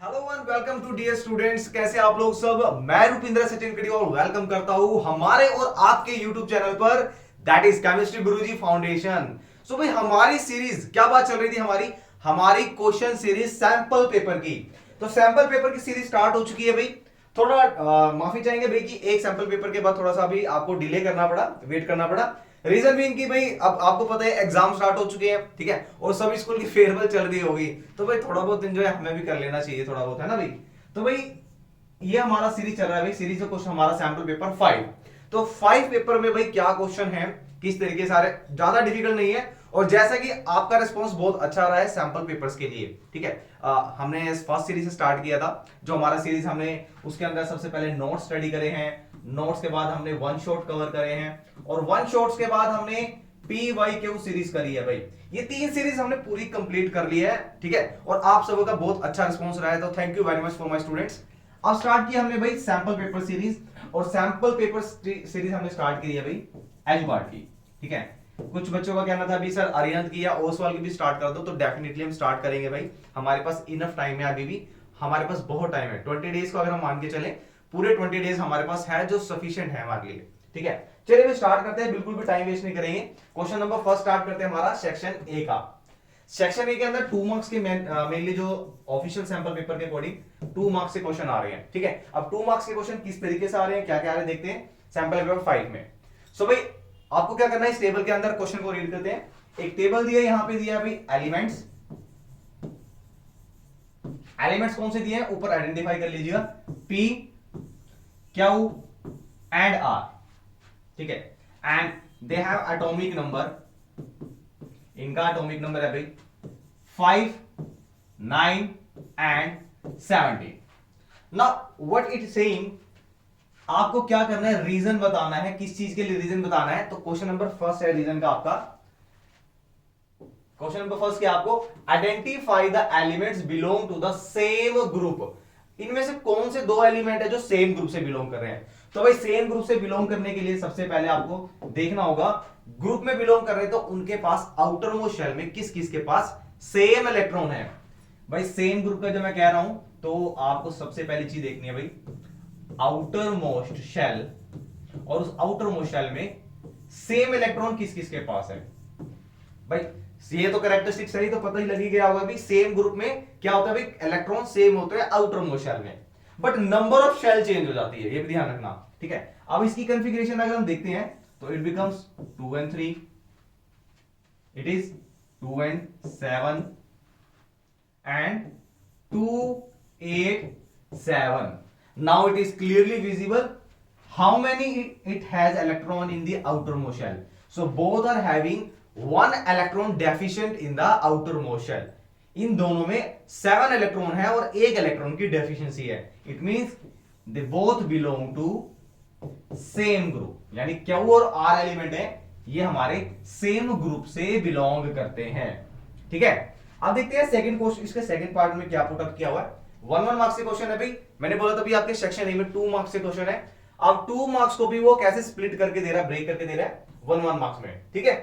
Hello and welcome to dear students. कैसे आप लोग सब। मैं रुपिंदर सचिन कड़ियोल वेलकम करता हूं हमारे और आपके यूट्यूब चैनल पर, that is chemistry Guruji foundation. So भाई हमारी सीरीज क्या बात चल रही थी, हमारी क्वेश्चन सीरीज सैंपल पेपर की। तो सैंपल पेपर की सीरीज स्टार्ट हो चुकी है भाई। थोड़ा माफी चाहेंगे भाई कि एक सैंपल पेपर के बाद थोड़ा सा अभी आपको डिले करना पड़ा, वेट करना पड़ा। रीजन भी इनकी भाई, अब आपको पता है एग्जाम स्टार्ट हो चुके हैं, ठीक है, और सभी स्कूल की फेयरवेल चल रही होगी, तो भाई थोड़ा बहुत एंजॉय हमें भी कर लेना चाहिए, थोड़ा बहुत, है ना भाई। तो भाई ये हमारा सीरीज चल रहा है भाई, सीरीज का क्वेश्चन हमारा सैंपल पेपर 5। तो 5 पेपर में भाई क्या क्वेश्चन है, किस तरीके से आ रहे, ज्यादा डिफिकल्ट नहीं है। और जैसा कि आपका रिस्पांस बहुत अच्छा रहा है सैंपल पेपर्स के लिए, ठीक है। हमने फर्स्ट सीरीज से स्टार्ट किया था, जो हमारा सीरीज हमने उसके अंदर सबसे पहले नोट्स स्टडी करे हैं, नोट्स के बाद हमने वन शॉट कवर करे हैं, और वन शॉट्स के बाद हमने पी वाई क्यू सीरीज करी है भाई। ये 3 सीरीज हमने पूरी कंप्लीट कर ली है, ठीक है। और आप सबों का बहुत अच्छा रिस्पांस रहा है, तो thank you very much for my students. अब स्टार्ट किया हमने भाई सैंपल पेपर सीरीज, और सैंपल पेपर सीरीज हमने स्टार्ट की है भाई एजवार्ड की, ठीक है। कुछ बच्चों का कहना था अभी सर अरिहंत की या ओसवाल की भी स्टार्ट कर दो, तो डेफिनेटली हम स्टार्ट करेंगे भाई। हमारे पास इनफ टाइम है, अभी भी हमारे पास बहुत टाइम है। 20 डेज को अगर हम मान के चले, पूरे 20 डेज हमारे पास है, जो सफिशिएंट है हमारे लिए, ठीक है। चलिए भी स्टार्ट करते हैं, बिल्कुल भी टाइम वेस्ट नहीं करेंगे। क्वेश्चन नंबर फर्स्ट स्टार्ट करते हैं हमारा सेक्शन ए का। सेक्शन ए के अंदर 2 मार्क्स के मेनली जो ऑफिशियल सैंपल पेपर के अकॉर्डिंग 2 मार्क्स के क्वेश्चन आ रहे हैं, ठीक है। अब 2 मार्क्स के क्वेश्चन किस तरीके से आ रहे हैं, क्या क्या आ रहे हैं, देखते हैं सैंपल पेपर 5 में। सो भाई आपको क्या करना है, इस टेबल के अंदर क्वेश्चन को रीड करते हैं। एक टेबल दिया है, यहां पे दिया है भाई एलिमेंट्स। एलिमेंट्स कौन से दिए हैं ऊपर आइडेंटिफाई कर लीजिएगा, पी क्यू एंड आर, ठीक है। And they have atomic number, इनका एटॉमिक नंबर है भाई 5, 9 and 17। Now what it saying, आपको क्या करना है, रीजन बताना है, किस चीज के लिए रीजन बताना है। तो क्वेश्चन नंबर फर्स्ट है रीजन का आपका। क्वेश्चन नंबर फर्स्ट क्या, आपको identify the elements belong to the same group. इनमें से कौन से 2 एलिमेंट है जो सेम ग्रुप से बिलोंग कर रहे हैं। तो भाई सेम ग्रुप से बिलोंग करने के लिए सबसे पहले आपको देखना होगा, ग्रुप में बिलोंग कर रहे तो उनके पास आउटर मोस्ट शेल में किस किस के पास सेम इलेक्ट्रॉन है। भाई सेम ग्रुप का जब मैं कह रहा हूं, तो आपको सबसे पहली चीज देखनी है भाई आउटर मोस्ट शेल, और उस आउटर मोस्ट शेल में सेम इलेक्ट्रॉन किस किस के पास है। भाई ये तो कैरेक्टरिस्टिक सही तो पता ही लगी गया होगा भाई, सेम ग्रुप में क्या होता है भाई, इलेक्ट्रॉन सेम होते हैं आउटर मोस्ट शेल में, but number of shall change हो जाती है, ये भी ध्यान रखना, ठीक है। अब इसकी कंफिगरेशन अगर हम देखते हैं, तो it becomes 2 and 3, it is 2 and 7 and 2, 8, 7. Now it is clearly visible how many it has electron in the outermost shell. So both are having one electron deficient in the outermost shell. इन दोनों में 7 electron है और 1 electron की deficiency है। It means they both belong to same group, यानी Q और R element है, ये हमारे सेम ग्रुप से बिलोंग करते हैं, ठीक है। अब देखते हैं सेकंड क्वेश्चन, इसके सेकंड पार्ट में क्या पुट अप किया हुआ है। 1 मार्क्स के क्वेश्चन है भाई, मैंने बोला था भाई आपके सेक्शन ए में 2 मार्क्स के क्वेश्चन है। अब 2 मार्क्स को भी वो कैसे स्प्लिट करके दे रहा है, ब्रेक करके दे रहा है 1 मार्क्स में, ठीक है।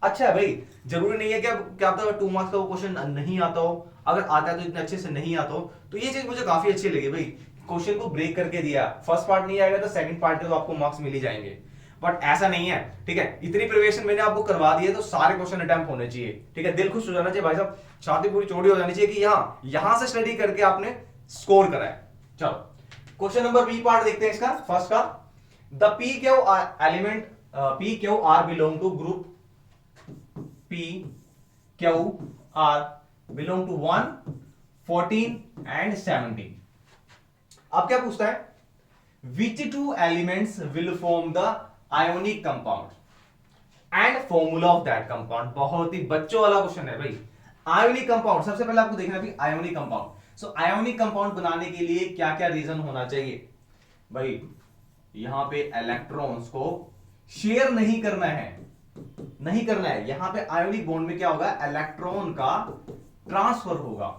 अच्छा भाई जरूरी नहीं है कि क्या पता 2 मार्क्स का वो क्वेश्चन नहीं आता हो, अगर आता है तो इतने अच्छे से नहीं आता हो। तो ये चीज मुझे काफी अच्छी लगी भाई, क्वेश्चन को ब्रेक करके दिया, फर्स्ट पार्ट नहीं आएगा तो सेकंड पार्ट के तो आपको मार्क्स मिल ही जाएंगे, बट ऐसा नहीं है, ठीक है। इतनी प्रिपरेशन मैंने आपको करवा दी है, तो सारे क्वेश्चन अटेम्प्ट होने चाहिए, ठीक है। दिल खुश हो जाना चाहिए भाई साहब, छाती पूरी चौड़ी हो जानी चाहिए कि यहां से स्टडी करके आपने स्कोर करा है। चलो क्वेश्चन नंबर बी पार्ट देखते हैं इसका, फर्स्ट का। The P Q element P Q R belong to group, P Q R belong to 1, 14 and 17। अब क्या पूछता है, which 2 elements will form the ionic compound and formula of that compound। बहुत ही बच्चों वाला क्वेश्चन है भाई। आयोनिक कंपाउंड सबसे पहले आपको देखना है भाई, आयोनिक कंपाउंड। सो आयोनिक कंपाउंड बनाने के लिए क्या क्या रीजन होना चाहिए भाई, यहां पे इलेक्ट्रॉन्स को शेयर नहीं करना है, नहीं करना है। यहां पे आयोनिक बॉन्ड में क्या होगा, इलेक्ट्रॉन का ट्रांसफर होगा,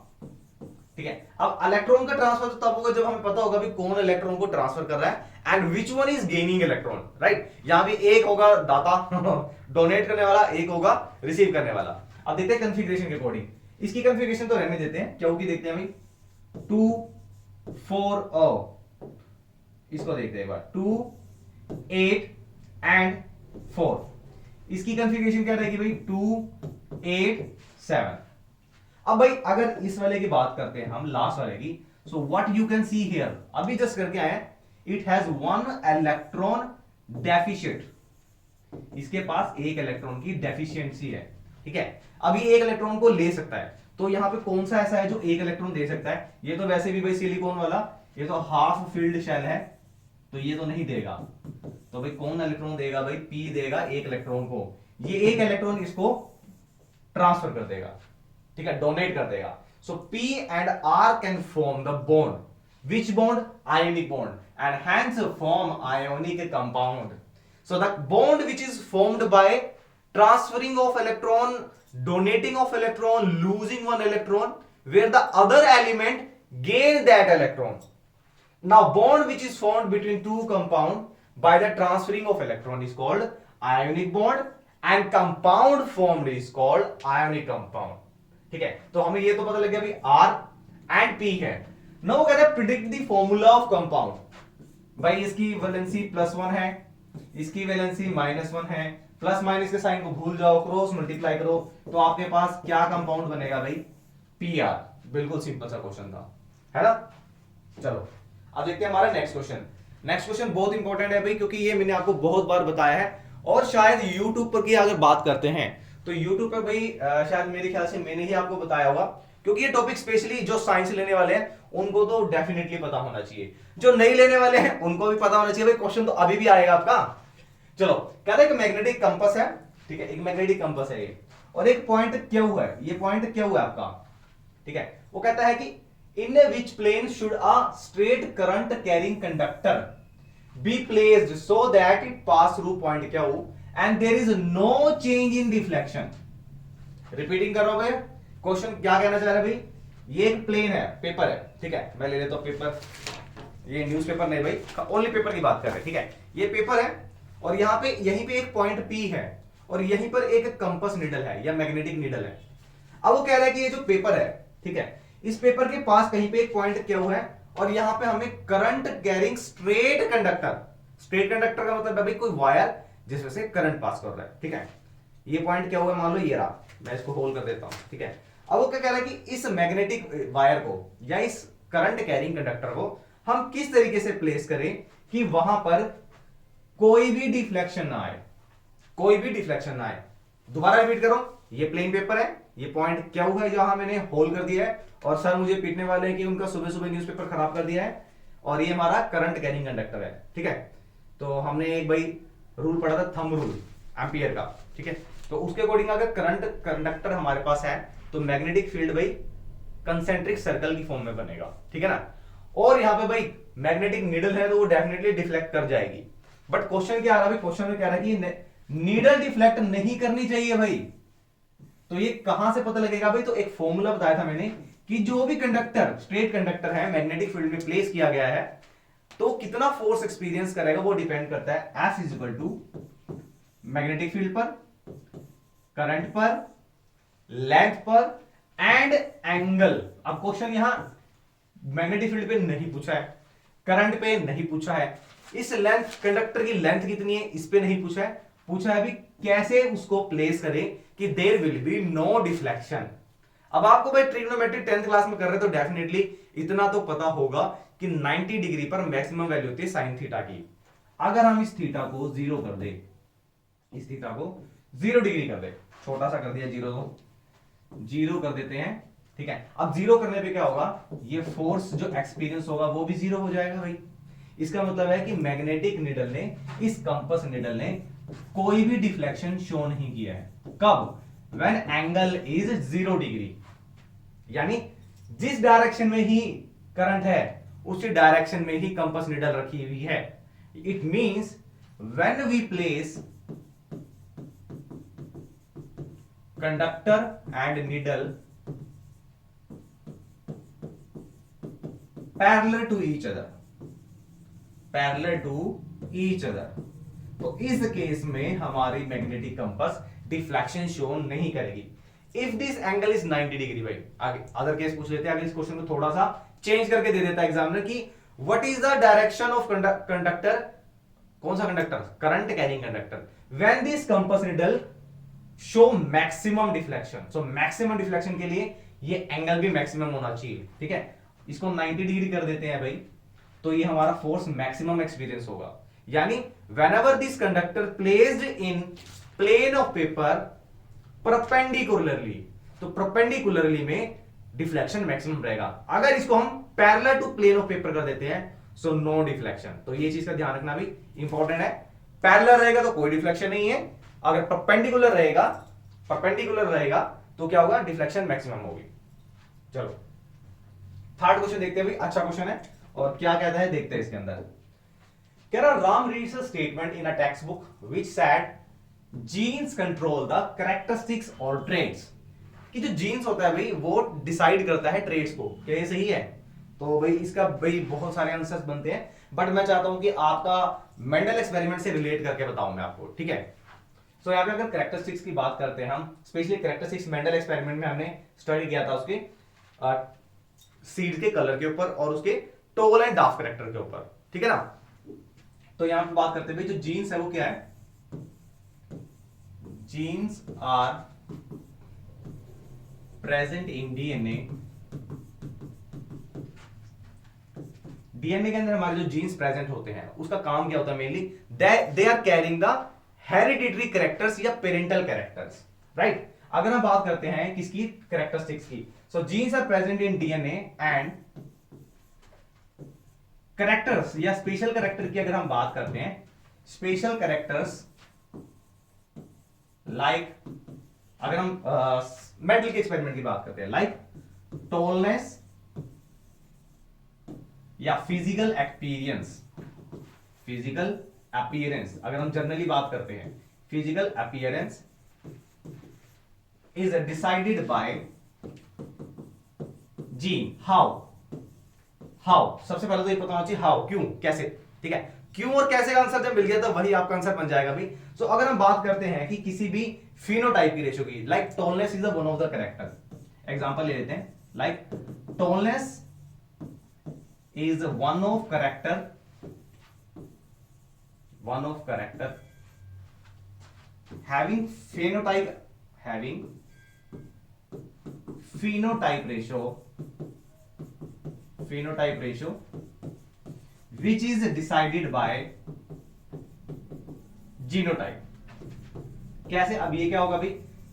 ठीक है। अब इलेक्ट्रॉन का ट्रांसफर तो तब होगा जब हमें पता होगा भी कौन इलेक्ट्रॉन को ट्रांसफर कर रहा है and which one is gaining electron, right. यहां भी एक होगा दाता डोनेट करने वाला, एक होगा रिसीव करने वाला। अब देखते हैं कंफिग्रेशन के अकॉर्डिंग, इसकी कंफिग्रेशन तो रहने देते हैं, क्योंकि देखते हैं भाई 2 4 इसको देखते हैं एक बार, 2 8 एंड 4। इसकी कॉन्फ़िगरेशन क्या रहेगी भाई, 2 8 7। अब भाई अगर इस वाले की बात करते हैं हम, लास्ट वाले की, so what you can see here, अभी जस्ट करके आए, इट हैज 1 इलेक्ट्रॉन डेफिशिएंट, इसके पास एक इलेक्ट्रॉन की डेफिशिएंसी है, ठीक है। अभी एक इलेक्ट्रॉन को ले सकता है, तो यहां पे कौन सा ऐसा है जो एक इलेक्ट्रॉन दे सकता है? ये तो वैसे भी भाई सिलिकॉन वाला, ये तो हाफ फील्ड शेल है, तो ये तो नहीं देगा। तो भाई कौन इलेक्ट्रॉन देगा भाई, पी देगा एक इलेक्ट्रॉन को, ये एक इलेक्ट्रॉन इसको ट्रांसफर कर देगा, ठीक है, डोनेट कर देगा। So P and R can form the bond, which bond, ionic bond, and hence form ionic compound. So the bond which is formed by transferring of electron, donating of electron, losing one electron, where the other element gain that electron. Now bond which is formed between two compound by the transferring of electron is called ionic bond, and compound formed is called ionic compound. ठीक है, तो हमें ये तो पता लग गया भाई R and P है। Now वो कहते हैं predict the formula of compound। भाई इसकी वैलेंसी +1 है, इसकी वैलेंसी -1 है, प्लस माइनस के साइन को भूल जाओ, क्रॉस मल्टीप्लाई करो, तो आपके पास क्या कंपाउंड बनेगा भाई, पीआर। बिल्कुल सिंपल सा क्वेश्चन था, है ना। चलो अब देखते हैं हमारा नेक्स्ट क्वेश्चन। नेक्स्ट क्वेश्चन बहुत इंपॉर्टेंट है भाई, क्योंकि ये मैंने आपको बहुत बार बताया है, और शायद यूट्यूब पर की अगर बात करते हैं तो यूट्यूब पर भाई शायद मेरे ख्याल से मैंने ही आपको बताया होगा, क्योंकि ये टॉपिक स्पेशली जो साइंस लेने वाले हैं उनको तो डेफिनेटली पता होना चाहिए, जो नहीं लेने वाले हैं उनको भी पता होना चाहिए। भाई क्वेश्चन तो अभी भी आएगा आपका। चलो कहते हैं कि मैग्नेटिक कंपास है, ठीक है, एक मैग्नेटिक कंपास है ये, और एक पॉइंट क्यू है, ये पॉइंट क्यू है आपका, ठीक है। वो कहता है कि in which plane should a straight current carrying conductor be placed so that it pass through point Q and there is no change in deflection. Repeating करो भाई, क्वेश्चन क्या कहना चाह रहे हैं भाई, ये एक प्लेन है, पेपर है, ठीक है, मैं ले लेता हूं पेपर, ये न्यूज़पेपर नहीं भाई, ओनली पेपर की बात कर रहे हैं, ठीक है। ये पेपर है और यहां पे, यहीं पे एक पॉइंट P है और यहीं पर एक कंपास नीडल है या मैग्नेटिक नीडल है। अब वो कह रहा है कि ये जो पेपर है, ठीक है, इस पेपर के पास कहीं पे एक पॉइंट Q है और यहां पे हमें current carrying straight conductor, straight conductor का मतलब है भाई कोई वायर जिसमें से करंट पास कर रहा है, ठीक है। ये पॉइंट क्या हुआ, मान लो ये रहा, मैं इसको होल्ड कर देता हूं, ठीक है। अब वो क्या कह रहा है कि इस मैग्नेटिक वायर को या इस करंट कैरिंग कंडक्टर को हम किस तरीके से प्लेस करें कि वहां पर कोई भी डिफ्लेक्शन ना आए, कोई भी डिफ्लेक्शन ना आए। दोबारा रिपीट करो, ये प्लेन पेपर है, ये पॉइंट क्या हुआ है जहां मैंने होल्ड कर दिया है, और सर मुझे पीटने वाले हैं कि उनका सुबह सुबह न्यूज़पेपर खराब कर दिया है, और ये हमारा करंट कैरिंग कंडक्टर है, ठीक है। तो हमने एक भाई रूल पढ़ा था, थंब रूल एम्पियर का, ठीक है। तो उसके अकॉर्डिंग अगर करंट कंडक्टर हमारे पास है तो मैग्नेटिक फील्ड भाई कंसेंट्रिक सर्कल की फॉर्म में बनेगा, ठीक है ना। और यहां पे भाई मैग्नेटिक नीडल है तो वो डेफिनेटली डिफ्लेक्ट कर जाएगी। बट क्वेश्चन क्या आ रहा है, क्वेश्चन में क्या रहा है कि नीडल डिफ्लेक्ट नहीं करनी चाहिए भाई। तो ये कहां से पता लगेगा भाई, तो एक फॉर्मूला बताया था मैंने कि जो भी कंडक्टर, स्ट्रेट कंडक्टर है, मैग्नेटिक फील्ड में प्लेस किया गया है, तो कितना फोर्स एक्सपीरियंस करेगा वो डिपेंड करता है F is equal to magnetic field पर, करंट पर, लेंथ पर एंड एंगल। अब क्वेश्चन यहां मैग्नेटिक फील्ड पे नहीं पूछा है, करंट पे नहीं पूछा है, इस लेंथ, कंडक्टर की लेंथ कितनी है इस पे नहीं पूछा है, पूछा है अभी कैसे उसको प्लेस करें कि there will be no deflection. अब आपको भाई ट्रिग्नोमेट्री 10th क्लास में कर रहे तो डेफिनेटली इतना तो पता होगा कि 90 डिग्री पर मैक्सिमम वैल्यू होती है साइन थीटा की। अगर हम इस थीटा को 0 कर दे, इस थीटा को 0 डिग्री कर दे, छोटा सा कर दिया 0 तो 0 कर देते हैं, ठीक है। अब 0 करने पे क्या होगा, ये फोर्स जो एक्सपीरियंस होगा वो भी 0 हो जाएगा भाई। इसका मतलब है कि मैग्नेटिक निडल ने, इस कंपास निडल ने कोई भी डिफ्लेक्शन शो नहीं किया है। कब, व्हेन एंगल इज 0 डिग्री, यानी जिस डायरेक्शन में ही करंट है उसी डायरेक्शन में ही कंपास निडल रखी हुई है। It means when we place conductor and needle parallel to each other, parallel to each other, तो इस केस में हमारी मैग्नेटिक कंपास डिफ्लेक्शन शो नहीं करेगी। If this angle is 90 degree. भाई आगे अदर केस पूछ लेते हैं, आगे इस क्वेश्चन को थोड़ा सा चेंज करके दे देता है एग्जामिनर की what is the direction of conductor, कौन सा conductor, current carrying conductor, when this compass needle show maximum deflection. So maximum deflection के लिए ये एंगल भी मैक्सिमम होना चाहिए, ठीक है। इसको 90 डिग्री कर देते हैं भाई, तो ये हमारा फोर्स मैक्सिमम एक्सपीरियंस होगा। यानी whenever this conductor placed in plane of paper perpendicularly, तो परपेंडिकुलरली में डिफ्लेक्शन मैक्सिमम रहेगा। अगर इसको हम parallel to plane of paper कर देते हैं सो नो डिफ्लेक्शन। तो ये चीज का ध्यान रखना भी इंपॉर्टेंट है। पैरेलल रहेगा तो कोई डिफ्लेक्शन नहीं है, अगर परपेंडिकुलर रहेगा तो क्या होगा, डिफ्लेक्शन मैक्सिमम होगी। चलो थर्ड क्वेश्चन देखते हैं भाई, अच्छा क्वेश्चन है और क्या कहता है देखते हैं इसके अंदर। कह रहा Ram reads a statement in a text book which said jeans control the characteristics और ट्रेड्स, कि जो जीन्स होता है भाई वो डिसाइड करता है ट्रेड्स को। क्या ये सही है? तो भाई इसका भाई बहुत सारे आंसर्स बनते हैं, बट मैं चाहता हूं कि आपका मेंडल एक्सपेरिमेंट से रिलेट करके बताऊं मैं आपको, ठीक है। सो यहाँ पे अगर कैरेक्टरिस्टिक्स की बात करते हैं हम, स्पेशली कैरेक्टरिस्टिक्स मेंडल एक्सपेरिमेंट में हमने स्टडी किया था उसके सीड के कलर के ऊपर और उसके टोल एंड डाफ कैरेक्टर के ऊपर, ठीक है ना। तो यहां पे बात करते हैं भाई जो जीन्स है वो क्या है, genes are present in DNA. DNA के अंदर हमारे जो जीन्स प्रेजेंट होते हैं उसका काम क्या होता है, mainly they are carrying the hereditary characters या पेरेंटल कैरेक्टर्स, राइट। अगर हम बात करते हैं किसकी, कैरेक्टरिस्टिक्स की, so genes are present in DNA and characters या स्पेशल कैरेक्टर की अगर हम बात करते हैं, स्पेशल कैरेक्टर्स लाइक, अगर हम मेंटल के एक्सपेरिमेंट की बात करते हैं, लाइक टॉलनेस या फिजिकल अपीयरेंस, अगर हम जनरली बात करते हैं, physical appearance is decided by gene. How सबसे पहले तो ये पता होना चाहिए हाउ, क्यों, कैसे, ठीक है। क्यों और कैसे का आंसर जब मिल गया तो वही आपका आंसर बन जाएगा भी। सो अगर हम बात करते हैं कि किसी भी फिनोटाइप की रेशियो की, like tallness is one of the character, example ले लेते हैं, like tallness is one of character having phenotype ratio which is decided by genotype। कैसे, अब ये क्या होगा भाई,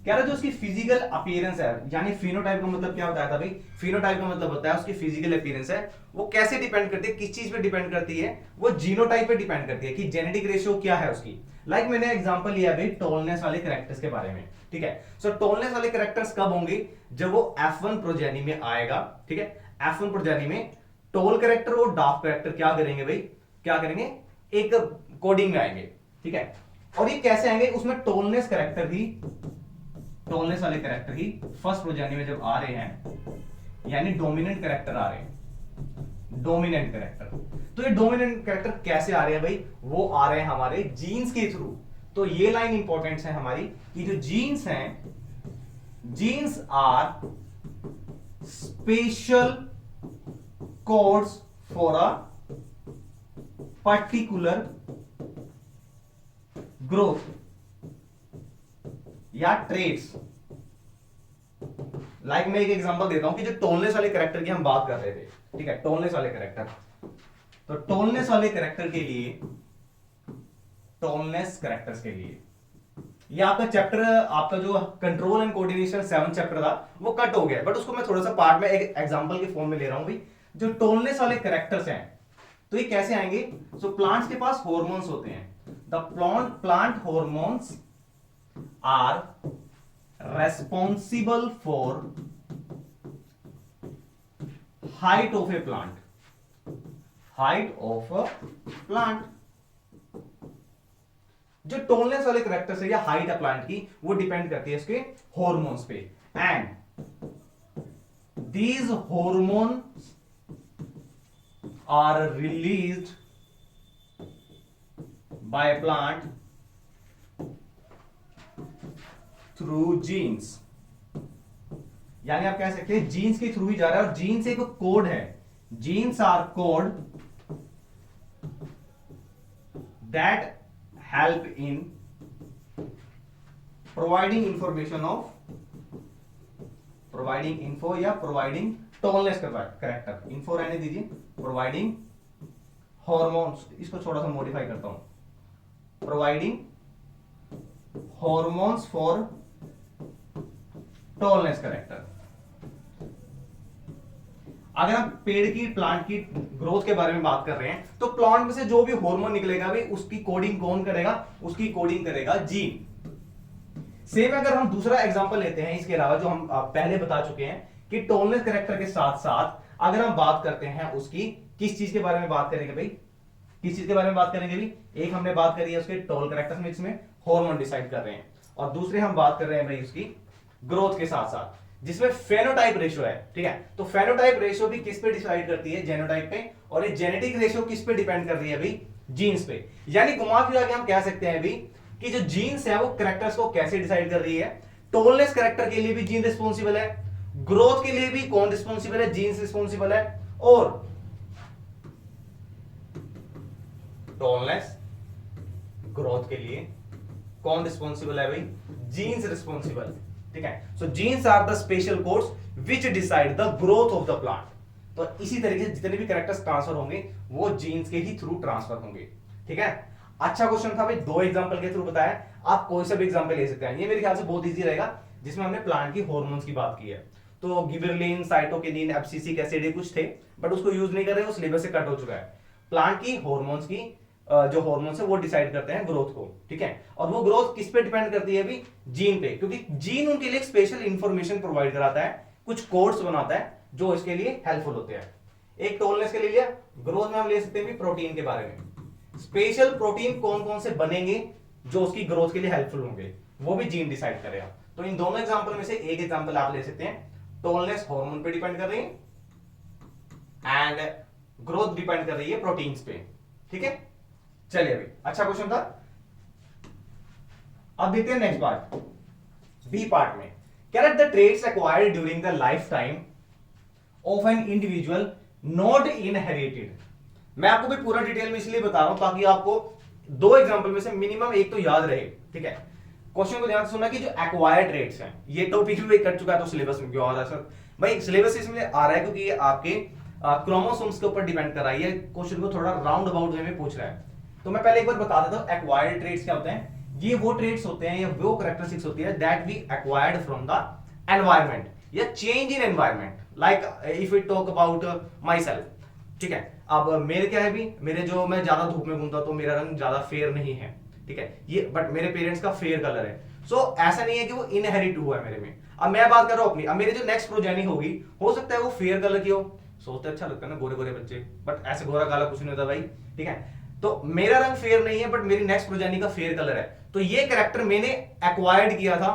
कह रहा जो उसकी फिजिकल अपीयरेंस है, यानी फिनोटाइप का मतलब क्या बताया था भाई, फिनोटाइप का मतलब होता है उसकी फिजिकल अपीयरेंस है, वो कैसे डिपेंड करती है, किस चीज पे डिपेंड करती है, वो जीनोटाइप पे डिपेंड करती है कि जेनेटिक रेशियो क्या है उसकी। लाइक मैंने एग्जांपल लिया भाई टॉलनेस वाले कैरेक्टर्स के बारे में, ठीक है। सो टॉलनेस वाले कैरेक्टर्स कब होंगे, जब वो F1 प्रोजेनी में आएगा, ठीक है। F1 प्रोजेनी में टॉल कैरेक्टर और डार्क कैरेक्टर क्या करेंगे भाई, क्या करेंगे, एक कोडिंग में आएंगे, ठीक है। और ये कैसे आएंगे, उसमें टॉलनेस वाले कैरेक्टर ही फर्स्ट प्रोजेनी में जब आ रहे हैं, यानी डोमिनेंट कैरेक्टर आ रहे हैं, डोमिनेंट कैरेक्टर। तो ये डोमिनेंट कैरेक्टर कैसे आ रहे हैं भाई, वो आ रहे हैं हमारे जीन्स के थ्रू। तो ये लाइन इंपॉर्टेंट है हमारी कि जो जीन्स हैं, genes are special codes for a particular growth या ट्रेड्स। लाइक मैं एक एग्जांपल देता हूं कि जो टॉलनेस वाले कैरेक्टर की हम बात कर रहे थे, ठीक है, टॉलनेस वाले कैरेक्टर, तो टॉलनेस वाले कैरेक्टर के लिए, टॉलनेस कैरेक्टर्स के लिए ये आपका चैप्टर, आपका जो कंट्रोल एंड कोऑर्डिनेशन 7 चैप्टर था वो कट हो गया, बट उसको मैं थोड़ा सा पार्ट में एक एग्जांपल के फॉर्म में ले रहा हूं भाई। जो टॉलनेस वाले कैरेक्टर्स हैं तो ये कैसे आएंगे, सो प्लांट्स के पास हॉर्मोन्स होते हैं, the plant hormones are responsible for height of a plant। जो टॉलनेस वाले कैरेक्टर्स है या हाइट है प्लांट की, वो डिपेंड करती है इसके हॉर्मोन्स पे, and these hormones are released by plant through genes। यानी आप कह सकते हैं जीन्स के थ्रू ही जा रहा है, और जीन्स एक कोड है, genes are code that help in providing information of providing info या प्रोवाइडिंग टॉलनेस करेक्टर, इन्फो रहने दीजिए, प्रोवाइडिंग हॉर्मोन्स, इसको थोड़ा सा मॉडिफाई करता हूं, providing hormones for tallness character. अगर हम पेड़ की प्लांट की ग्रोथ के बारे में बात कर रहे हैं तो प्लांट में से जो भी हार्मोन निकलेगा भाई उसकी कोडिंग कौन करेगा, उसकी कोडिंग करेगा जीन। सेम अगर हम दूसरा एग्जांपल लेते हैं इसके अलावा जो हम पहले बता चुके हैं कि टॉलनेस करेक्टर के साथ साथ अगर हम बात करते हैं उसकी किस चीज के बारे में बात करेंगे भाई, किस चीज के बारे में बात करेंगे भी, एक हमने बात करी है उसके टॉल करेक्टर्स में, इसमें हार्मोन डिसाइड कर रहे हैं, और दूसरे हम बात कर रहे हैं भाई उसकी ग्रोथ के साथ साथ जिसमें फेनोटाइप रेशियो है। ठीक है, तो फेनोटाइप रेशियो भी किस पे डिसाइड करती है, जेनोटाइप पे, और ये जेनेटिक रेशियो किस पे डिपेंड कर रही है भाई, जीन्स पे। यानी घुमा फिरा के हम कह सकते हैं भी कि जो जीन्स है वो कैरेक्टर्स को कैसे डिसाइड कर रही है, टॉलनेस कैरेक्टर के लिए भी जीन रिस्पॉन्सिबल है, ग्रोथ के लिए भी कौन रिस्पॉन्सिबल है, जीन्स रिस्पॉन्सिबल है, और टॉलनेस ग्रोथ के लिए कौन रिस्पॉन्सिबल है भाई, जीन्स रिस्पॉन्सिबल। ठीक है, so genes are the special codes which decide the growth of the plant. तो इसी तरीके से जितने भी कैरेक्टर्स ट्रांसफर होंगे वो जीन्स के ही थ्रू ट्रांसफर होंगे। ठीक है, अच्छा क्वेश्चन था भाई, 2 एग्जांपल के थ्रू बताया, आप कोई सा भी एग्जांपल ले सकते हैं, ये मेरे ख्याल से बहुत इजी रहेगा, जिसमें हमने प्लांट की हार्मोन्स की बात की है। तो गिबरेलिन, साइटोकिनिन, एब्सिसिक एसिड कुछ थे बट उसको यूज नहीं कर रहे, वो सिलेबस से कट हो चुका है। प्लांट की हार्मोन्स की जो हार्मोन्स है वो डिसाइड करते हैं ग्रोथ को। ठीक है, और वो ग्रोथ किस पे डिपेंड करती है भी, जीन पे, क्योंकि जीन उनके लिए स्पेशल इंफॉर्मेशन प्रोवाइड कराता है, कुछ कोड्स बनाता है जो इसके लिए हेल्पफुल होते हैं। एक टॉलनेस के लिए लिया, ग्रोथ में हम ले सकते हैं भी प्रोटीन के बारे में, स्पेशल प्रोटीन कौन कौन से बनेंगे जो उसकी ग्रोथ के लिए हेल्पफुल होंगे, वो भी जीन डिसाइड करेगा। तो इन दोनों एग्जांपल में से एक एग्जांपल आप ले सकते हैं, टॉलनेस हार्मोन पे डिपेंड कर रही है एंड ग्रोथ डिपेंड कर रही है प्रोटीन्स पे। ठीक है, चलिए अभी अच्छा क्वेश्चन था। अब देखते हैं नेक्स्ट पार्ट, बी पार्ट में, क्या the traits acquired during the life time of an individual not inherited. मैं आपको भी पूरा डिटेल में इसलिए बता रहा हूं ताकि आपको 2 एग्जांपल में से मिनिमम एक तो याद रहे। ठीक है, क्वेश्चन को ध्यान से सुनना कि जो एक्वायर्ड ट्रेट्स हैं, ये टॉपिक भी कट चुका है तो सिलेबस में क्यों आ रहा है सर भाई, सिलेबस इसमें आ रहा है क्योंकि ये आपके क्रोमोसोम्स के ऊपर डिपेंड कर रहा है, ये क्वेश्चन को थोड़ा राउंड अबाउट वे में पूछ रहा है। तो मैं पहले एक बार बता देता हूं एक्वायर्ड ट्रेट्स क्या होते हैं। ये वो ट्रेट्स होते हैं या वो कैरेक्टरिस्टिक्स होती है that we acquired from the environment या change in environment, like if we talk about myself. ठीक है, अब मेरे क्या है भी, मेरे जो मैं ज्यादा धूप में घूमता तो मेरा रंग ज्यादा फेयर नहीं है। ठीक है, ये बट मेरे पेरेंट्स का फेयर कलर है, सो ऐसा नहीं है कि वो इनहेरिट हुआ है मेरे में। अब मैं बात कर रहा हूं अपनी, अब मेरे जो नेक्स्ट प्रोजेनी होगी हो सकता है वो फेयर कलर की हो, सोचते अच्छा लगता है ना गोरे गोरे बच्चे, बट ऐसे गोरा काला कुछ नहीं होता भाई। ठीक है, तो मेरा रंग फेयर नहीं है बट मेरी नेक्स्ट प्रोजेनी का फेयर कलर है, तो ये कैरेक्टर मैंने एक्वायर्ड किया था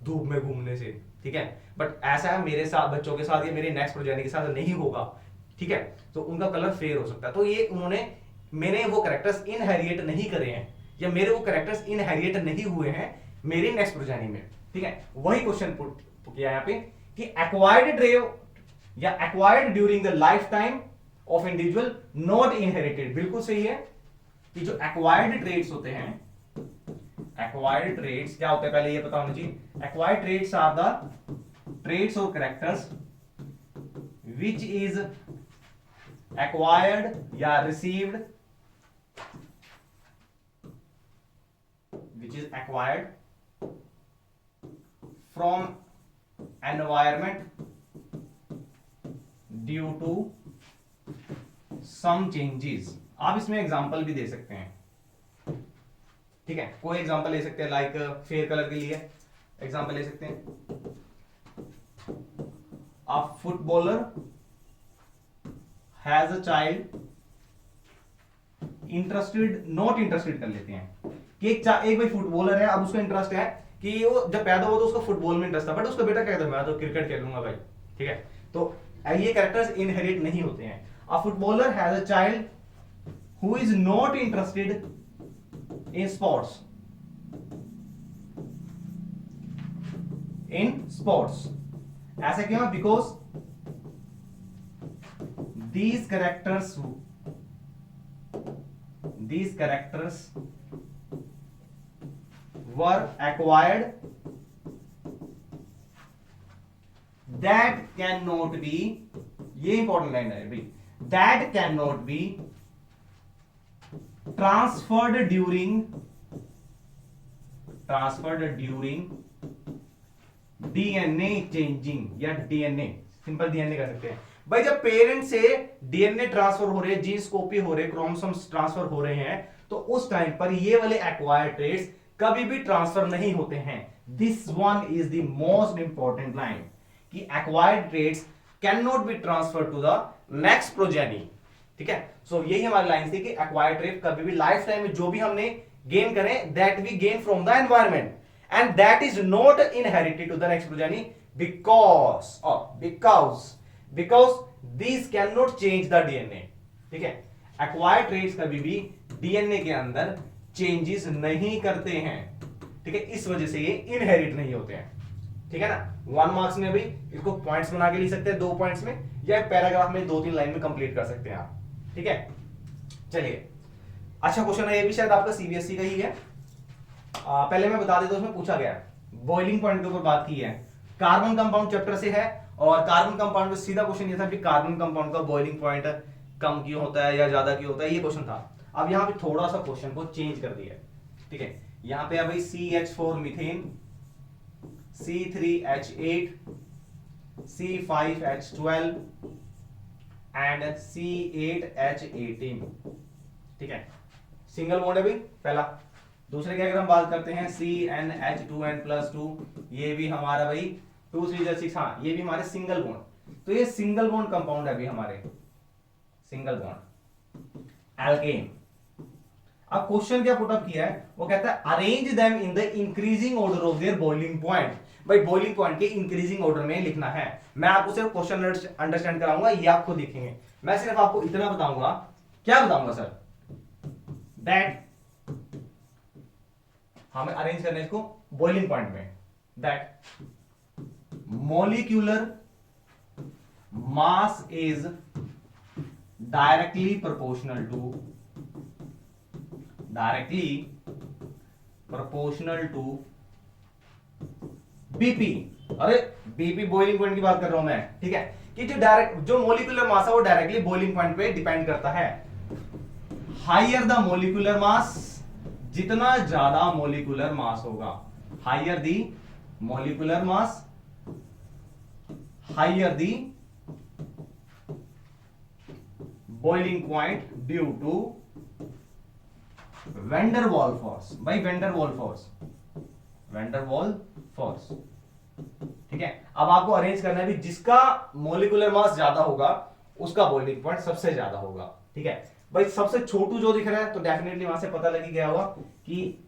धूप में घूमने से। ठीक है, बट ऐसा है मेरे साथ बच्चों के साथ या मेरे नेक्स्ट प्रोजेनी के साथ नहीं होगा। ठीक है, तो उनका कलर फेयर हो सकता है, तो ये उन्होंने, मैंने वो कैरेक्टर्स इनहेरिएट नहीं करे हैं या मेरे वो कैरेक्टर्स इनहेरिएट नहीं हुए हैं मेरी नेक्स्ट प्रोजेनी में। ठीक है, वही क्वेश्चन पुट किया यहाँ पे कि एक्वायर्ड ड्रेव या acquired during the life time of individual not inherited. बिल्कुल सही है कि जो एक्वायर्ड ट्रेड्स होते हैं, एक्वायर्ड ट्रेड्स क्या होते हैं पहले ये पता होना चाहिए। Acquired traits are the traits और कैरेक्टर्स विच इज एक्वायर्ड या received, which is acquired from environment due to some changes। आप इसमें एग्जांपल भी दे सकते हैं। ठीक है, कोई एग्जांपल ले सकते हैं, लाइक फेयर कलर के लिए एग्जांपल ले सकते हैं, a footballer has a child interested, not interested कर लेते हैं कि एक भाई फुटबॉलर है, अब उसका इंटरेस्ट है कि वो जब पैदा हुआ तो उसको फुटबॉल में इंटरेस्ट था, बट उसका बेटा कहता है मैं तो क्रिकेट खेलूंगा भाई। ठीक है, तो ये कैरेक्टर्स इनहेरिट नहीं होते हैं। A footballer has a child who is not interested in sports, ऐसा क्यों? Because these characters were acquired that cannot be, ये इंपॉर्टेंट लाइन है भाई, that cannot be transferred during DNA changing या डीएनए, सिंपल डीएनए कर सकते हैं भाई। जब पेरेंट से डीएनए ट्रांसफर हो रहे हैं, जीन्स कॉपी हो रहे हैं, क्रोमोसोम्स ट्रांसफर हो रहे हैं, तो उस टाइम पर ये वाले एक्वायर्ड ट्रेट्स कभी भी ट्रांसफर नहीं होते हैं। This one is the most important line कि acquired traits can not be transfer to the next progeny. ठीक है, सो यही हमारी लाइन थी कि एक्वायर्ड ट्रेट कभी भी लाइफ टाइम में जो भी हमने गेन करें, that we gain from the environment and that is not inherited to the next progeny because this can not change the DNA. ठीक है, एक्वायर्ड ट्रेट्स कभी भी डीएनए के अंदर चेंजेस नहीं करते हैं। ठीक है, इस वजह से ये इनहेरिट नहीं होते हैं। ठीक है ना, 1 मार्क्स में भी इसको पॉइंट्स बना के लिख सकते हैं, 2 पॉइंट्स में, या पैराग्राफ में 2-3 लाइन में कंप्लीट कर सकते हैं आप। ठीक है, चलिए, अच्छा क्वेश्चन है, ये भी शायद आपका सीबीएसई का ही है। पहले मैं बता देता हूं, उसमें पूछा गया बॉइलिंग पॉइंट के ऊपर बात की है, कार्बन कंपाउंड चैप्टर से है, और कार्बन कंपाउंड में सीधा क्वेश्चन ये था कि कार्बन कंपाउंड का बॉइलिंग पॉइंट कम क्यों होता है या ज्यादा क्यों होता है, ये क्वेश्चन था। अब यहाँ पे थोड़ा सा क्वेश्चन को चेंज कर दिया है। ठीक है, यहाँ पे है भाई CH4 methane, C3H8, C5H12 and C8H18। ठीक है, सिंगल बॉन्ड है भाई पहला। दूसरे की अगर हम बात करते हैं CnH2n+2, ये भी हमारा भाई 2 3 6, हाँ ये भी हमारे सिंगल बॉन्ड। तो ये सिंगल बॉन्ड कंपाउंड है अभी हमारे, सिंगल बॉन्ड एल्केन। अब क्वेश्चन क्या पुट अप किया है, वो कहता है arrange them in the increasing order of their boiling point. भाई बॉइलिंग पॉइंट के इंक्रीजिंग ऑर्डर में लिखना है। मैं आपको सिर्फ क्वेश्चन अंडरस्टैंड कराऊंगा, ये आप खुद लिखेंगे। मैं सिर्फ आपको इतना बताऊंगा, क्या बताऊंगा सर, दैट हमें अरेंज करना है इसको बॉइलिंग पॉइंट में, that molecular mass is directly proportional to BP. अरे बीपी बॉइलिंग पॉइंट की बात कर रहा हूं मैं। ठीक है, कि जो मॉलिक्यूलर मास है वो डायरेक्टली बॉइलिंग पॉइंट पे डिपेंड करता है। हायर द मॉलिक्यूलर मास, जितना ज्यादा मॉलिक्यूलर मास होगा, higher the molecular mass, higher the boiling point due to van der Waals force. भाई वेंडर वॉल फोर्स। ठीक है, अब आपको अरेंज करना है भी जिसका मॉलिक्यूलर मास ज्यादा होगा उसका बॉइलिंग पॉइंट सबसे ज्यादा होगा। ठीक है भाई, सबसे छोटू जो दिख रहा है तो डेफिनेटली वहां से पता लगी गया होगा कि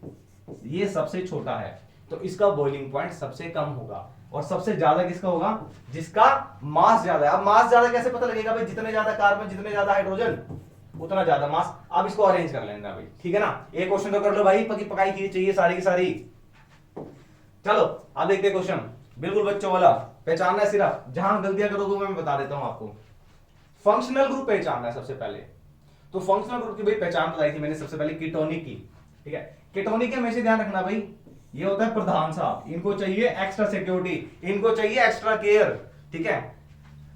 ये सबसे छोटा है, तो इसका बॉइलिंग पॉइंट सबसे कम होगा। और सबसे ज्यादा किसका होगा, जिसका मास ज्यादा है। अब मास ज्यादा कैसे पता लगेगा भाई, जितने ज्यादा कार्बन, जितने ज्यादा हाइड्रोजन, उतना ज्यादा मास। अब इसको अरेंज कर लेना भाई। ठीक है ना, एक क्वेश्चन तो कर लो भाई, पकी पकाई की चाहिए सारी की सारी। चलो अब देखते हैं क्वेश्चन, बिल्कुल बच्चों वाला पहचानना है। सिर्फ जहां गलतियां करोगे मैं बता देता हूं आपको। फंक्शनल ग्रुप पहचानना है सबसे पहले। तो फंक्शनल ग्रुप की भाई पहचान बताई थी मैंने सबसे पहले, कीटोनिक की। ठीक है, कीटोनिक के हमेशा ध्यान रखना भाई, ये होता है प्रधान साहब, इनको चाहिए एक्स्ट्रा सिक्योरिटी, इनको चाहिए एक्स्ट्रा केयर। ठीक है,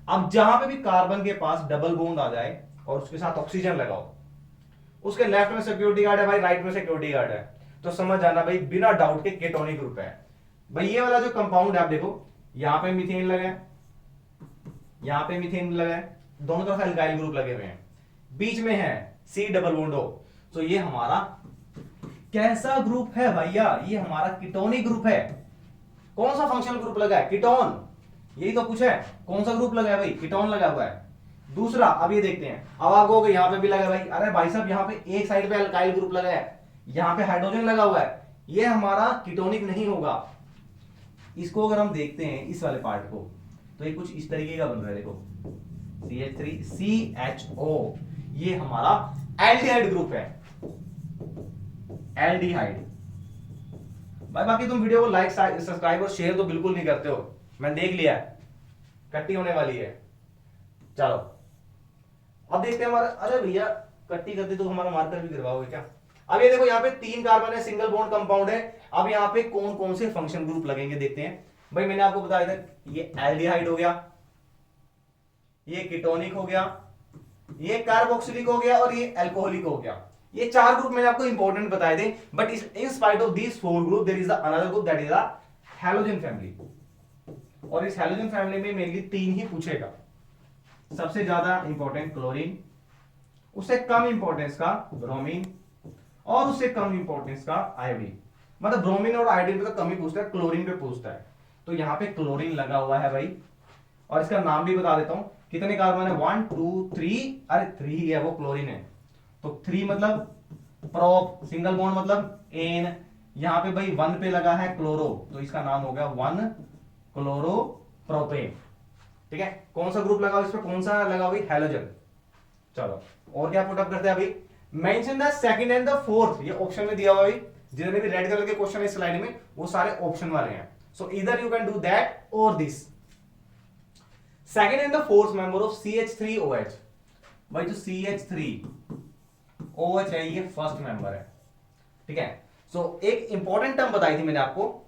अब जहां पे भी कार्बन के पास डबल बॉन्ड आ जाए और उसके साथ ऑक्सीजन लगाओ, उसके लेफ्ट में सिक्योरिटी गार्ड है भाई, राइट में सिक्योरिटी गार्ड है, तो समझ जाना भाई बिना डाउट के कीटोनिक ग्रुप है। भाई ये वाला जो कंपाउंड है आप देखो, यहां पे मीथेन लगा है, यहां पे मीथेन लगा है, दोनों तरफ एल्काइल ग्रुप लगे हुए हैं, बीच में है सी डबल बॉन्ड O। तो ये हमारा कैसा ग्रुप है भैया, ये हमारा कीटोनिक ग्रुप है। कौन सा फंक्शनल ग्रुप लगा है, कीटोन, यही तो कुछ है। कौन सा ग्रुप लगा है भाई, कीटोन लगा हुआ है। दूसरा अब ये देखते हैं, अब आप कहोगे यहां पे भी लगा है भाई, अरे भाई साहब यहाँ पे एक साइड पे अल्काइल ग्रुप लगा है, यहाँ पे हाइड्रोजन लगा हुआ है, ये हमारा कीटोनिक नहीं होगा। इसको अगर हम देखते हैं इस वाले पार्ट को, तो ये कुछ इस तरीके का बन रहा है, देखो CH3CHO, ये हमारा एल्डिहाइड ग्रुप है, एल्डिहाइड। भाई बाकी तुम वीडियो को लाइक सब्सक्राइब और शेयर तो बिल्कुल नहीं करते हो, मैंने देख लिया है। कट्टी होने वाली है। चलो अब देखते हैं हमारा, अरे भैया कट्टी करते तो हमारा मार्कर भी गिरवाओगे क्या। अब ये देखो यहाँ पे 3 कार्बन है, सिंगल बॉन्ड कंपाउंड है। अब यहाँ पे कौन कौन से फंक्शन ग्रुप लगेंगे देखते हैं। भाई मैंने आपको बताया था, ये एल्डिहाइड हो गया, ये कीटोनिक हो गया, ये कार्बोक्सिलिक हो गया और ये अल्कोहलिक हो गया। ये 4 ग्रुप मैंने आपको इंपॉर्टेंट बताए थे, but in spite of these 4 group there is another group that is the halogen family. और इस हैलोजन फैमिली में मेनली 3 ही पूछेगा। सबसे ज्यादा इंपॉर्टेंट क्लोरीन, उससे कम इंपॉर्टेंस का ब्रोमीन, और उससे कम इंपॉर्टेंस का आयोडीन। मतलब ब्रोमीन और आयोडीन पे तो कम ही पूछता है, क्लोरीन पे पूछता है। तो यहां पे क्लोरीन लगा हुआ है भाई, और इसका नाम भी बता देता हूं। कितने कार्बन है, 1 2 3, अरे 3 ही है, वो क्लोरीन है। तो 3 मतलब प्रोप, सिंगल बॉन्ड मतलब एन। यहां पे भाई 1 पे लगा है क्लोरो, तो इसका नाम हो गया 1 क्लोरो प्रोपेन। ठीक है, कौन सा ग्रुप लगा इस पे, कौन सा लगा भाई, हैलोजन। चलो और क्या पुटअप करते हैं अभी, mention the second and the fourth. ये ऑप्शन में दिया हुआ है, जितने भी रेड कलर के क्वेश्चन है इस स्लाइड में वो सारे ऑप्शन वाले हैं। सो इधर यू कैन डू दैट और this. Second and the fourth member of CH3OH। भाई जो CH3OH है ये फर्स्ट मेंबर है। ठीक है, सो एक इंपॉर्टेंट टर्म बताई थी मैंने आपको,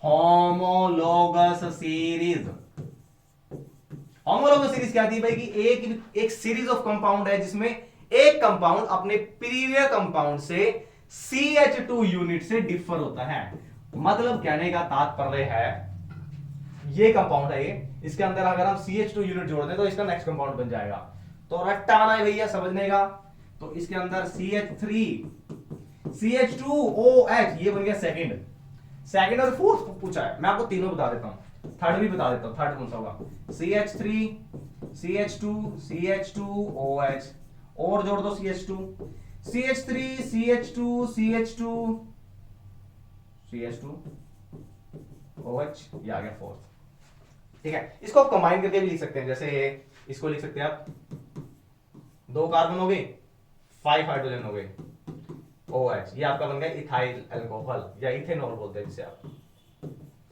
होमोलोगस सीरीज। होमोलोगस सीरीज क्या थी भाई, कि एक सीरीज ऑफ कंपाउंड है जिसमें एक कंपाउंड अपने प्रीवियर कंपाउंड से CH2 यूनिट से डिफर होता है। मतलब कहने का तात्पर्य है, ये कंपाउंड है ये, इसके अंदर अगर हम CH2 यूनिट जोड़ दें तो इसका नेक्स्ट कंपाउंड बन जाएगा। तो रट्टा आना है भैया समझने का। तो इसके अंदर CH2OH ये बन गया सेकंड और फोर्थ पूछा है। मैं आपको तीनों बता देता हूं, थर्ड भी बता देता हूं। थर्ड कौन सा होगा, CH3 CH2 CH2OH, और जोड़ दो CH2 CH3 CH2 CH2 CH2OH, ये आ गया फोर्थ। ठीक है, इसको आप कंबाइन करके भी लिख सकते हैं, जैसे इसको लिख सकते हैं आप, 2 कार्बन हो गए, 5 हाइड्रोजन हो गए, OH, ये आपका बन गया इथाइल अल्कोहल या इथेनॉल बोलते हैं जिसे आप।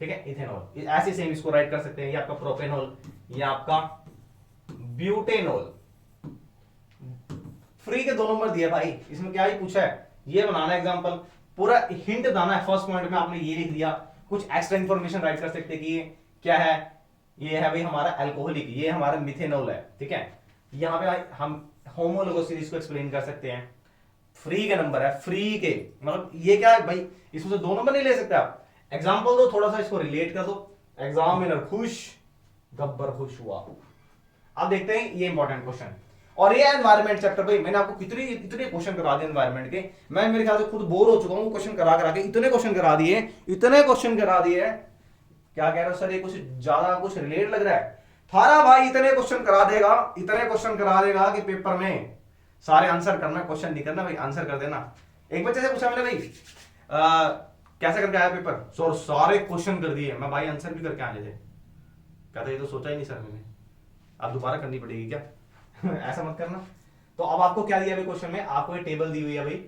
ठीक है, इथेनॉल। ऐसे सेम इसको राइट कर सकते हैं, ये आपका प्रोपेनॉल, ये आपका ब्यूटेनॉल। फ्री के 2 नंबर दिए भाई, इसमें क्या ही पूछा है, ये बनाना एग्जांपल, पूरा हिंट दाना है। फर्स्ट पॉइंट में आपने ये लिख दिया, कुछ एक्स्ट्रा इंफॉर्मेशन राइट कर सकते हैं कि ये क्या है, ये है भाई हमारा अल्कोहलिक, ये हमारा मिथेनॉल है। ठीक है, यहां पे हम होमोलोगस सीरीज को एक्सप्लेन कर सकते हैं। फ्री के नंबर है, फ्री के मतलब ये क्या है भाई, इसमें से 2 नंबर नहीं ले सकते आप। एग्जाम्पल दो, थोड़ा सा इसको रिलेट कर दो, एग्जामिनर खुश, गब्बर खुश हुआ। अब देखते हैं ये इंपॉर्टेंट क्वेश्चन। और ये एनवायरमेंट चैप्टर भाई, मैंने आपको कितने इतने क्वेश्चन करा दिए एनवायरमेंट के, मैं मेरे ख्याल से खुद बोर हो चुका हूं क्वेश्चन करा करा के। इतने क्वेश्चन करा दिए, इतने क्वेश्चन करा दिए, क्या कह रहे हो सर, ये कुछ ज्यादा कुछ रिलेट लग रहा है। थारा भाई इतने क्वेश्चन करा देगा, इतने क्वेश्चन करा देगा कि पेपर में सारे आंसर करना, क्वेश्चन नहीं करना भाई, आंसर कर देना। एक बच्चे से पूछा मैंने भाई कैसे करके आया पेपर, सर सारे क्वेश्चन कर दिए। मैं भाई आंसर भी करके आने थे, कहता ये तो सोचा ही नहीं सर मैंने, अब दोबारा करनी पड़ेगी क्या ऐसा मत करना। तो अब आपको क्या दिया भाई क्वेश्चन में, आपको ये टेबल दी हुई है भाई,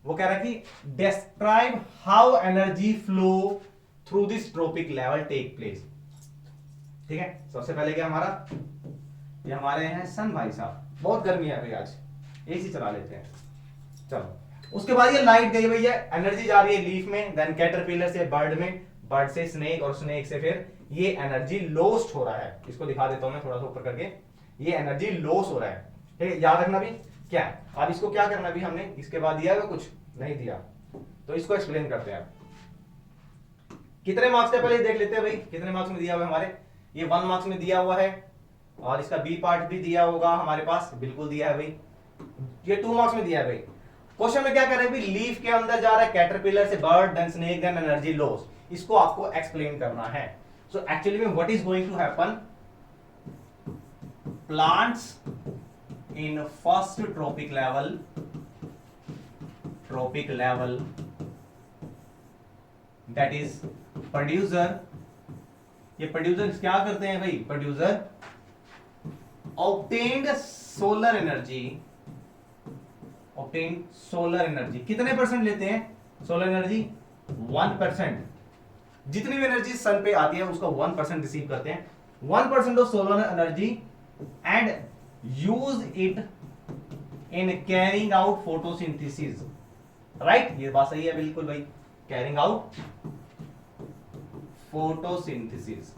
वो कह रहा है कि describe how energy flow through this trophic level take place. ठीक है, सबसे पहले क्या हमारा, ये हमारे हैं सन भाई साहब, बहुत गर्मी है भाई आज, एसी चला लेते हैं। चलो उसके बाद ये लाइट गई भैया, एनर्जी जा रही है लीफ में, देन कैटरपिलर से बर्ड में, बर्ड से स्नेक, और स्नेक से फिर ये एनर्जी लॉस्ट हो रहा है। इसको दिखा देता हूं मैं थोड़ा सा ऊपर करके, ये एनर्जी लॉस हो रहा है। ठीक है, याद रखना भी क्या है। अब इसको क्या करना भी, हमने इसके बाद दिया है कुछ नहीं दिया, तो इसको एक्सप्लेन करते हैं। कितने मार्क्स थे पहले देख लेते हैं भाई, कितने मार्क्स में दिया हुआ है हमारे, ये 1 मार्क्स में दिया हुआ है, और इसका बी पार्ट भी दिया होगा हमारे पास, बिल्कुल दिया है भाई। ये 2 मार्क्स में दिया है भाई। क्वेश्चन में क्या कर रहे हैं भाई, लीफ के अंदर जा रहा है, कैटरपिलर से bird, then snake, then energy loss, इसको आपको एक्सप्लेन करना है। सो एक्चुअली में what is going to happen, plants in first tropic level that is producer, ये प्रोड्यूसर क्या करते हैं भाई, प्रोड्यूसर obtained solar energy, कितने परसेंट लेते हैं सोलर एनर्जी, 1%। जितनी भी एनर्जी सन पे आती है उसका 1% रिसीव करते हैं, 1% of solar energy and use it in carrying out photosynthesis, right? ये बात सही है बिल्कुल भाई, carrying out photosynthesis.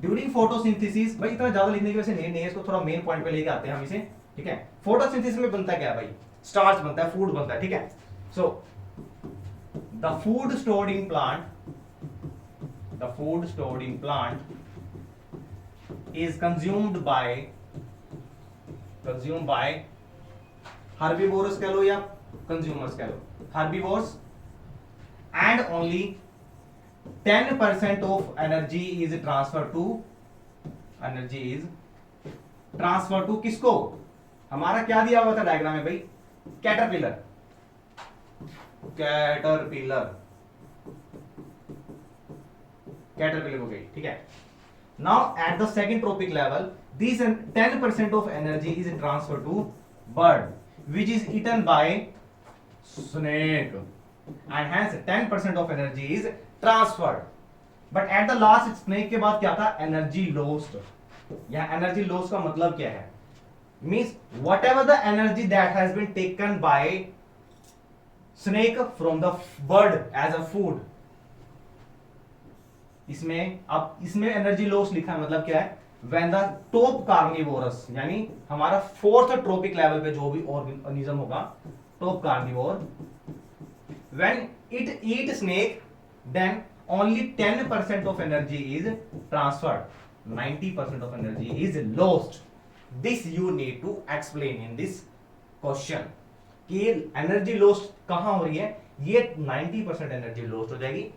During photosynthesis, भाई इतना ज्यादा लिखने की वजह से नहीं है, इसको थोड़ा मेन पॉइंट पे लेके आते हैं हम इसे, ठीक है? फोटोसिंथेसिस में बनता क्या है भाई? स्टार्च बनता है, फूड बनता है, ठीक है? So the food stored in plant, the food stored in plant is consumed by herbivores कह लो या consumers कह लो, herbivores, and only 10% of energy is transferred to किसको? हमारा क्या दिया हुआ था डायग्राम में भाई? कैटरपिलर, कैटरपिलर हो गई, ठीक है? Now at the second tropic level, these 10% of energy is transferred to bird, which is eaten by snake, and hence 10% of energy is transferred. But at the last, snake के बाद क्या था? Energy lost. यहाँ energy lost का मतलब क्या है? Means whatever the energy that has been taken by snake from the bird as a food, इसमें अब इसमें एनर्जी लॉस लिखा है, मतलब क्या है? व्हेन द टॉप कार्निवोरस, यानी हमारा फोर्थ ट्रोपिक लेवल पे जो भी ऑर्गेनिज्म होगा, top carnivore, when it eat snake, then only 10% of energy is transferred, 90% of energy is lost. This you need to explain in this question कि energy lost कहां हो रही है? ये 90% एनर्जी लॉस्ट हो जाएगी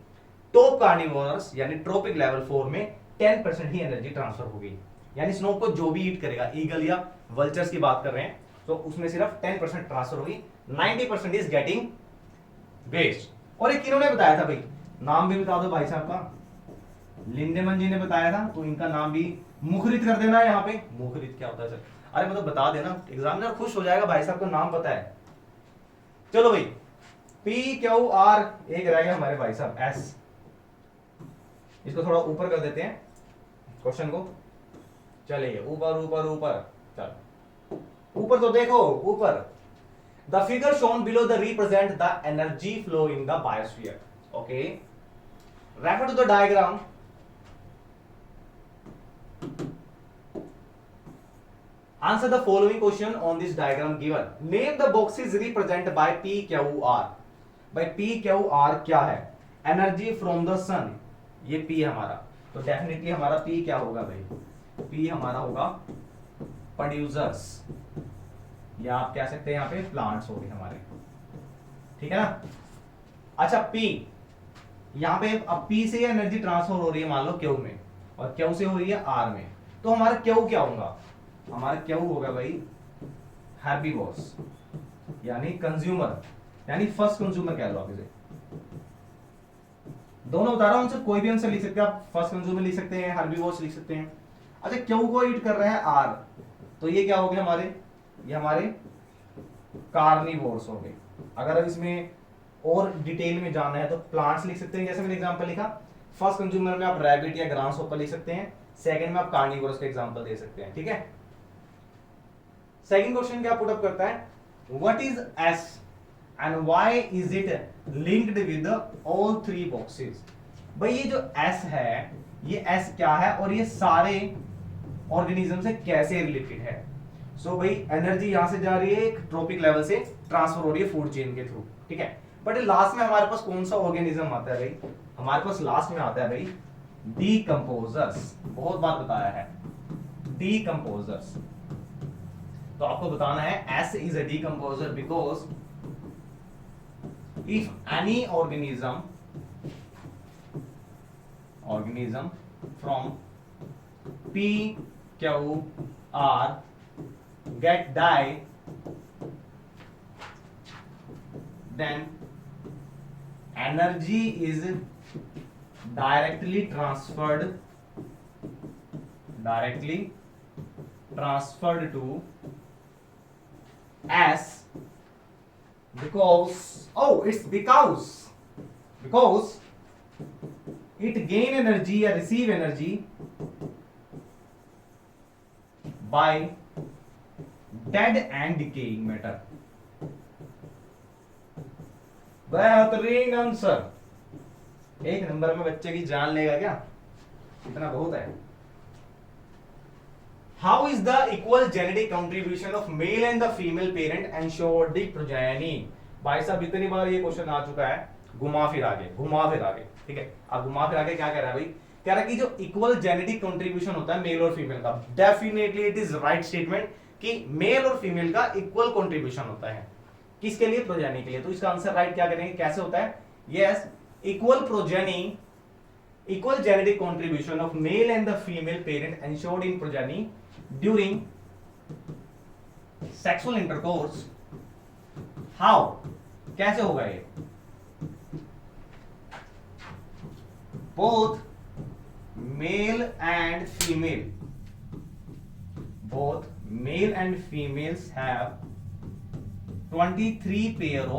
टॉप कार्निवोरस यानी ट्रॉपिक लेवल 4 में 10% ही एनर्जी ट्रांसफर होगी, यानी स्नो को जो भी ईट करेगा, ईगल या वल्चर्स की बात कर रहे हैं, तो उसमें सिर्फ 10% ट्रांसफर होगी, 90% इज गेटिंग वेस्ट। और ये किन्होंने बताया था भाई? नाम भी बता दो भाई साहब का। लिंडेमन जी ने बताया था, तो इनका नाम भी मुखरित कर देना है यहाँ पे। मुखरित क्या होता है सर? अरे मतलब बता देना, एग्जामिनर खुश हो जाएगा, भाई साहब को नाम पता है। चलो भाई, पी क्यू आर, एक रह गया हमारे भाई साहब एस, इसको थोड़ा ऊपर कर देते हैं क्वेश्चन को। चलिए ऊपर ऊपर ऊपर, चल ऊपर तो देखो ऊपर। The figure shown below the represent the energy flow in the biosphere. Okay, refer to the diagram. Answer the following question on this diagram given. Name the boxes represented by P, Q, R. by P, Q, R क्या है? Energy from the sun, ये P हमारा, तो definitely हमारा P क्या होगा भाई? P हमारा होगा प्रोड्यूसर्स, या आप कह सकते हैं यहाँ पे प्लांट्स हो गए हमारे, ठीक है ना? अच्छा, P यहाँ पे, अब P से एनर्जी ट्रांसफर हो रही है मान लो Q में, और Q से हो रही है R में, तो हमारा Q क्या होगा? हमारा Q होगा भाई हेर्बिवोर्स, यानी कंज्यूमर, यानी फर्स्ट कंज्यूमर कह लो आप इसे। दोनों बता रहा हूं, कोई भी आंसर लिख सकते हैं आप, फर्स्ट कंज्यूमर लिख सकते हैं, हेर्बिवोर्स लिख सकते हैं। अच्छा, Q को ईट कर रहे हैं R, तो ये क्या हो गया हमारे? ये हमारे कार्निवोर्स हो गए। अगर इसमें और डिटेल में जानना है तो प्लांट्स लिख सकते हैं, जैसे मैंने एग्जांपल लिखा। फर्स्ट कंज्यूमर में आप रैबिट या ग्रास होपर लिख सकते हैं, सेकंड में आप कार्निवोरस का एग्जांपल दे सकते हैं, ठीक है? सेकंड क्वेश्चन क्या पुट अप करता है? What is S and why is it linked with all three boxes? भाई ये जो S है, ये S क्या है और ये सारे ऑर्गेनिज्म से कैसे रिलेटेड है? सो भाई एनर्जी यहां से जा रही है, एक ट्रॉपिक लेवल से ट्रांसफर हो रही है फूड चेन के थ्रू, ठीक है? बट लास्ट में हमारे पास कौन सा ऑर्गेनिज्म आता है भाई? हमारे पास लास्ट में आता है भाई डीकंपोजर्स। बहुत बार बताया है डीकंपोजर्स। तो आपको बताना है S is a decomposer because if any organism from P, Q, R get die, then energy is directly transferred to S, because it's because it gain energy या receive energy by dead and decaying matter. बेहतरीन answer, एक number में बच्चे की जान लेगा क्या, इतना बहुत है। How is the equal genetic contribution of male and the female parent ensure the progeny. भाई साहब इतनी बार ये क्वेश्चन आ चुका है, घुमा फिर आगे घुमा फिर आगे, ठीक है। अब घुमा फिर आगे क्या कह रहा है भाई, कह रहा है कि जो इक्वल जेनेटिक कंट्रीब्यूशन होता है मेल और फीमेल का, definitely it is right statement कि मेल और फीमेल का इक्वल कंट्रीब्यूशन होता है, किसके लिए, प्रोजेनी के लिए। तो इसका आंसर राइट क्या करेंगे, कैसे होता है, yes, equal progeny, equal genetic contribution of male and the female parent ensured in progeny during sexual intercourse। how, कैसे होगा ये, both male and female, both male and females have 23 pairs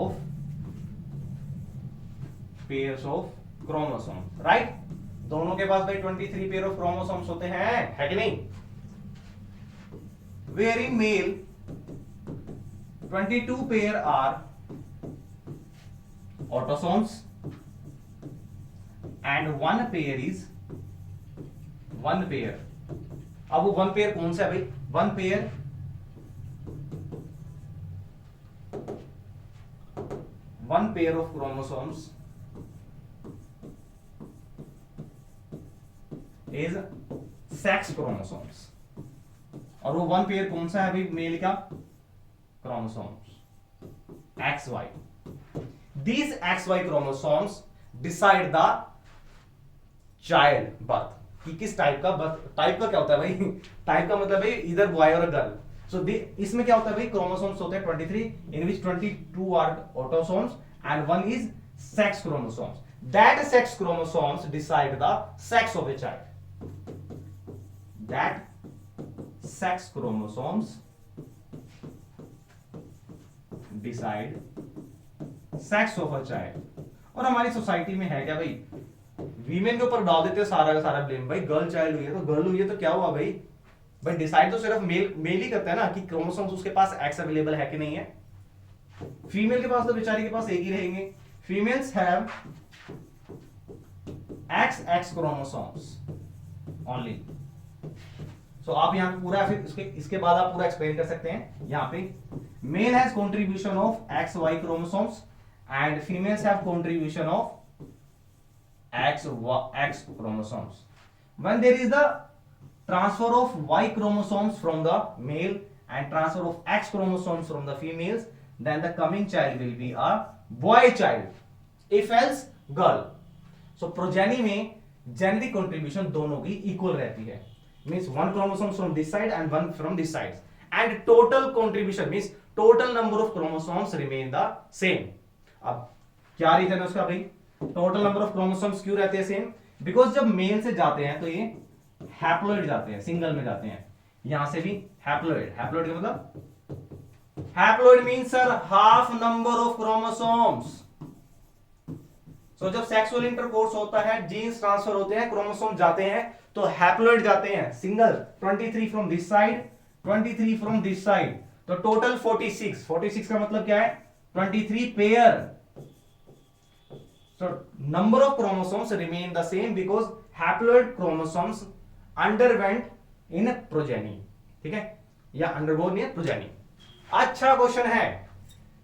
of chromosome, right। दोनों के पास भाई 23 pair of chromosomes होते हैं, है कि नहीं। Where in male 22 pair are autosomes and one pair is one pair. अब वो वन पेयर कौन सा है भाई, one pair of chromosomes is sex chromosomes, और वो वन पेयर कौन सा है भाई मेल का, chromosomes XY। These XY chromosomes decide the child birth, कि किस टाइप का बर्थ, टाइप का क्या होता है भाई, टाइप का मतलब भाई इधर बॉय और गर्ल। सो इसमें क्या होता है भाई, क्रोमोसोम्स होते हैं 23, in which 22 are autosomes and one is sex chromosomes. That sex chromosomes decide the sex of a child। That sex chromosomes decide sex of a child। और हमारी सोसाइटी में है क्या भाई, वीमेन के ऊपर डाल देते हैं सारा का सारा ब्लेम, भाई गर्ल चाइल्ड हुई है तो गर्ल हुई है तो क्या हुआ भाई, भाई डिसाइड तो सिर्फ मेल ही करता है ना, कि क्रोमोसोम्स उसके पास एक्स अवेलेबल है कि नहीं है। फीमेल के पास तो बेचारी के पास एक ही रहेंगे। Females have XX chromosomes only। सो आप यहां पे पूरा फिर इसके बाद आप पूरा एक्सप्लेन कर सकते हैं। यहां पे male has contribution of XY chromosomes and females have contribution of X chromosomes। when there is the transfer of Y chromosomes from the male and transfer of X chromosomes from the females, then the coming child will be a boy child, if else girl। So progeny में genetic contribution दोनों की equal रहती है, means one chromosomes from this side and one from this side, and total contribution means total number of chromosomes remain the same. अब क्या reason है उसका भाई, टोटल नंबर ऑफ क्रोमोसोम्स क्यों रहते हैं सेम, बिकॉज जब मेल से जाते हैं तो ये हैप्लॉइड जाते हैं, सिंगल में जाते हैं, यहां से भी हैप्लॉइड, हैप्लॉइड का मतलब, haploid means sir half number of chromosomes. तो जब सेक्सुअल इंटरकोर्स होता है, जीन्स ट्रांसफर होते हैं, क्रोमोसोम जाते हैं, तो हैप्लॉइड जाते हैं single, 23 from this side, 23 from this side, तो टोटल 46। 46 का मतलब क्या है, 23 pair. So number of chromosomes remain the same because haploid chromosomes underwent in progeny, ठीक है, या अंडरगोन इन प्रोजेनी। अच्छा क्वेश्चन है,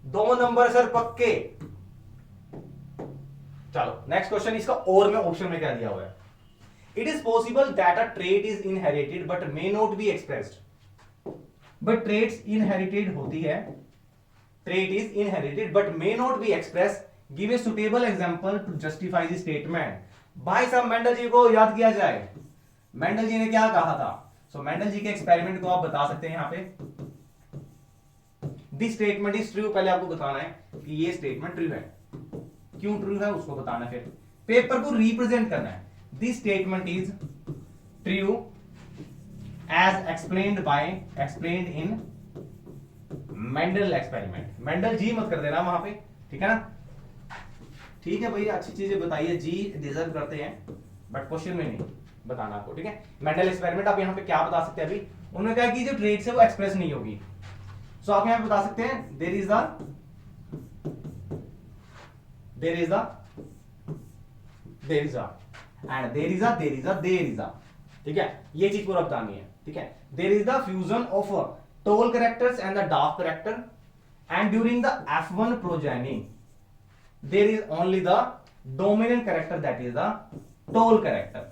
2 नंबर सर पक्के। चलो नेक्स्ट क्वेश्चन, इसका और में ऑप्शन में क्या दिया हुआ है, it is possible that a trait is inherited but may not be expressed. But traits inherited होती है, trait is inherited but may not be express, give a suitable example to justify the statement. भाई साहब Mendel जी को याद किया जाए, Mendel जी ने क्या कहा था। सो मेंडल जी के एक्सपेरिमेंट को आप बता सकते हैं यहां पे, दिस स्टेटमेंट इज ट्रू, पहले आपको बताना है कि ये स्टेटमेंट ट्रू है, क्यों ट्रू है उसको बताना, फिर पेपर को रिप्रेजेंट करना है। This statement is true as explained in Mendel experiment. Mendel ji मत कर देना वहां पे, ठीक है ना। ठीक है भैया, अच्छी चीजें बताइए जी, डिजर्व करते हैं, बट क्वेश्चन में नहीं बताना आपको, ठीक है। मेंडल एक्सपेरिमेंट आप यहाँ पे क्या बता सकते हैं, अभी उन्होंने कहा कि जो ट्रेड्स है वो एक्सप्रेस नहीं होगी, सो आप यहाँ पे बता सकते हैं देयर इज अ ठीक है, ये चीज पूरा बतानी है, ठीक है। There is the fusion of tall characters and the dark character and during the F1 progeny there is only the dominant character, that is the toll character.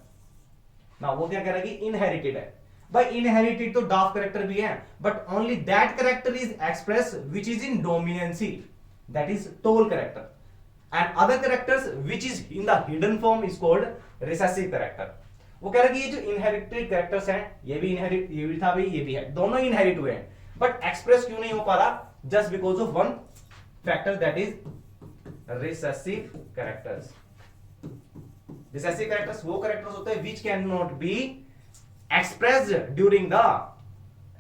now वो क्या कह रहा है कि इनहेरिटेड है, भाई इनहेरिटेड तो डार्क कैरेक्टर भी है, but only that character is express which is in dominancy, that is toll character, and other characters which is in the hidden form is called recessive character. वो कह रहा है कि ये जो इनहेरिटेड कैरेक्टर्स हैं, ये भी इनहेरिट, ये भी था भाई, ये भी है, दोनों इनहेरिट हुए हैं, बट एक्सप्रेस क्यों नहीं हो पा रहा, just because of one factor, that is recessive characters. recessive characters वो characters होते हैं which cannot be expressed during the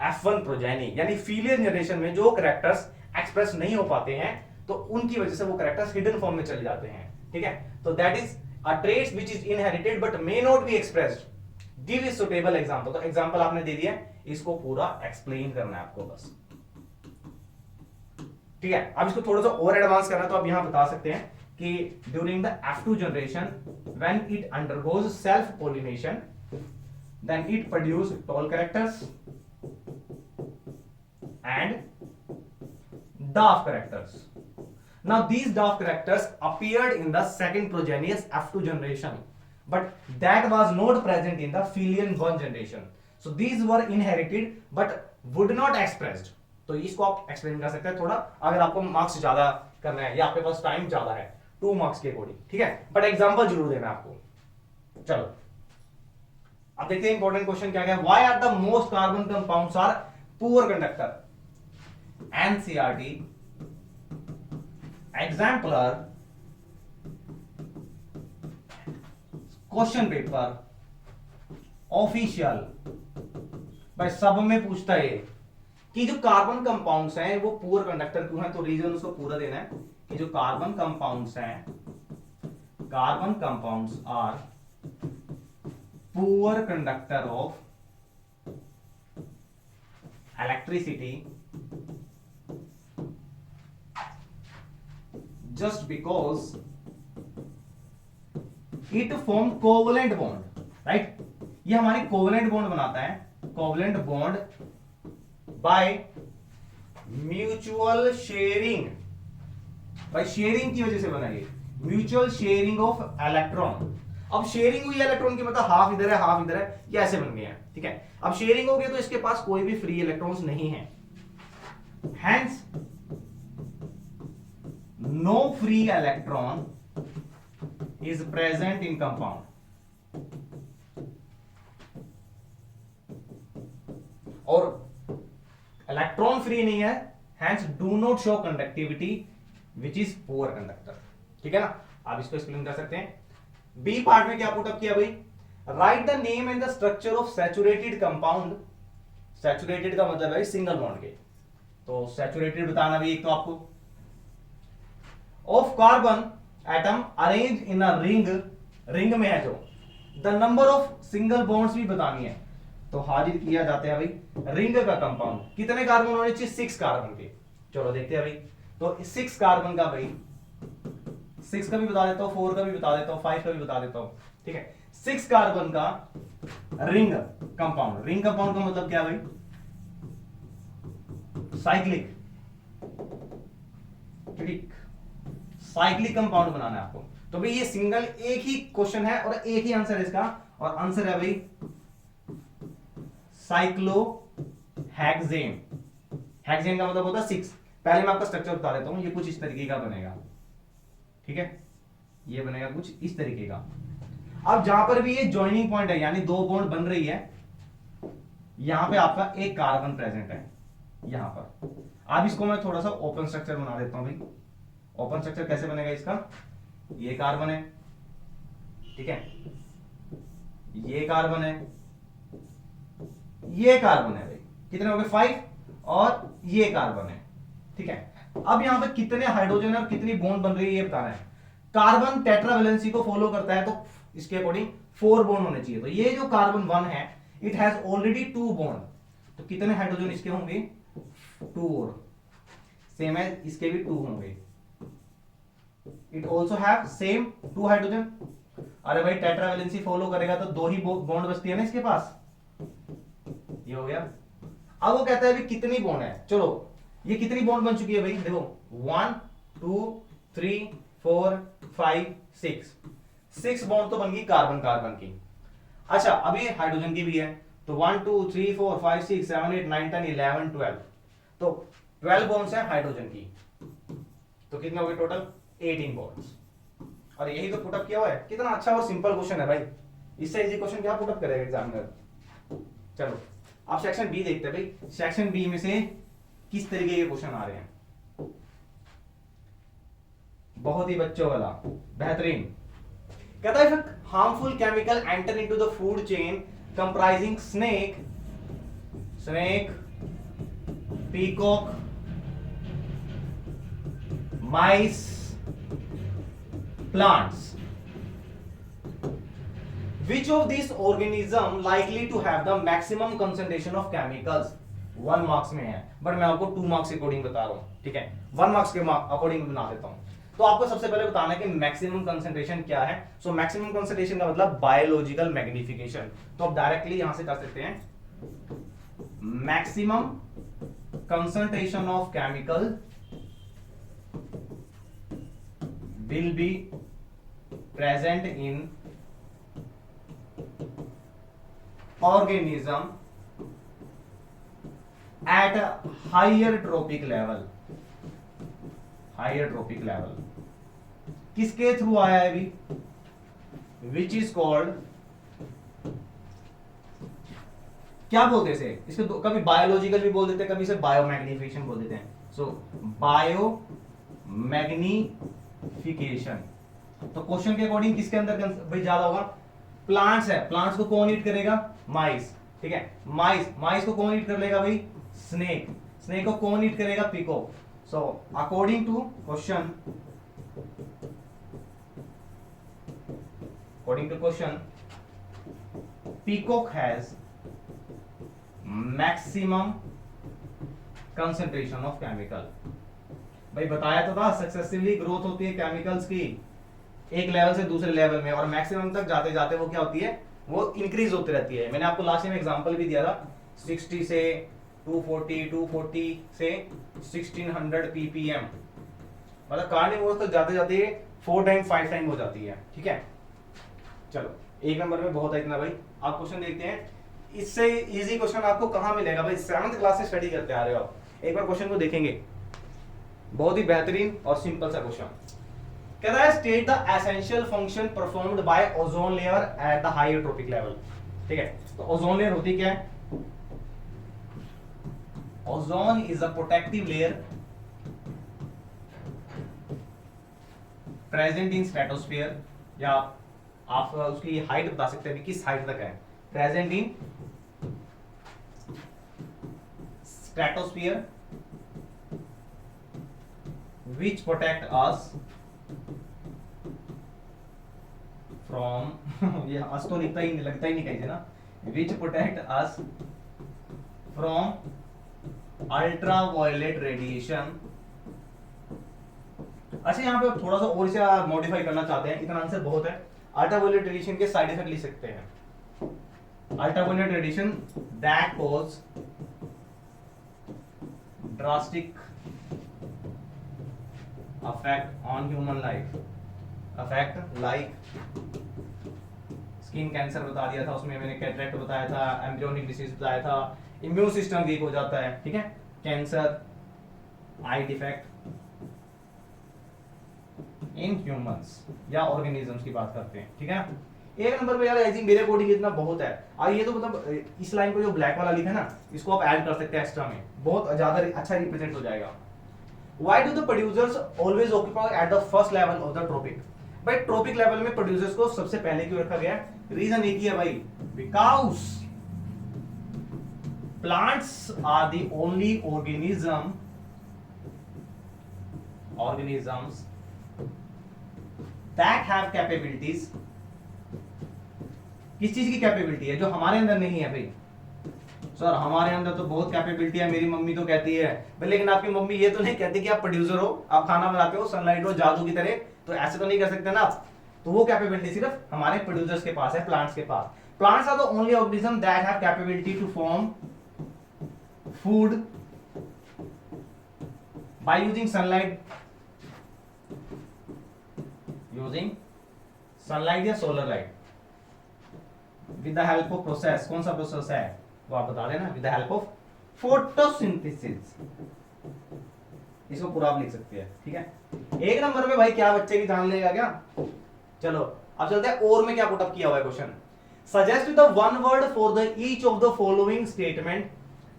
F1 progeny, यानी फीलियर जनरेशन में जो characters express नहीं हो पाते हैं तो उनकी वजह से वो characters hidden form में चले जाते हैं, ठीक है। तो that is a trait which is inherited but may not be expressed. give a suitable example, तो example आपने दे दिया, इसको पूरा explain करना है आपको बस, ठीक है। अब इसको थोड़ा सा और एडवांस करना है, तो आप यहां बता सकते हैं कि during the F2 generation when it undergoes self pollination then it produce tall characters and dark characters. Now these dark characters appeared in the second progenies F2 generation but that was not present in the Filian 1 generation, so these were inherited but would not expressed। तो इसको आप explain कर सकते हैं थोड़ा, अगर आपको marks ज्यादा करना है या आपके पास टाइम ज्यादा है 2 मार्क्स के अकॉर्डिंग, ठीक है, बट एग्जांपल जरूर देना आपको। चलो अब देखते हैं इंपॉर्टेंट क्वेश्चन क्या है, why are the most carbon compounds are poor conductor, NCERT exemplar question paper official, भाई सब में पूछता है कि जो कार्बन कंपाउंड्स हैं वो पुअर कंडक्टर क्यों हैं, तो रीजन उसको पूरा देना है कि जो कार्बन कंपाउंड्स हैं, carbon compounds are poor conductor of electricity just because it form covalent bond, right, ये हमारी कोवलेंट बॉन्ड बनाता है, covalent bond by mutual sharing, भाई शेयरिंग की वजह से बना ये म्यूचुअल शेयरिंग ऑफ इलेक्ट्रॉन। अब शेयरिंग हुई इलेक्ट्रॉन की, मतलब हाफ इधर है हाफ इधर है, ये ऐसे बन गया, ठीक है। अब शेयरिंग हो गई तो इसके पास कोई भी फ्री इलेक्ट्रॉन्स नहीं है, hence no free electron is present in compound, और इलेक्ट्रॉन फ्री नहीं है, hence do not show conductivity which is poor conductor, ठीक है ना। आप इसको एक्सप्लेन कर सकते हैं। बी पार्ट में क्या पुट अप किया भाई, right the name and the structure of saturated compound, saturated का मतलब है सिंगल बॉन्ड के, तो सैचुरेटेड बताना भी एक तो आपको, of carbon atom arrange in a ring, ring में है जो, the number of single bonds भी बतानी है, तो हाजिर किया जाता है भाई रिंग का कंपाउंड, कितने कार्बन होने चाहिए, 6 कार्बन के। चलो देखते हैं भाई, तो 6 कार्बन का भाई 6 का भी बता देता हूं, 4 का भी बता देता हूं, 5 का भी बता देता हूं, ठीक है। 6 कार्बन का रिंग कंपाउंड, रिंग कंपाउंड का मतलब क्या भाई, साइक्लिक, ठीक, साइक्लिक कंपाउंड बनाना है आपको। तो भाई ये सिंगल एक ही क्वेश्चन है और एक ही आंसर है इसका, और आंसर है भाई साइक्लोहेक्सेन। हेक्सेन का मतलब होता है 6। पहले मैं आपका स्ट्रक्चर बता देता हूं, ये कुछ इस तरीके का बनेगा, ठीक है, ये बनेगा कुछ इस तरीके का। अब जहां पर भी ये ज्वाइनिंग पॉइंट है, यानी 2 बॉन्ड बन रही है, यहां पे आपका एक कार्बन प्रेजेंट है यहां पर। अब इसको मैं थोड़ा सा ओपन स्ट्रक्चर बना देता हूं भाई। ओपन स्ट्रक्चर कैसे बनेगा इसका, ये कार्बन है, ठीक है, ये कार्बन है, ये कार्बन है भाई, कितने हो गए 5, और ये कार्बन है, ठीक है। अब यहां पे कितने हाइड्रोजन और कितनी बॉन्ड बन रही है ये बताना है। कार्बन टेट्रावेलेंसी को फॉलो करता है, तो इसके अकॉर्डिंग 4 बॉन्ड होने चाहिए। तो ये जो कार्बन 1 है, इट हैज ऑलरेडी 2 बॉन्ड, तो कितने हाइड्रोजन इसके होंगे? 2 और सेम है, इसके भी 2 होंगे। It also have same 2 hydrogen. अरे भाई टेट्रावेलेंसी फॉलो करेगा तो 2 ही बॉन्ड बचती है ना इसके पास, ये हो गया। अब वो कहता है भी कितनी बॉन्ड है, चलो ये कितनी बॉन्ड बन चुकी है भाई, देखो 1 2 3 4 5 6 बॉन्ड तो बन गई कार्बन कार्बन की। अच्छा अब ये हाइड्रोजन की भी है, तो 1 2 3 4 5 6 7 8 9 10 11 12, तो 12 बॉन्ड्स हैं हाइड्रोजन की, तो कितने हो गए टोटल? 18 बॉन्ड्स। और यही तो पुटअप किया हुआ है। कितना अच्छा और सिंपल क्वेश्चन है भाई, इससे इजी क्वेश्चन क्या पुटअप करेगा एग्जामिनर। चलो आप सेक्शन बी देखते हैं भाई, सेक्शन बी में से किस तरीके के क्वेश्चन आ रहे हैं। बहुत ही बच्चों वाला बेहतरीन। कहता है harmful chemical enter into the food chain comprising snake peacock mice plants. Which of these organism likely to have the maximum concentration of chemicals? 1 marks में है, बट मैं आपको 2 मार्क्स के अकॉर्डिंग बता रहा हूं, ठीक है? 1 मार्क्स के अकॉर्डिंग बना देता हूं। तो आपको सबसे पहले बताना है कि मैक्सिमम कंसंट्रेशन क्या है। सो मैक्सिमम कंसंट्रेशन का मतलब बायोलॉजिकल मैग्निफिकेशन। तो आप डायरेक्टली यहां से कर सकते हैं, maximum concentration of chemical will be present in organism at a higher trophic level। किसके थ्रू आया है अभी? विच इज कॉल्ड, क्या बोलते हैं इसे? इसको कभी बायोलॉजिकल भी बोल देते हैं, कभी इसे बायोमैग्निफिकेशन बोल देते हैं। सो बायोमैग्निफिकेशन। तो क्वेश्चन के अकॉर्डिंग किसके अंदर भाई ज्यादा होगा? प्लांट्स है, प्लांट्स को कौन ईट करेगा? माइस, ठीक है? माइस को कौन ईट कर लेगा भाई? स्नेक को कौन ईट करेगा? Peacock. So according to question, peacock has maximum concentration of chemical. भाई बताया तो था, सक्सेसिवली ग्रोथ होती है केमिकल्स की एक लेवल से दूसरे लेवल में, और मैक्सिमम तक जाते जाते वो क्या होती है? वो इंक्रीज होती रहती है। मैंने आपको लास्ट में एग्जांपल भी दिया था, 60 से 240 से 1600 ppm, मतलब कार्निवोरस तक जाते जाते 4 टाइम 5 टाइम हो जाती है, ठीक है? चलो 1 नंबर में बहुत है इतना भाई। आप क्वेश्चन देखते हैं, इससे इजी क्वेश्चन आपको कहां मिलेगा भाई? 7th क्लास से स्टडी करते आ रहे हो आप, एक बार क्वेश्चन को देखेंगे, बहुत ही बेहतरीन और सिंपल सा क्वेश्चन। कहता है state the essential function performed by ozone layer at the higher trophic level, ठीक है? तो ओजोन लेयर होती क्या है? Ozone is a protective layer present in stratosphere, या आप उसकी हाइट बता सकते हैं किस हाइट तक है? Present in stratosphere which protect us from ये us तो लिखता ही लगता ही नहीं कहीं से ना, which protect us from ultraviolet radiation। अच्छा यहाँ पे थोड़ा सा और से मॉडिफाई करना चाहते हैं, इतना आंसर बहुत है। अल्ट्रावायलेट रेडिएशन के साइड इफेक्ट लिख सकते हैं, ultraviolet radiation that cause drastic effect on human life, effect like skin cancer बता दिया था उसमें मैंने, कैटरेक्ट बताया था, एम्ब्रियोनिक डिसीज बताया था, इम्यून सिस्टम वीक हो जाता है, ठीक है? Cancer, I defect in humans या ऑर्गेनिजम्स की बात करते हैं, ठीक है? 1 नंबर में यार आई थिंक मेरे अकॉर्डिंग इतना बहुत है। और ये तो मतलब इस लाइन को जो ब्लैक वाला लिखा है ना, इसको आप ऐड कर सकते हैं एक्स्ट्रा में, बहुत ज्यादा अच्छा रिप्रेजेंट हो जाएगा। Why do the producers always occupy at the first level of the tropic? भाई ट्रॉपिक लेवल में प्रोड्यूसर्स को सबसे पहले क्यों रखा गया? रीजन एक ही है भाई, because plants are the only organisms that have capabilities, किस चीज की कैपेबिलिटी है जो हमारे अंदर नहीं है भाई। सर हमारे अंदर तो बहुत कैपेबिलिटी है, मेरी मम्मी तो कहती है भाई, लेकिन आपकी मम्मी ये तो नहीं कहती कि आप प्रोड्यूसर हो, आप खाना बनाते हो सनलाइट हो जादू की तरह, तो ऐसे तो नहीं कर सकते ना आप। तो वो कैपेबिलिटी सिर्फ हमारे प्रोड्यूसर्स के पास है, प्लांट्स के पास। Plants are the only organism that have capability to form food by using sunlight, using sunlight या solar light with the help of process. कौन सा प्रोसेस है वो आप बता देना। With the help of photosynthesis, इसको पूरा आप लिख सकते हैं, ठीक है। एक नंबर में भाई क्या बच्चे की जान लेगा क्या। चलो अब चलते हैं और में क्या पुटअप किया हुआ है question. Suggest the one word for the each of the following statement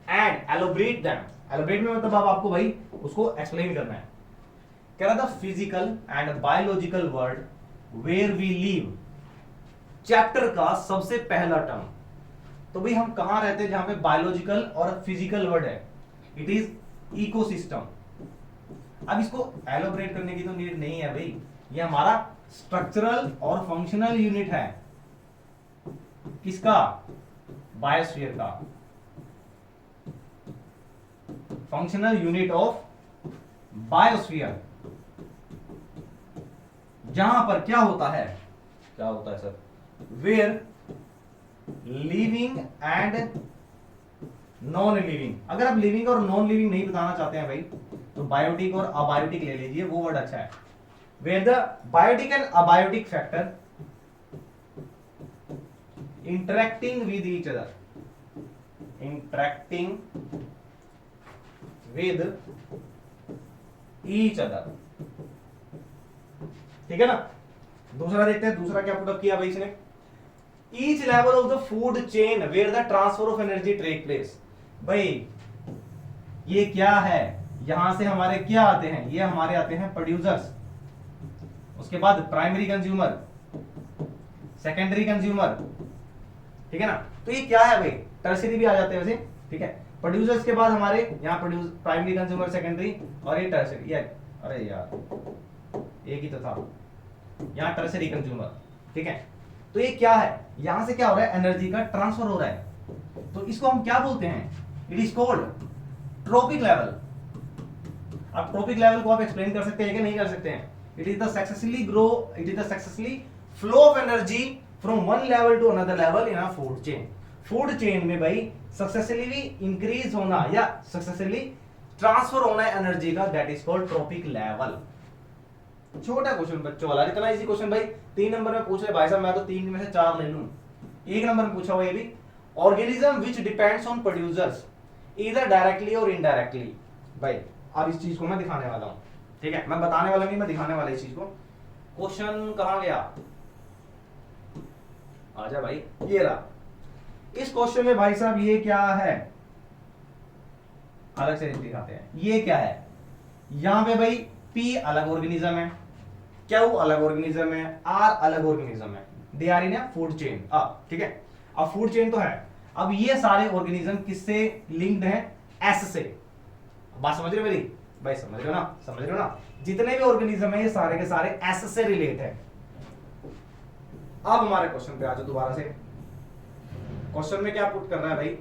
and elaborate them. Elaborate में मतलब आपको भाई उसको एक्सप्लेन करना है। कह रहा था physical and biological world where we live, chapter का सबसे पहला टर्म। तो भाई हम कहां रहते हैं जहां पे बायोलॉजिकल और फिजिकल वर्ड है, इट इज इकोसिस्टम। अब इसको एलोबरेट करने की तो नीड नहीं है भाई, ये हमारा स्ट्रक्चरल और फंक्शनल यूनिट है। किसका, बायोस्फीयर का, फंक्शनल यूनिट ऑफ बायोस्फीयर, जहां पर क्या होता है sir, where living and non living. अगर आप लिविंग और नॉन लिविंग नहीं बताना चाहते हैं भाई तो बायोटिक और अबायोटिक ले लीजिए, वो वर्ड अच्छा है। Where the biotic and abiotic factor interacting with each other, interacting with each other, ठीक है ना। दूसरा देखते हैं, दूसरा क्या पुटअप किया भाई इसने। Each level of the food chain where the transfer of energy take place. भाई ये क्या है, यहां से हमारे क्या आते हैं, ये हमारे आते हैं प्रोड्यूसर्स, उसके बाद प्राइमरी कंज्यूमर, सेकेंडरी कंज्यूमर, ठीक है ना। तो ये क्या है भाई, टर्सरी भी आ जाते हैं वैसे, ठीक है। प्रोड्यूसर्स के बाद हमारे यहाँ प्रोड्यूस प्राइमरी कंज्यूमर, सेकेंडरी और ये टर्सरी, ये अरे यार एक ही तो था, यहाँ टर्सरी कंज्यूमर, ठीक है। तो ये क्या है, यहां से क्या हो रहा है, एनर्जी का ट्रांसफर हो रहा है, तो इसको हम क्या बोलते हैं, it is called trophic level. अब ट्रॉपिक लेवल को आप एक्सप्लेन कर सकते हैं कि नहीं कर सकते हैं। It is the successfully flow of energy from one level to another level in a food chain. Food chain में भाई सक्सेसफुली इंक्रीज होना या सक्सेसफुली ट्रांसफर होना है एनर्जी का, that is called trophic level. छोटा क्वेश्चन बच्चों वाला, इतना इजी क्वेश्चन भाई 3 नंबर में पूछ रहे भाई साहब, मैं तो 3 में से 4 ले लूं। 1 नंबर में पूछा हुआ ये भी, organism which depends on producers either directly और इनडायरेक्टली। भाई अब इस चीज को मैं दिखाने वाला हूं, ठीक है, मैं बताने वाला नहीं, मैं दिखाने वाला इस चीज को। क्वेश्चन कहां गया, आजा भाई, ये रहा। इस क्वेश्चन में भाई साहब ये क्या है, अलग से दिखाते हैं। ये क्या है, यहां पे भाई P अलग ऑर्गेनिज्म है, Q अलग ऑर्गेनिज्म है, R अलग ऑर्गेनिज्म है, they are in food chain. ठीक है, अब फूड चेन तो है, अब ये सारे ऑर्गेनिज्म किससे लिंक्ड हैं, S से। बात समझ रहे हो मेरी भाई, समझ रहे हो ना, समझ रहे हो ना, जितने भी ऑर्गेनिज्म है ये सारे के सारे S से रिलेट है। अब हमारे क्वेश्चन पे आ जाओ दोबारा से। क्वेश्चन में क्या पुट कर रहा है भाई,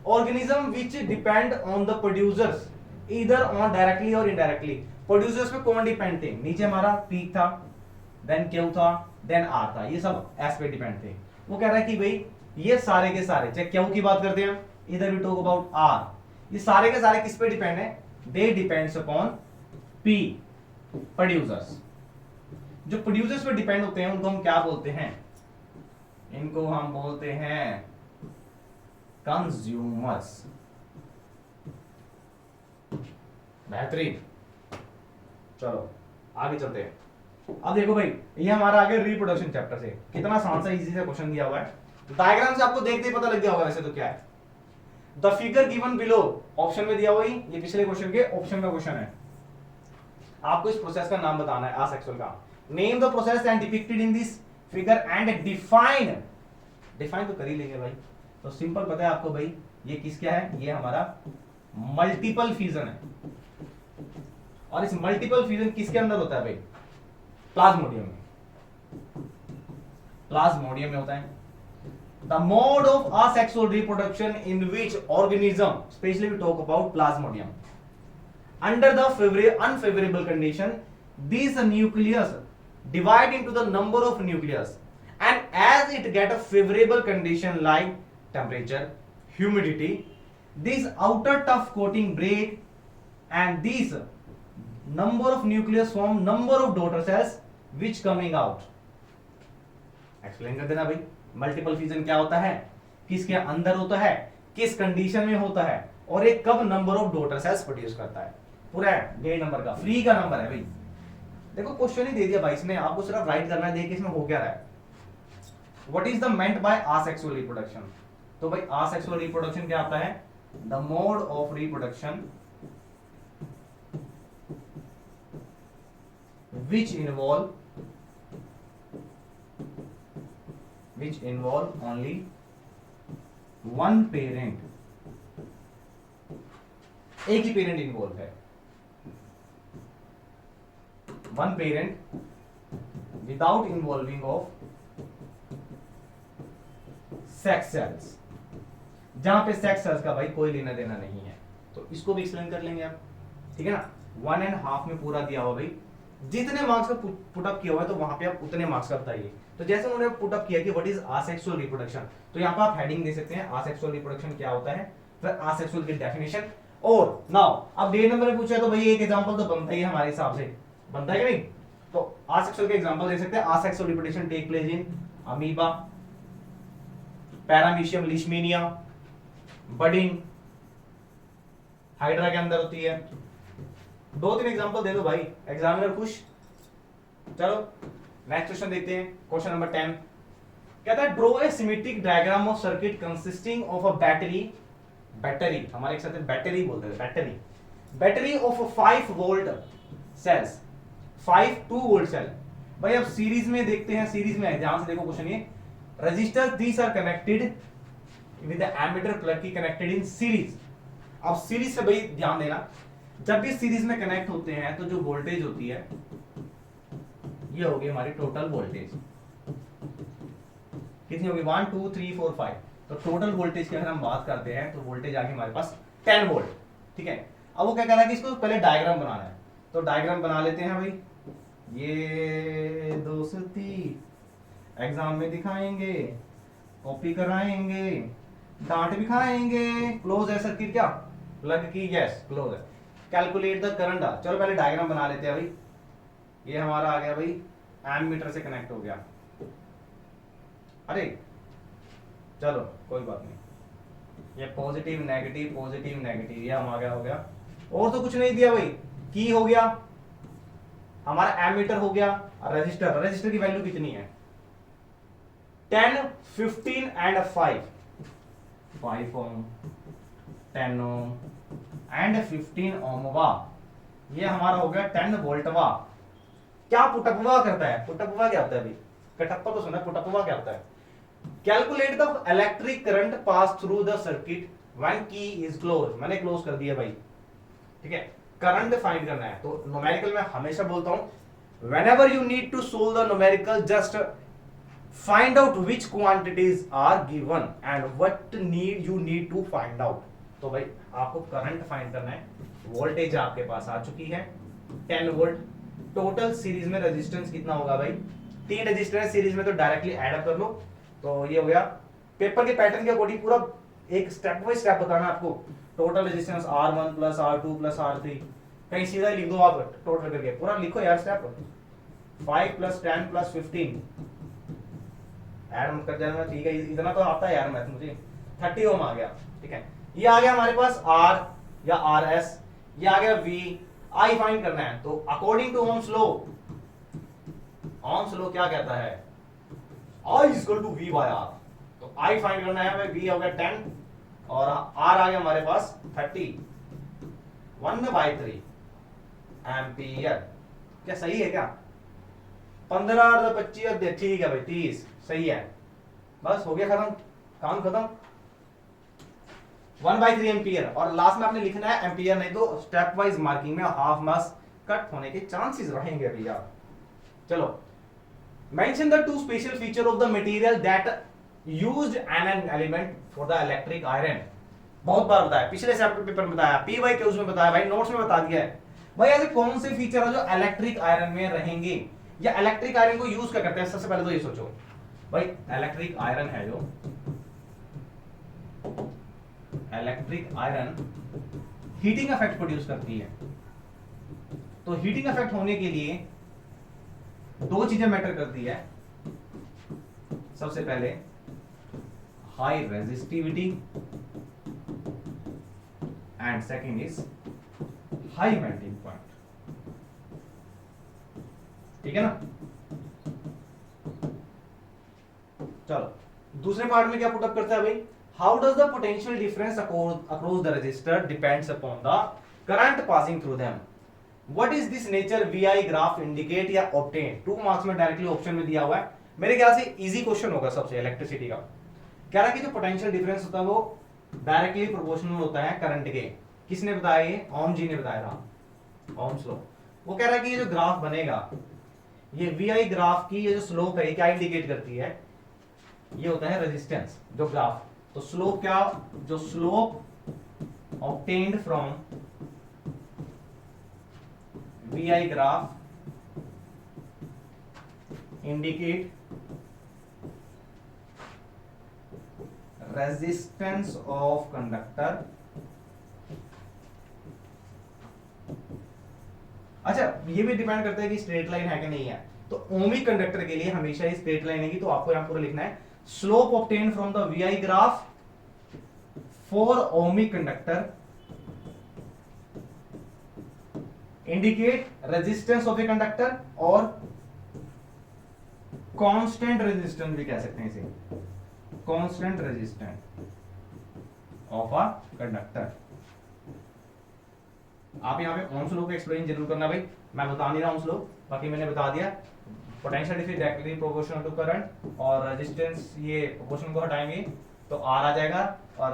organism which depend on the producers either on directly और इनडायरेक्टली। प्रोड्यूसर्स पे कौन डिपेंड थे, नीचे हमारा P था, देन Q था, देन R था, ये सब S पे डिपेंड थे। वो कह रहा है कि भाई ये सारे के सारे, चाहे Q की बात करते हैं, इधर वी टॉक अबाउट R, ये सारे के सारे किस पे डिपेंड है, दे डिपेंड्स अपॉन P, प्रोड्यूसर्स। जो प्रोड्यूसर्स पे डिपेंड होते हैं उनको हम क्या बोलते हैं, इनको हम बोलते हैं कंज्यूमर्स। बेहतरीन, चलो आगे चलते हैं। अब देखो भाई, ये हमारा आगे रिप्रोडक्शन चैप्टर से, कितना आसान सा इजी सा क्वेश्चन दिया हुआ है। डायग्राम से आपको देखते ही पता लग गया होगा वैसे तो क्या है। The figure given below, option में दिया हुआ ही, ये पिछले क्वेश्चन के ऑप्शन का क्वेश्चन है। आपको इस प्रोसेस का नाम बताना है, आसेक्सुअल का। Name the process and depicted in this figure and define, define तो कर ही लेंगे भाई, तो सिंपल पता है आपको भाई, ये किस क्या है, ये हमारा मल्टीपल फ्यूजन है। और इस मल्टीपल फ्यूजन किसके अंदर होता है भाई, प्लाज्मोडियम में। प्लाज्मोडियम में होता है। The mode of asexual reproduction in which organism, especially we talk about plasmodium, under the unfavorable condition, these nucleus divide into the number of nucleus, and as it get a favorable condition like temperature, humidity, this outer tough coating break, and these number of nucleus form number of daughter cells which coming out. Explain कर देना भाई, multiple fusion क्या होता है, किसके अंदर होता है, किस कंडीशन में होता है, और एक कब number of daughter cells produce करता है। पूरा है 1.5 नंबर का, फ्री का नंबर है भाई। देखो क्वेश्चन ही दे दिया भाई इसने, आपको सिर्फ राइट करना है, देखिए इसमें हो क्या रहा है। What is the meant by asexual reproduction? तो भाई आसेक्सुअल रिप्रोडक्शन क्या आता है? The mode of reproduction which involve only one parent, एक ही पेरेंट इन्वॉल्व है, one parent without involving of sex cells, जहां पे सेक्स सेल्स का भाई कोई लेना देना नहीं है। तो इसको भी एक्सप्लेन कर लेंगे आप, ठीक है ना। 1.5 में पूरा दिया हुआ भाई, जितने मार्क्स का पुट अप किया हुआ है तो वहां पे आप उतने मार्क्स का बताइए। तो जैसे उन्होंने पुट अप किया कि व्हाट इज आसेक्सुअल रिप्रोडक्शन, तो यहाँ पे आप हेडिंग दे सकते हैं आसेक्सुअल रिप्रोडक्शन क्या होता है, फिर आसेक्सुअल की डेफिनेशन। और नाउ अब डे नंबर में पूछा है तो भाई एक एग्जांपल तो बनता ही है, हमारे हिसाब से बनता है कि नहीं। तो आसेक्सुअल के एग्जांपल दे सकते हैं। Asexual reproduction take place in amoeba, paramecium leishmania, budding, hydra के अंदर होती है। 2-3 एग्जांपल दे दो भाई, एग्जामिनर खुश। चलो नेक्स्ट क्वेश्चन देखते हैं, क्वेश्चन नंबर 10 कहता है draw a symmetric diagram of circuit consisting of a battery, हमारे एक साथ बैटरी बोलते हैं, battery of 5 volt cells, 5 2 volt cell. भाई अब सीरीज में देखते हैं, सीरीज में है, ध्यान से देखो क्वेश्चन ये, resistor these are connected with the ammeter plug key connected in series. अब सीरीज से भाई ध्यान देना, जब भी सीरीज में कनेक्ट होते हैं तो जो वोल्टेज होती है ये होगी हमारी टोटल वोल्टेज, कितनी होगी 1 2 3 4 5। तो टोटल वोल्टेज की अगर हम बात करते हैं तो वोल्टेज आ गई हमारे पास 10 वोल्ट, ठीक है। अब वो क्या कह रहा है कि इसको पहले डायग्राम बनाना है, तो डायग्राम बना लेते हैं भाई। ये दोस्ती एग्जाम में दिखाएंगे, कॉपी कराएंगे, डांट भी खाएंगे। क्लोज है सर्किट, क्या प्लग की, यस क्लोज है। कैलकुलेट द करंट, चलो पहले डायग्राम बना लेते हैं भाई। ये हमारा आ गया भाई, एमीटर से कनेक्ट हो गया, अरे चलो कोई बात नहीं, ये पॉजिटिव नेगेटिव ये हम आ गया, हो गया। और तो कुछ नहीं दिया भाई, की हो गया, हमारा एमीटर हो गया, रजिस्टर की वैल्यू कितनी है 10 15 एंड 5 ओम, 10 ओम एंड 15 ओम वाह। ये हमारा हो गया 10 वोल्ट वाह। क्या पुटअपवा करता है, पुटअपवा क्या होता है भाई, कटप्पा तो सुना, पुटअपवा क्या होता है। Calculate the electric current pass through the circuit when की इज क्लोज, मैंने क्लोज कर दिया भाई, ठीक है। करंट फाइंड करना है, तो न्यूमेरिकल में हमेशा बोलता हूं whenever you need to solve the numerical just find out which quantities are given and what you need to find out. तो भाई आपको करंट फाइंड करना है, वोल्टेज आपके पास आ चुकी है 10 वोल्ट, टोटल सीरीज में रेजिस्टेंस कितना होगा भाई, 3 रजिस्टर है सीरीज में, तो डायरेक्टली ऐड अप कर लो। तो ये हो गया, पेपर के पैटर्न के अकॉर्डिंग पूरा एक स्टेप बाय स्टेप बताना आपको। Total resistance R1 plus R2 plus R3, कहीं सीधा लिख दो आप टोटल करके, पूरा लिखो यार स्टेप। 5 प्लस 10 प्लस 15 ऐड मत कर जाना, ठीक है, इतना तो आता है यार मैथ मुझे। 30 ओम आ गया, ठीक है। ये आ गया हमारे पास R या RS, ये आ गया V, I फाइंड करना है। तो अकॉर्डिंग टू ओम्स लॉ क्या कहता है, I equal to V by R। तो I फाइंड करना है, V हो गया 10 और R आ गया हमारे पास 30, 1/3 एम्पियर। क्या सही है क्या, 15 और 25, ठीक है भाई 30 सही है, बस हो गया खत्म, काम खत्म। 1/3 एम्पियर, और लास्ट में आपने लिखना है एम्पियर, नहीं तो स्टेप वाइज मार्किंग में हाफ मार्क्स कट होने के चांसेस रहेंगे भैया। चलो mention the two special feature of the material that used N an element for the electric iron. बहुत बार बताया, पिछले चैप्टर पेपर में बताया, पीवाई के उसमें बताया भाई, नोट्स में बता दिया है भाई। ऐसे कौन से फीचर है जो इलेक्ट्रिक आयरन में रहेंगे, या इलेक्ट्रिक आयरन को यूज क्या करते हैं। सबसे पहले तो ये सोचो भाई, इलेक्ट्रिक आयरन है जो, electric iron heating effect produce करती है। तो हीटिंग इफेक्ट होने के लिए दो चीजें मैटर करती है। सबसे पहले high resistivity and second is high melting point. ठीक है ना। चलो दूसरे पार्ट में क्या पुटअप करता है भाई, how does the potential difference across the resistor depends upon the current passing through them. What is this nature VI graph indicate या ऑब्टेन। 2 मार्क्स में डायरेक्टली ऑप्शन में दिया हुआ है, मेरे ख्याल से इजी क्वेश्चन होगा सबसे इलेक्ट्रिसिटी का। कह रहा है कि जो पोटेंशियल डिफरेंस होता है वो डायरेक्टली प्रोपोर्शनल होता है करंट के। किसने बताया ये, ओम जी ने बताया था, ओम्स लॉ। वो कह रहा है कि ये जो ग्राफ बनेगा, ये वीआई ग्राफ की ये जो स्लोप है, ये क्या इंडिकेट करती है, ये होता है रेजिस्टेंस जो ग्राफ। तो स्लोप क्या, जो slope obtained from VI graph indicate resistance of conductor. अच्छा ये भी डिपेंड करता है कि स्ट्रेट लाइन है कि नहीं है। तो ओमिक कंडक्टर के लिए हमेशा ही स्ट्रेट लाइन है, तो आपको यहां पूरा लिखना है slope obtain from the VI graph for ohmic conductor indicate resistance of a conductor, और कांस्टेंट रेजिस्टेंस भी कह सकते हैं इसे, constant resistance of a conductor. आप यहां पे ओम्स लॉ को एक्सप्लेन जरूर करना भाई, मैं बता नहीं रहा ओम्स लॉ, बाकी मैंने बता दिया। Potential difference directly proportional to current, और रेजिस्टेंस ये प्रोपोर्शनल को हटाएंगे तो आर आ जाएगा, और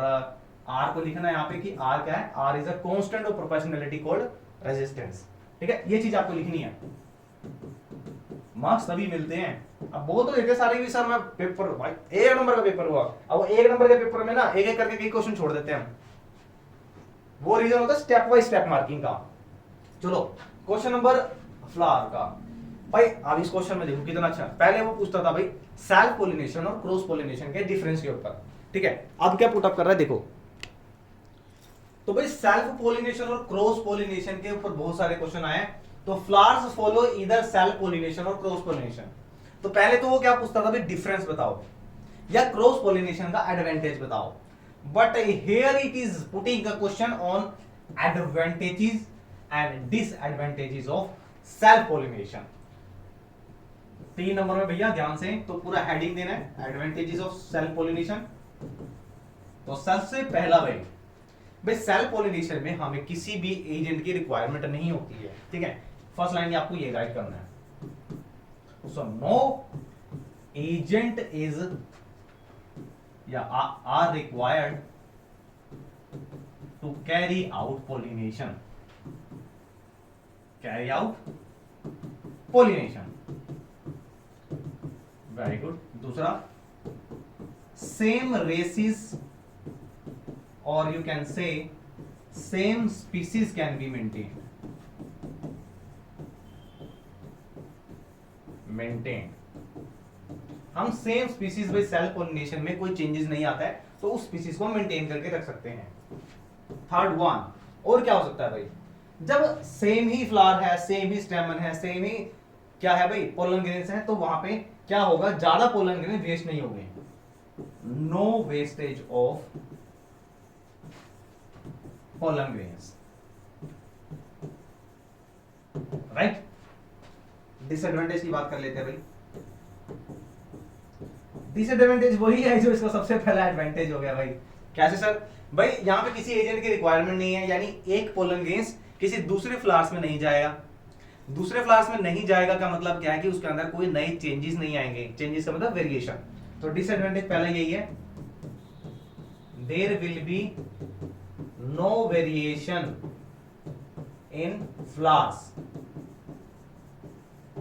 आर को लिखना है यहाँ पे कि आर क्या है, R is a constant of proportionality called resistance. ठीक है, ये चीज आपको लिखनी है, मार्क्स तभी मिलते हैं। अब वो तो देते सारे भी सर मैं पेपर भाई 1 नंबर का पेपर हुआ, अब वो 1 नंबर के पेपर में ना एक एक करके कई क्वेश्चन छोड़ देते हैं हम, वो रीजन होता है स्टेप बाय स्टेप मार्किंग का। चलो क्वेश्चन नंबर फ्लावर का भाई, अब इस क्वेश्चन में देखो कितना अच्छा। पहले वो पूछता था भाई सेल्फ पोलिनेशन और क्रॉस पोलिनेशन के डिफरेंस के ऊपर। ठीक है, अब क्या पुट अप कर रहा है देखो, तो भाई सेल्फ पोलिनेशन और क्रॉस पोलिनेशन के ऊपर बहुत सारे क्वेश्चन आए। तो फ्लावर्स फॉलो इधर सेल्फ पोलिनेशन और क्रॉस पोलिनेशन। तो पहले तो वो क्या पूछता था भाई, डिफरेंस बताओ या क्रॉस पोलिनेशन का एडवांटेज बताओ। But here it is putting a question on advantages and disadvantages of self pollination. 3 number में भैया ध्यान से तो पूरा हेडिंग देना है, एडवांटेजेस ऑफ सेल्फ पोलिनेशन। तो सबसे पहला भाई सेल्फ पोलिनेशन में हमें किसी भी एजेंट की रिक्वायरमेंट नहीं होती है। ठीक है, फर्स्ट लाइन आपको ये राइट करना है। सो नो एजेंट इज या are required to carry out pollination, carry out pollination. Very good. दूसरा, सेम रेसिस और you can say same species can be maintained, हम same species by self pollination में कोई changes नहीं आता है तो उस स्पीसीज को मेंटेन करके रख सकते हैं। थर्ड वन, और क्या हो सकता है भाई, जब सेम ही फ्लावर है, सेम ही स्टेमन है, सेम ही क्या है भाई पोलन ग्रेन्स है, तो वहां पे क्या होगा, ज्यादा पोलन ग्रेन वेस्ट नहीं होंगे, no wastage of pollen grains. Right, disadvantage की बात कर लेते हैं भाई। डिसएडवांटेज वही है जो इसका सबसे पहला एडवांटेज हो गया भाई। कैसे सर, भाई यहाँ पे किसी एजेंट की रिक्वायरमेंट नहीं है, यानी एक पोलन ग्रेन्स किसी दूसरे फ्लावर्स में नहीं जाएगा। दूसरे फ्लावर्स में नहीं जाएगा का मतलब क्या है कि उसके अंदर कोई नए चेंजेस नहीं आएंगे, चेंजेस का मतलब वेरिएशन। तो डिसएडवांटेज पहला यही है, there will be no variation in flowers.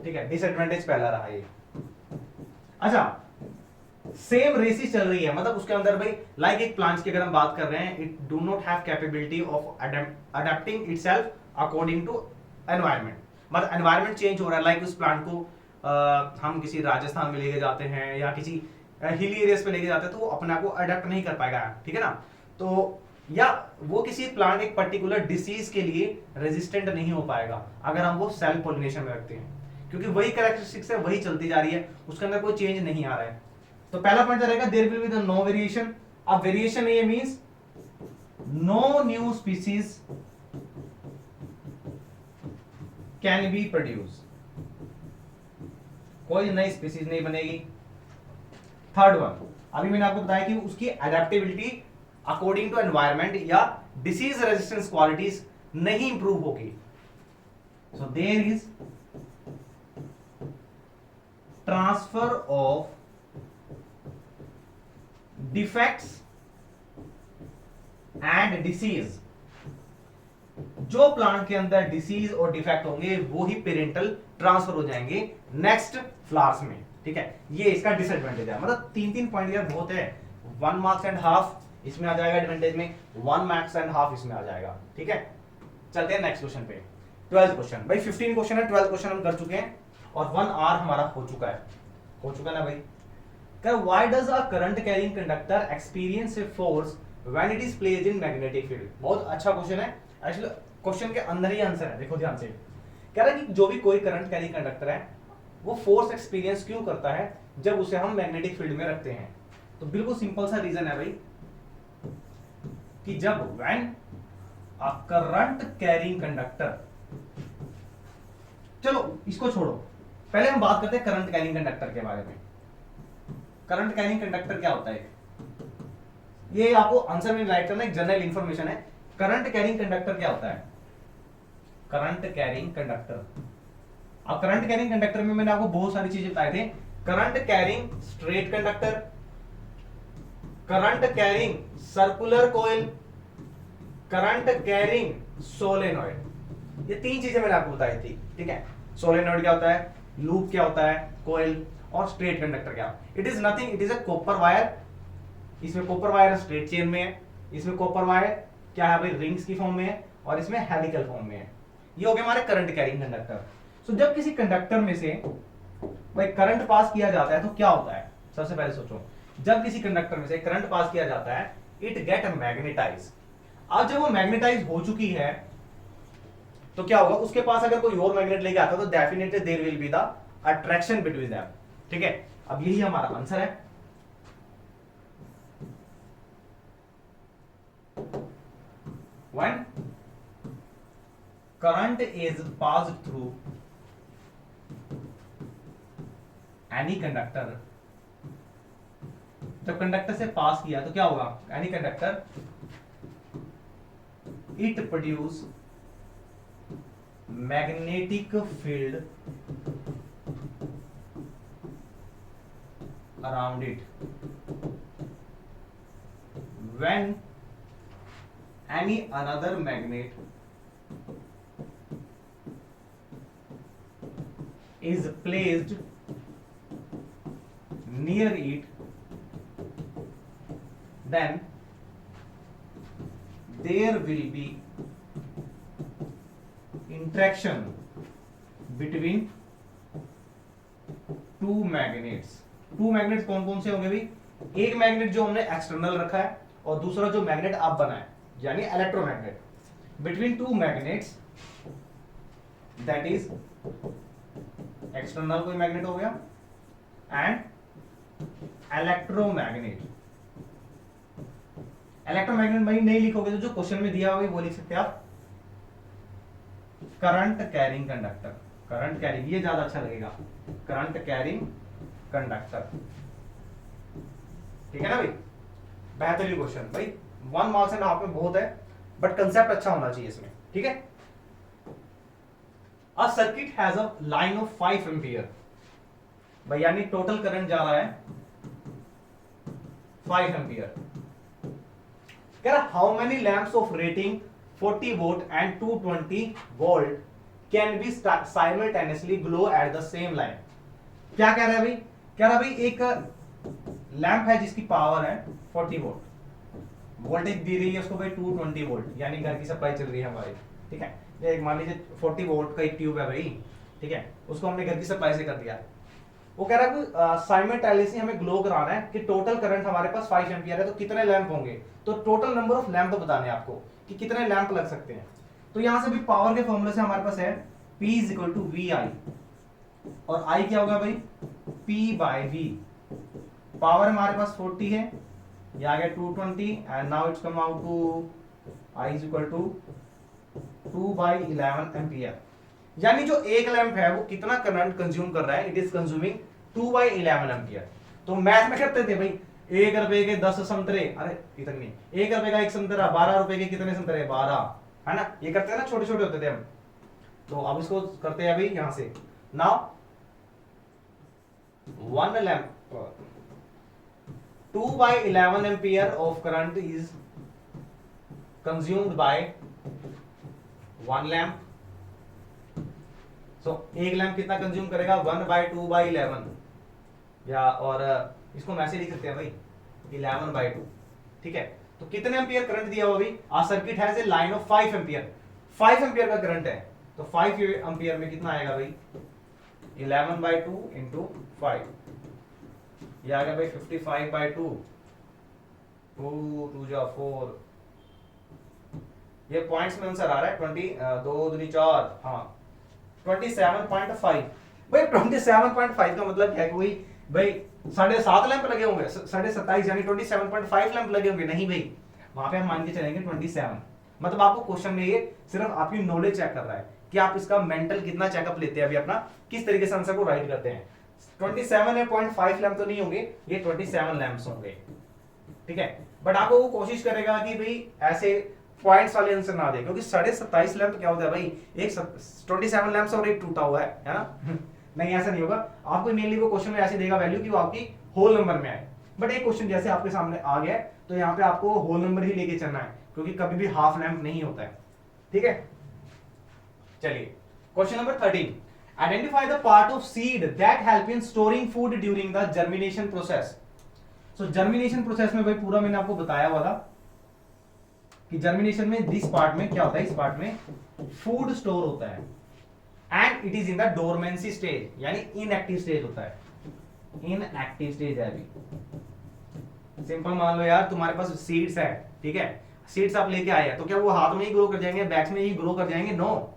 ठीक है, डिसएडवांटेज पहला रहा ये। अच्छा, सेम रेसिस चल रही है, मतलब उसके अंदर भाई लाइक एक प्लांट्स की अगर हम बात कर रहे हैं, it do not have capability of adapting itself according to environment. मतलब एनवायरनमेंट चेंज हो रहा है, लाइक उस प्लांट को हम किसी राजस्थान में लेके जाते हैं या किसी हिली एरियाज पे लेके जाते हैं, तो वो अपने आप को अडेप्ट नहीं कर पाएगा, ठीक है ना। तो या वो किसी प्लांट एक पर्टिकुलर डिसीज के लिए रेजिस्टेंट नहीं हो पाएगा अगर हम वो सेल्फ पॉलिनेशन में रखते हैं, क्योंकि वही कैरेक्टरिस्टिक्स है, वही चलती जा रही है, उसके अंदर कोई चेंज नहीं आ रहा है। तो पहला पॉइंट रहेगा there will be the no variation. अब वेरिएशन ये means no new species can be produce, कोई नई स्पीसीज नहीं बनेगी। थर्ड वन, अभी मैंने आपको बताया कि उसकी एडेप्टेबिलिटी अकॉर्डिंग टू एनवायरमेंट या डिसीज रेजिस्टेंस क्वालिटीज नहीं इंप्रूव होगी। So there is transfer of defects and disease. जो प्लांट के अंदर डिसीज और डिफेक्ट होंगे वो ही पेरेंटल ट्रांसफर हो जाएंगे नेक्स्ट फ्लावर्स में, ठीक है। ये इसका डिसएडवांटेज है, मतलब तीन तीन पॉइंट यार बहुत है। 1 मार्क्स एंड हाफ इसमें आ जाएगा एडवांटेज में, 1 मार्क्स एंड हाफ इसमें आ जाएगा, ठीक है। चलते हैं नेक्स्ट क्वेश्चन पे, 12th क्वेश्चन। भाई 15 क्वेश्चन है, 12th क्वेश्चन हम कर चुके हैं और 1 आवर हमारा हो चुका ना भाई। Why does a current carrying conductor experience a force when it is placed in magnetic field? बहुत अच्छा क्वेश्चन है, एक्चुअली क्वेश्चन के अंदर ही आंसर है, देखो ध्यान से। कह रहा है कि जो भी कोई करंट कैरिंग कंडक्टर है वो फोर्स एक्सपीरियंस क्यों करता है जब उसे हम मैग्नेटिक फील्ड में रखते हैं। तो बिल्कुल सिंपल सा रीजन है भाई कि जब when a current carrying conductor, चलो इसको छोड़ो, पहले हम बात करते हैं करंट कैरिंग कंडक्टर के बारे में। करंट कैरिंग कंडक्टर क्या होता है, ये आपको आंसर में राइट करना, एक जनरल इंफॉर्मेशन है। करंट कैरिंग कंडक्टर क्या होता है, करंट कैरिंग कंडक्टर। अब करंट कैरिंग कंडक्टर में मैंने आपको बहुत सारी चीजें बताए थे। Current carrying straight conductor, current carrying circular coil, current carrying solenoid. ये तीन चीजें मैंने आपको बताई थी, ठीक है। सोलेनॉइड क्या होता है, लूप क्या होता है, कॉइल, और स्ट्रेट कंडक्टर क्या। It is nothing, it is a copper wire. इसमें कॉपर वायर स्ट्रेट चेन में है, इसमें कॉपर वायर क्या है भाई रिंग्स की फॉर्म में है, और इसमें हेलिकल फॉर्म में है। ये हो गया हमारे करंट कैरिंग कंडक्टर। सो जब किसी कंडक्टर में से भाई करंट पास किया जाता है तो क्या होता है, सबसे पहले सोचो, जब किसी कंडक्टर में से करंट पास किया जाता है इट गेट मैग्नेटाइज। अब जब वो मैग्नेटाइज हो चुकी है तो क्या होगा, उसके पास अगर कोई और मैग्नेट लेके आता तो definitely there will be the attraction between them, ठीक है। अब यही हमारा आंसर है। When current is passed through any conductor, जब कंडक्टर से पास किया तो क्या होगा, any conductor, it produce magnetic field around it when any another magnet is placed near it, then there will be interaction between two magnets। Two magnet कौन कौन से होंगे भाई, एक मैग्नेट जो हमने एक्सटर्नल रखा है और दूसरा जो मैग्नेट आप बनाए यानी electromagnet. Between two magnets that is external कोई मैग्नेट हो गया एंड इलेक्ट्रोमैग्नेट। इलेक्ट्रोमैग्नेट भाई नहीं लिखोगे तो जो क्वेश्चन में दिया हुआ वो लिख सकते हैं आप current carrying conductor. Current carrying ये ज्यादा अच्छा लगेगा, करंट कैरिंग कंडक्टर, ठीक है ना भाई। बेहतरीन क्वेश्चन भाई, 1 मार्क्स एंड हाफ में बहुत है बट कंसेप्ट अच्छा होना चाहिए इसमें, ठीक है। A circuit has a line of 5 ampere, भाई यानी टोटल करंट जा रहा है 5 एम्पियर। कह रहा how many lamps of rating 40 volt and 220 volt can be simultaneously glow at the same line. क्या कह रहा है भाई, कह रहा भाई एक लैंप है जिसकी पावर है 40 वोल्ट, वोल्टेज दी रही है उसको भाई 220 वोल्ट, यानी घर की सप्लाई चल रही है हमारी, ठीक है। ये एक मान लीजिए 40 वोल्ट का एक ट्यूब है भाई, ठीक है, उसको हमने घर की सप्लाई से कर दिया। वो कह रहा है कि साइमल्टेनियसली हमें ग्लो कराना है कि टोटल करंट हमारे पास 5 एम्पियर है, तो कितने लैंप होंगे, तो टोटल नंबर ऑफ लैंप बताने हैं आपको कि कितने लैंप लग सकते हैं। तो यहां से भी पावर के फॉर्मूले से हमारे पास है P is equal to V I, और I क्या होगा भाई P बाय V। पावर हमारे पास 40 है, ये आ गया 220 and now it's come out to I is equal to 2/11 ampere. यानी जो एक लैंप है वो कितना करंट कंज्यूम कर रहा है, इट इज कंज्यूमिंग 2/11 एम्पियर। तो मैथ में करते थे भाई 1 रुपए के 10 संतरे, अरे इतने नहीं, 1 रुपए का एक संतरा, 12 रुपए के कितने संतरे, 12, है ना, ये करते हैं ना, छोटे छोटे होते थे हम। तो अब इसको करते हैं अभी यहां से, now 1 lamp 2/11 ampere of current is consumed by 1 lamp. So एक लैंप कितना कंज्यूम करेगा, 1/2/11, या और इसको मैसेज लिख सकते हैं भाई 11/2, ठीक है। तो कितने एम्पियर करंट दिया हुआ अभी, a circuit has a line of 5 ampere, 5 ampere का करंट है, तो 5 एम्पियर में कितना आएगा भाई 11/2 इंटू 5, ये आ गया भाई 55/2, 2 2 जा 4, ये पॉइंट्स में आंसर आ रहा है 20, 2 दूनी 4, हाँ 27.5। भाई 27.5 का मतलब क्या है कि भाई 7.5 लैंप लगे होंगे, 27.5 यानी 27.5 लैंप लगे होंगे, नहीं भाई, वहां पे हम मान के चलेंगे 27। मतलब आपको क्वेश्चन में ये सिर्फ आपकी नॉलेज चेक कर रहा है कि आप इसका मेंटल कितना चेकअप लेते हैं, अभी अपना किस तरीके से आंसर को राइट करते हैं। 27.5 लैंप तो नहीं होंगे, ये 27 लैंप्स होंगे, ठीक है। बट आपको वो कोशिश करेगा कि भाई ऐसे पॉइंट्स वाले आंसर ना दे, क्योंकि 27.5 लैंप क्या होता है भाई, एक 27 लैंप और एक टूटा हुआ है ना नहीं ऐसा नहीं होगा, आपको मेनली वो क्वेश्चन में ऐसे देगा वैल्यू कि वो आपकी होल नंबर में आए। बट एक क्वेश्चन जैसे आपके सामने आ गया तो यहाँ पे आपको होल नंबर ही लेके चलना है, क्योंकि कभी भी हाफ लैंप नहीं होता है, ठीक है। चलिए question number 13, identify the part of seed that help in storing food during the germination process. So germination process में भाई पूरा मैंने आपको बताया हुआ था कि जर्मिनेशन में दिस पार्ट में क्या होता है, इस पार्ट में फूड स्टोर होता है and it is in the dormancy stage, यानी इनएक्टिव स्टेज होता है, इनएक्टिव स्टेज है अभी। सिंपल मान लो यार तुम्हारे पास सीड्स है, ठीक है, सीड्स आप लेके आए हैं, तो क्या वो हाथ में ही ग्रो कर जाएंगे, बैग्स में ही ग्रो कर जाएंगे, no,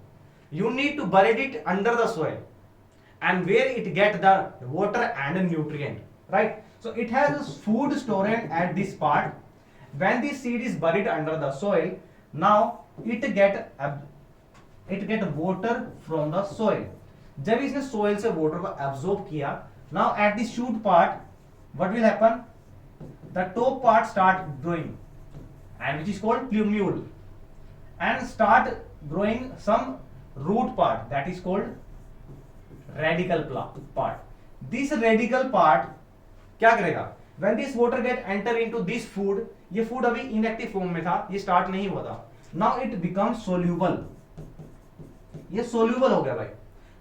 you need to buried it under the soil and where it get the water and nutrient, right? So it has food stored at this part. When the seed is buried under the soil, now it get water from the soil. जब इसने soil से water को absorb किया, now at the shoot part, what will happen? The top part start growing, and which is called plumule, and start growing some root part that is called radicle part. This radicle part क्या करेगा, when this water get enter into this food, ये food अभी inactive form में था, ये start नहीं हुआ था, नाउ इट बिकम सोल्यूबल, ये सोल्यूबल हो गया भाई।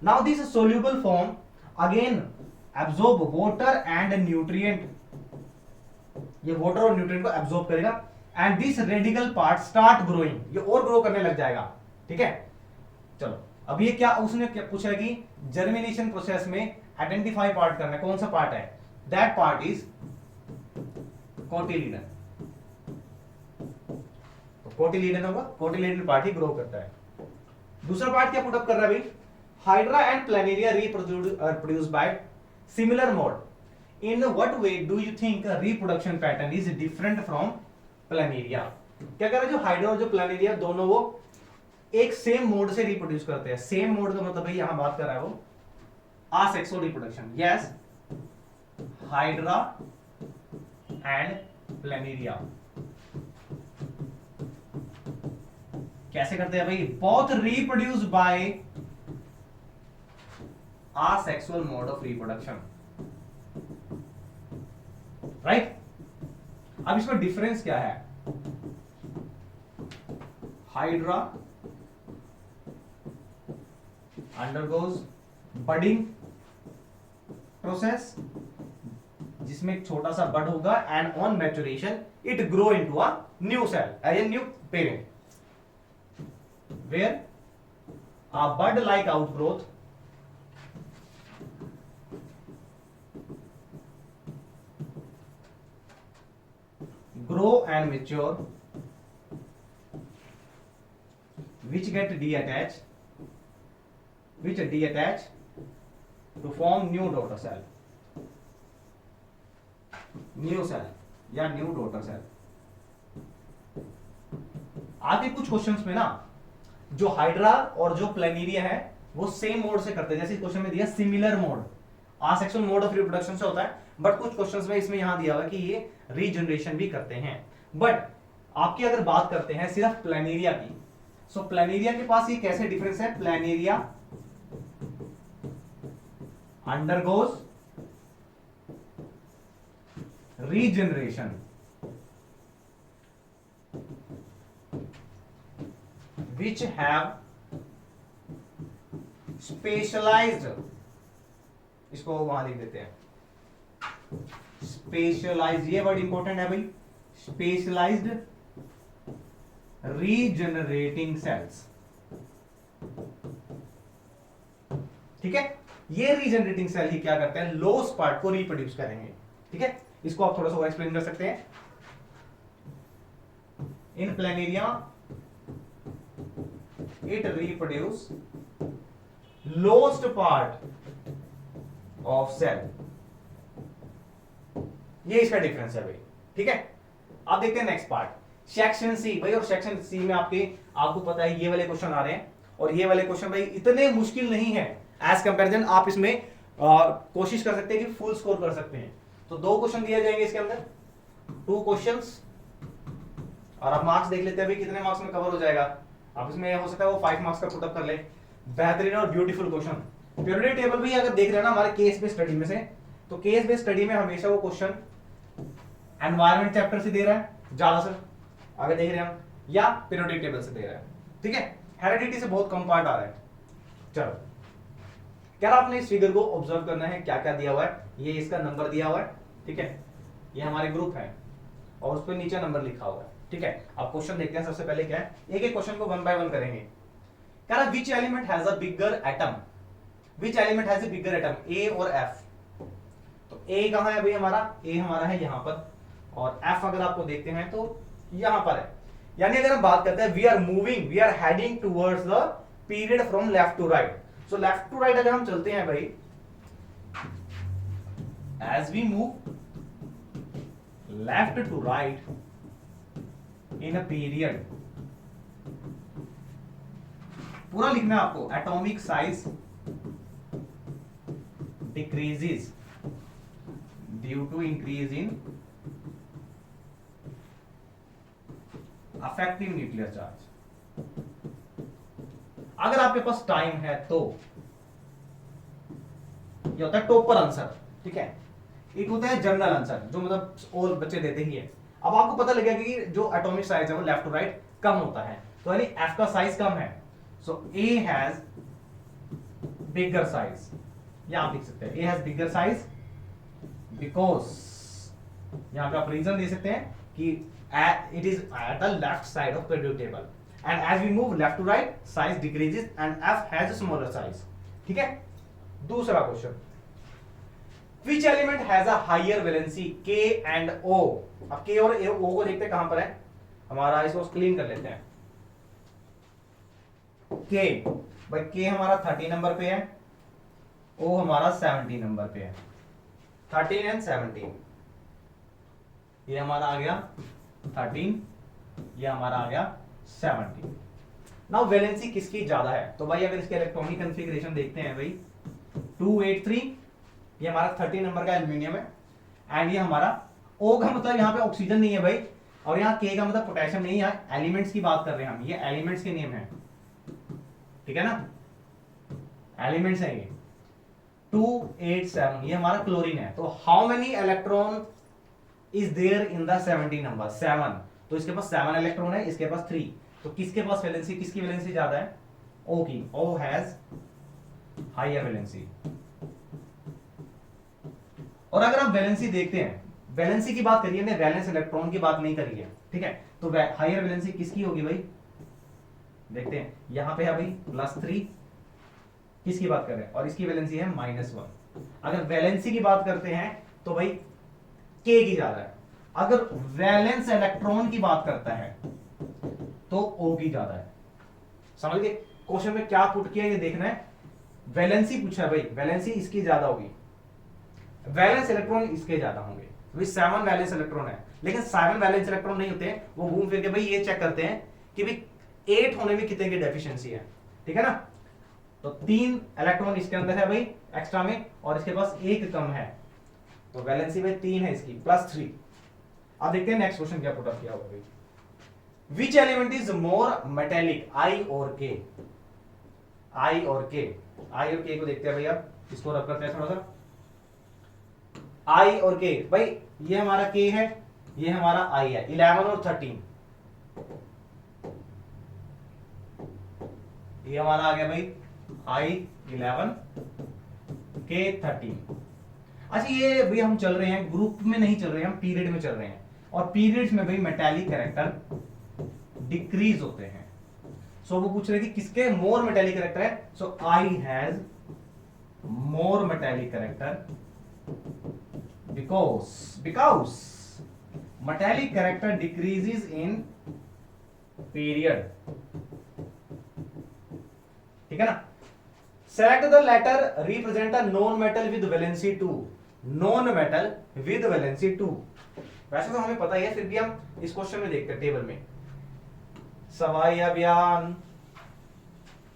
Now this soluble form again absorb water and nutrient, ये वाटर और न्यूट्रिएंट को एब्जॉर्ब करेगा and this radicle part start growing, ये और ग्रो करने लग जाएगा, ठीक है। चलो अब ये क्या उसने क्या पूछा कि जर्मिनेशन प्रोसेस में आइडेंटिफाई पार्ट करना है, कौन सा पार्ट है, दैट पार्ट इज कोटिलीडन। तो कोटिलीडन होगा, कोटिलीडन पार्ट ही ग्रो करता है। दूसरा पार्ट क्या पुटअप कर रहा है भाई, hydra and planaria reproduce by similar mode, in what way do you think reproduction pattern is different from planaria. क्या कर रहा है, जो हाइड्रा और जो प्लेनेरिया दोनों वो एक सेम मोड से रिप्रोड्यूस करते हैं। सेम मोड का मतलब भाई यहां बात कर रहा है वो asexual reproduction, yes, hydra and planaria कैसे करते हैं भाई, both reproduce by asexual mode of reproduction, right. अब इसमें डिफरेंस क्या है, हाइड्रा undergoes budding process जिसमें एक छोटा सा बड होगा, and on maturation it grow into a new cell as a new parent, where a bud like outgrowth grow and mature, which detach to form new daughter cell, new cell या new daughter cell. आगे कुछ questions में ना जो hydra और जो planaria है वो सेम मोड से करते हैं, जैसे इस क्वेश्चन में दिया similar mode, asexual mode of reproduction से होता है, बट कुछ क्वेश्चंस में इसमें यहां दिया हुआ है कि ये रीजनरेशन भी करते हैं। बट आपकी अगर बात करते हैं सिर्फ प्लेनेरिया की, सो प्लेनेरिया के पास ये कैसे डिफरेंस है, planaria undergoes regeneration which have specialized, इसको वहां लिख देते हैं स्पेशलाइज, ये वर्ड इंपॉर्टेंट है भाई, स्पेशलाइज्ड रीजनरेटिंग सेल्स। ठीक है, ये रीजनरेटिंग सेल ही क्या करते हैं, लॉस पार्ट को रिप्रोड्यूस करेंगे। ठीक है, इसको आप थोड़ा सा और एक्सप्लेन कर सकते हैं। In planaria it reproduce lost part of cell, ये इसका डिफरेंस है भाई। ठीक है, अब देखते हैं नेक्स्ट पार्ट, सेक्शन सी भाई। और सेक्शन सी में आपको पता है ये वाले क्वेश्चन आ रहे हैं, और ये वाले क्वेश्चन भाई इतने मुश्किल नहीं है एज कंपैरिजन, आप इसमें कोशिश कर सकते हैं कि फुल स्कोर कर सकते हैं। तो 2 क्वेश्चन दिए जाएंगे इसके अंदर, 2 क्वेश्चंस, और आप मार्क्स देख लेते हैं भाई कितने मार्क्स में कवर हो जाएगा। आप इसमें हो सकता है वो 5 मार्क्स का पुटअप कर ले। बेहतरीन और ब्यूटीफुल क्वेश्चन, पीरियोडिक टेबल भी अगर देख रहे हैं ना हमारे केस बेस्ड स्टडी में से, तो केस बेस्ड स्टडी में हमेशा वो क्वेश्चन एनवायरमेंट चैप्टर से दे रहा है ज्यादा सर, अगर देख रहे हैं हम, या पीरियोडिक टेबल से दे रहा है। ठीक है, हेरेडिटी से बहुत कम पार्ट आ रहा है। चलो, क्या आपने इस फिगर को ऑब्जर्व करना है, क्या क्या दिया हुआ है, ये इसका नंबर दिया हुआ है। ठीक है, ये हमारे ग्रुप है और उस पर नीचे नंबर लिखा हुआ है। ठीक है, अब क्वेश्चन देखते हैं। सबसे पहले क्या है, एक एक क्वेश्चन को 1 बाय 1 करेंगे। कह रहा which element has a bigger atom, which element has a bigger atom, A और एफ। तो ए कहां है भाई हमारा, ए हमारा है यहां पर, और एफ अगर आपको देखते हैं तो यहां पर है। यानी अगर हम बात करते हैं we are moving, we are heading towards the period from left to right. So left to right अगर हम चलते हैं भाई, as we move left to right in a period, पूरा लिखना है आपको, atomic size decreases due to increase in effective nuclear charge. अगर आपके पास टाइम है तो ये होता है टॉपर आंसर। ठीक है, एक होता है जनरल आंसर जो मतलब और बच्चे देते ही है। अब आपको पता लगेगा कि जो एटॉमिक साइज है वो लेफ्ट टू राइट कम होता है, तो यानी एफ का साइज कम है, सो ए हैज बिगर साइज, या आप लिख सकते हैं A has bigger size because, यहां पे आप रीजन दे सकते हैं कि it is at the left side of periodic table, and as we move left to right size decreases and f has a smaller size। ठीक है, दूसरा question, which element has a higher valency k and o। अब k और o को देखते हैं कहां पर है हमारा, इसको क्लीन कर लेते हैं। k भाई k हमारा 30 नंबर पे है, o हमारा 70 नंबर पे है, 13 एंड 17, ये हमारा आ गया 13, ये हमारा आ गया 17। नाउ वैलेंसी किसकी ज्यादा है, तो भाई अगर इसके इलेक्ट्रॉनिक कॉन्फ़िगरेशन देखते हैं भाई 283, ये हमारा 30 नंबर का एल्यूमिनियम है, एंड ये हमारा O का मतलब यहाँ पे ऑक्सीजन नहीं है भाई, और यहाँ K का मतलब पोटेशियम नहीं है, एलिमेंट्स की बात कर रहे हैं हम, ये एलिमेंट्स के नेम है। ठीक है ना, एलिमेंट्स है ये। 287 ये हमारा क्लोरीन है, तो how many electron is there in the 70 number, 7, तो इसके पास 7 इलेक्ट्रॉन है, इसके पास 3, तो किसके पास वैलेंसी, किसकी वैलेंसी ज्यादा है, O की, O हैज हायर वैलेंसी। और अगर आप वैलेंसी देखते हैं, वैलेंसी की बात करिए, वैलेंस इलेक्ट्रॉन की बात नहीं करी है, ठीक है, तो हायर वैलेंसी किसकी होगी भाई, देखते हैं यहां पे है भाई +3, किसकी बात कर रहे हैं, और इसकी वैलेंसी है -1। अगर वैलेंसी की बात करते हैं तो भाई के की ज्यादा है, अगर वैलेंस इलेक्ट्रॉन की बात करता है तो ओ की ज्यादा है। समझ गए, क्वेश्चन में क्या पुट किया ये देखना है, वैलेंसी पूछा है भाई, वैलेंसी इसकी ज्यादा होगी, वैलेंस इलेक्ट्रॉन इसके ज्यादा होंगे, भाई 7 वैलेंस इलेक्ट्रॉन है, लेकिन 7 वैलेंस इलेक्ट्रॉन नहीं होते, वो घूम फिर के भाई ये चेक करते हैं कि भाई 8 होने में कितने की डेफिशिएंसी है, ठीक है ना, तो 3 इलेक्ट्रॉन इसके अंदर है भाई एक्स्ट्रा में, और इसके पास एक कम है, तो वैलेंसी में 3 है इसकी, +3। अब देखते हैं नेक्स्ट क्वेश्चन क्या पुट अप किया होगा भाई, which element is more metallic, I और के, आई और के, आई और के को देखते हैं भाई, आप इसको रब करते हैं थोड़ा सा, आई और के, भाई ये हमारा के है, ये हमारा आई है, 11 और 13, ये हमारा आ गया भाई आई 11 के 13। अच्छा ये भाई हम चल रहे हैं ग्रुप में नहीं चल रहे हैं, हम पीरियड में चल रहे हैं, और पीरियड्स में भाई मेटालिक कैरेक्टर डिक्रीज होते हैं, सो वो पूछ रहे कि किसके मोर मेटालिक कैरेक्टर है, so I has more metallic character because metallic character decreases in period, ठीक है ना। select the letter represent a non metal with valency 2, non metal with valency 2, वैसे तो हमें पता ही है, फिर भी हम इस क्वेश्चन में देखते हैं टेबल में, सवाई अभियान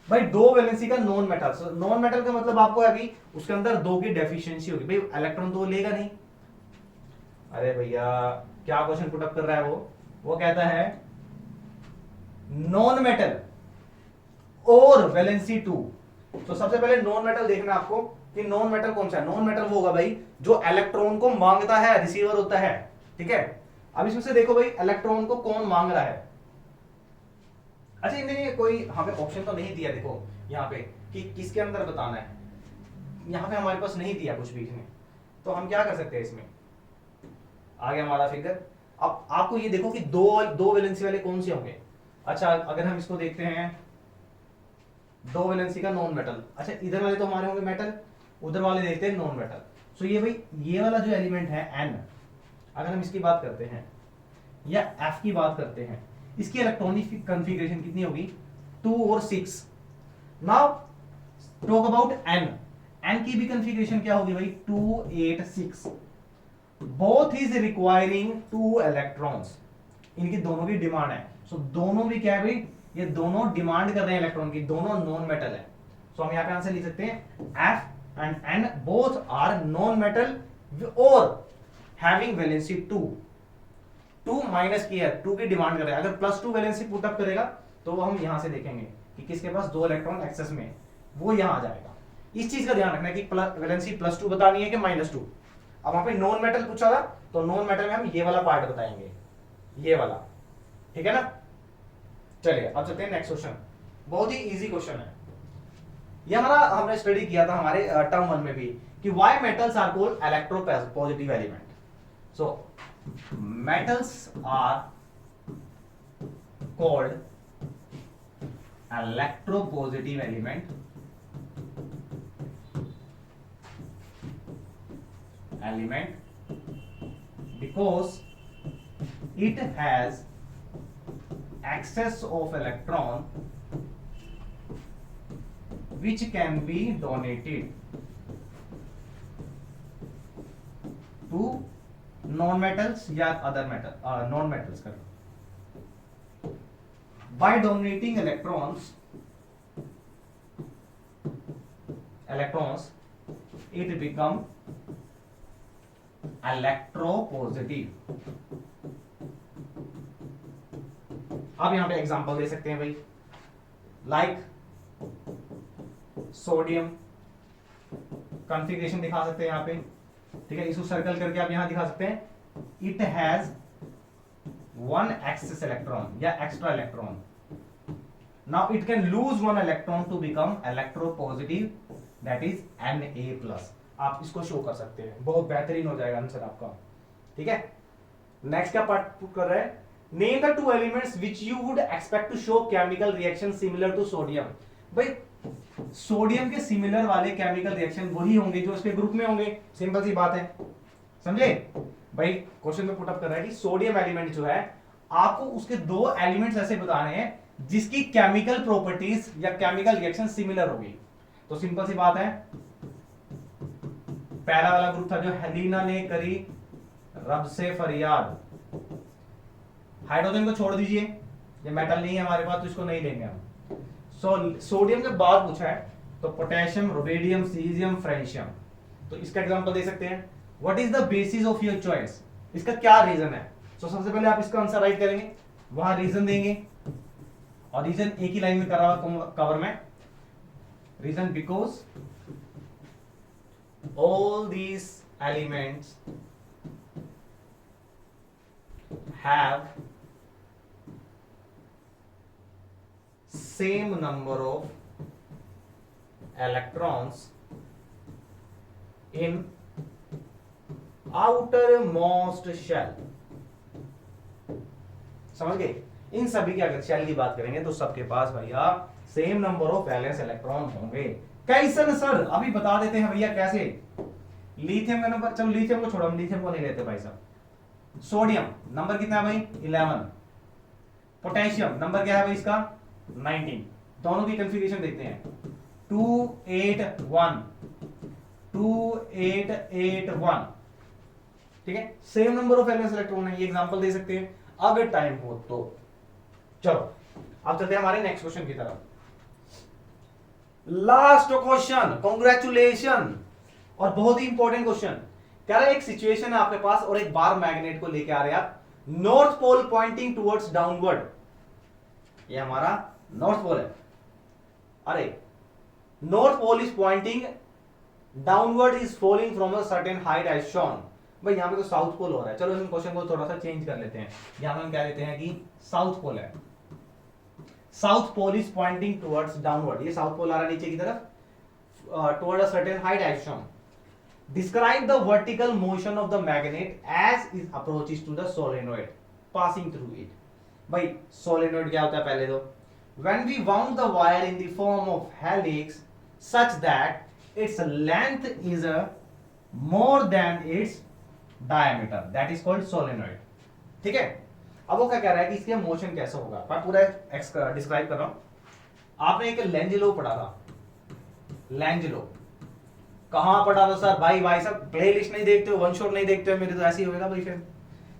भाई 2 वैलेंसी का नॉन मेटल, नॉन मेटल का मतलब आपको अभी उसके अंदर 2 की डेफिशिएंसी होगी, भाई इलेक्ट्रॉन तो लेगा नहीं, अरे भैया क्या क्वेश्चन पुट अप कर रहा है वो कहता है नॉन मेटल और वैलेंसी 2, तो सबसे पहले नॉन मेटल देखना आपको कि नॉन मेटल कौन सा है, नॉन मेटल वो होगा भाई जो इलेक्ट्रॉन को मांगता है, रिसीवर होता है, ठीक है। अब इसमें से देखो भाई इलेक्ट्रॉन को कौन मांग रहा है, अच्छा इन्हें कोई हमें ऑप्शन तो नहीं दिया, देखो यहाँ पे कि किसके अंदर बताना है, यहाँ पे हमारे पास नहीं दिया कुछ भी इसमें, तो हम क्या कर सकते हैं, इसमें आ गया हमारा फिगर। अब आपको ये देखो कि दो वैलेंसी वाले कौन से होंगे, अच्छा अगर हम इसको देखते हैं 2 वैलेंसी का नॉन मेटल, अच्छा इधर वाले तो हमारे होंगे मेटल, उधर वाले देखते हैं नॉन मेटल, सो ये भाई ये वाला जो एलिमेंट है N, अगर हम इसकी बात करते हैं या F की बात करते हैं, इसकी इलेक्ट्रॉनिक कॉन्फ़िगरेशन कितनी होगी 2 और 6। नाउ टॉक अबाउट N की भी कॉन्फ़िगरेशन क्या होगी भाई 2 8 6, बोथ इज रिक्वायरिंग 2 इलेक्ट्रॉन्स, इनकी दोनों की डिमांड है, सो दोनों भी क्या है भाई, ये दोनों डिमांड कर रहे हैं इलेक्ट्रॉन की, दोनों नॉन मेटल है, सो हम यहाँ पे आंसर लिख सकते हैं F and N both are non metal और हैविंग वैलेंसी 2 माइनस की है, 2 की डिमांड कर रहा है, अगर +2 वैलेंसी पुट अप करेगा तो हम यहां से देखेंगे कि किसके पास 2 इलेक्ट्रॉन एक्सेस में है, वो यहां आ जाएगा। इस चीज का ध्यान रखना है कि वैलेंसी +2 बतानी है कि -2। अब वहां पे नॉन मेटल पूछा था, तो नॉन मेटल में हम ये वाला पार्ट बताएंगे, ये वाला, ठीक है ना। चलिए अब चलते हैं नेक्स्ट क्वेश्चन, बहुत ही इजी क्वेश्चन है, ये हमारा हमने स्टडी किया था हमारे टर्म 1 में भी कि why metals are called electropositive element, so metals are called electropositive element because it has excess of electron which can be donated to non metals या अदर मेटल, नॉन मेटल्स कर by dominating electrons it become electropositive. अब यहां पे example दे सकते हैं भाई, like sodium, configuration दिखा सकते हैं यहां पे, ठीक है, इसको सर्कल करके आप यहां दिखा सकते हैं, इट हैज 1 एक्सेस इलेक्ट्रॉन या extra electron, now it can lose 1 electron to become electropositive, that is Na+, आप इसको शो कर सकते हैं, बहुत बेहतरीन हो जाएगा आंसर आपका। ठीक है, नेक्स्ट क्या पार्ट कर रहे हैं, name the two elements which you would expect to show chemical reaction similar to sodium. भाई सोडियम के सिमिलर वाले केमिकल रिएक्शन वही होंगे जो इसके ग्रुप में होंगे, सिंपल सी बात है, समझे। भाई क्वेश्चन में पुटअप कर रहा है कि सोडियम एलिमेंट जो है आपको उसके दो एलिमेंट्स ऐसे बताने हैं जिसकी केमिकल प्रॉपर्टीज या केमिकल रिएक्शन सिमिलर होगी। तो सिंपल सी बात है, पहला वाला ग्रुप था जो हेलिना ने करी रब से फरियाद, हाइड्रोजन को छोड़ दीजिए, ये मेटल नहीं है हमारे पास तो इसको नहीं लेंगे हम। सोडियम के बाद पूछा है तो पोटेशियम, रुबिडियम, सीजियम, फ्रेंशियम, तो इसका एग्जांपल दे सकते हैं। What is the basis of your choice, इसका क्या रीजन है। तो सबसे पहले आप इसका आंसर राइट करेंगे, वहां रीजन देंगे, और रीजन एक ही लाइन में कर रहा हुआ कवर में, reason because all these elements have same number of electrons in outermost shell। समझ गए, इन सभी की अगर शेल की बात करेंगे तो सबके पास भैया same number of valence electron होंगे। कैसे सर, अभी बता देते हैं भैया कैसे। लिथियम का नंबर, चलो लिथियम को छोड़ो, हम लिथियम को नहीं लेते भाई साहब। सोडियम नंबर कितना है भाई 11, पोटेशियम नंबर क्या है भाई इसका 19, दोनों की कंफिगरेशन देखते हैं 281 2881, ठीक है, same number of valence electron है, ये एग्जांपल दे सकते हैं अगर टाइम हो तो। चलो अब चलते हैं हमारे नेक्स्ट क्वेश्चन की तरफ। लास्ट क्वेश्चन, कांग्रेचुलेशन, और बहुत ही इंपॉर्टेंट क्वेश्चन। कह रहा है एक सिचुएशन है आपके पास और एक बार मैग्नेट को लेके आ रहे हैं आप, north pole pointing towards downward, ये हमारा नॉर्थ पोल है। अरे north pole is pointing downward, is falling from a certain height as shown. भाई यहां पे तो साउथ पोल हो रहा है, चलो इस क्वेश्चन को थोड़ा सा चेंज कर लेते हैं, यहां हम क्या लेते हैं कि साउथ पोल है, south pole is pointing towards downward, ये साउथ पोल आ रहा है नीचे की तरफ, toward a certain height as shown. Describe the vertical motion of the magnet as it approaches to the solenoid passing through it। भाई solenoid क्या होता है पहले तो, when we wound the wire in the form of helix such that its length is more than its diameter, that is called solenoid। ठीक है, अब वो क्या कह रहा है कि इसके मोशन कैसा होगा, मैं पूरा डिस्क्राइब कर रहा हूं। आपने एक लेंज लॉ पढ़ा था, लेंज लॉ कहां पढ़ा था सर? भाई साहब प्लेलिस्ट नहीं देखते हो, वन शॉट नहीं देखते हो, मेरे तो ऐसे ही होगा भाई। फिर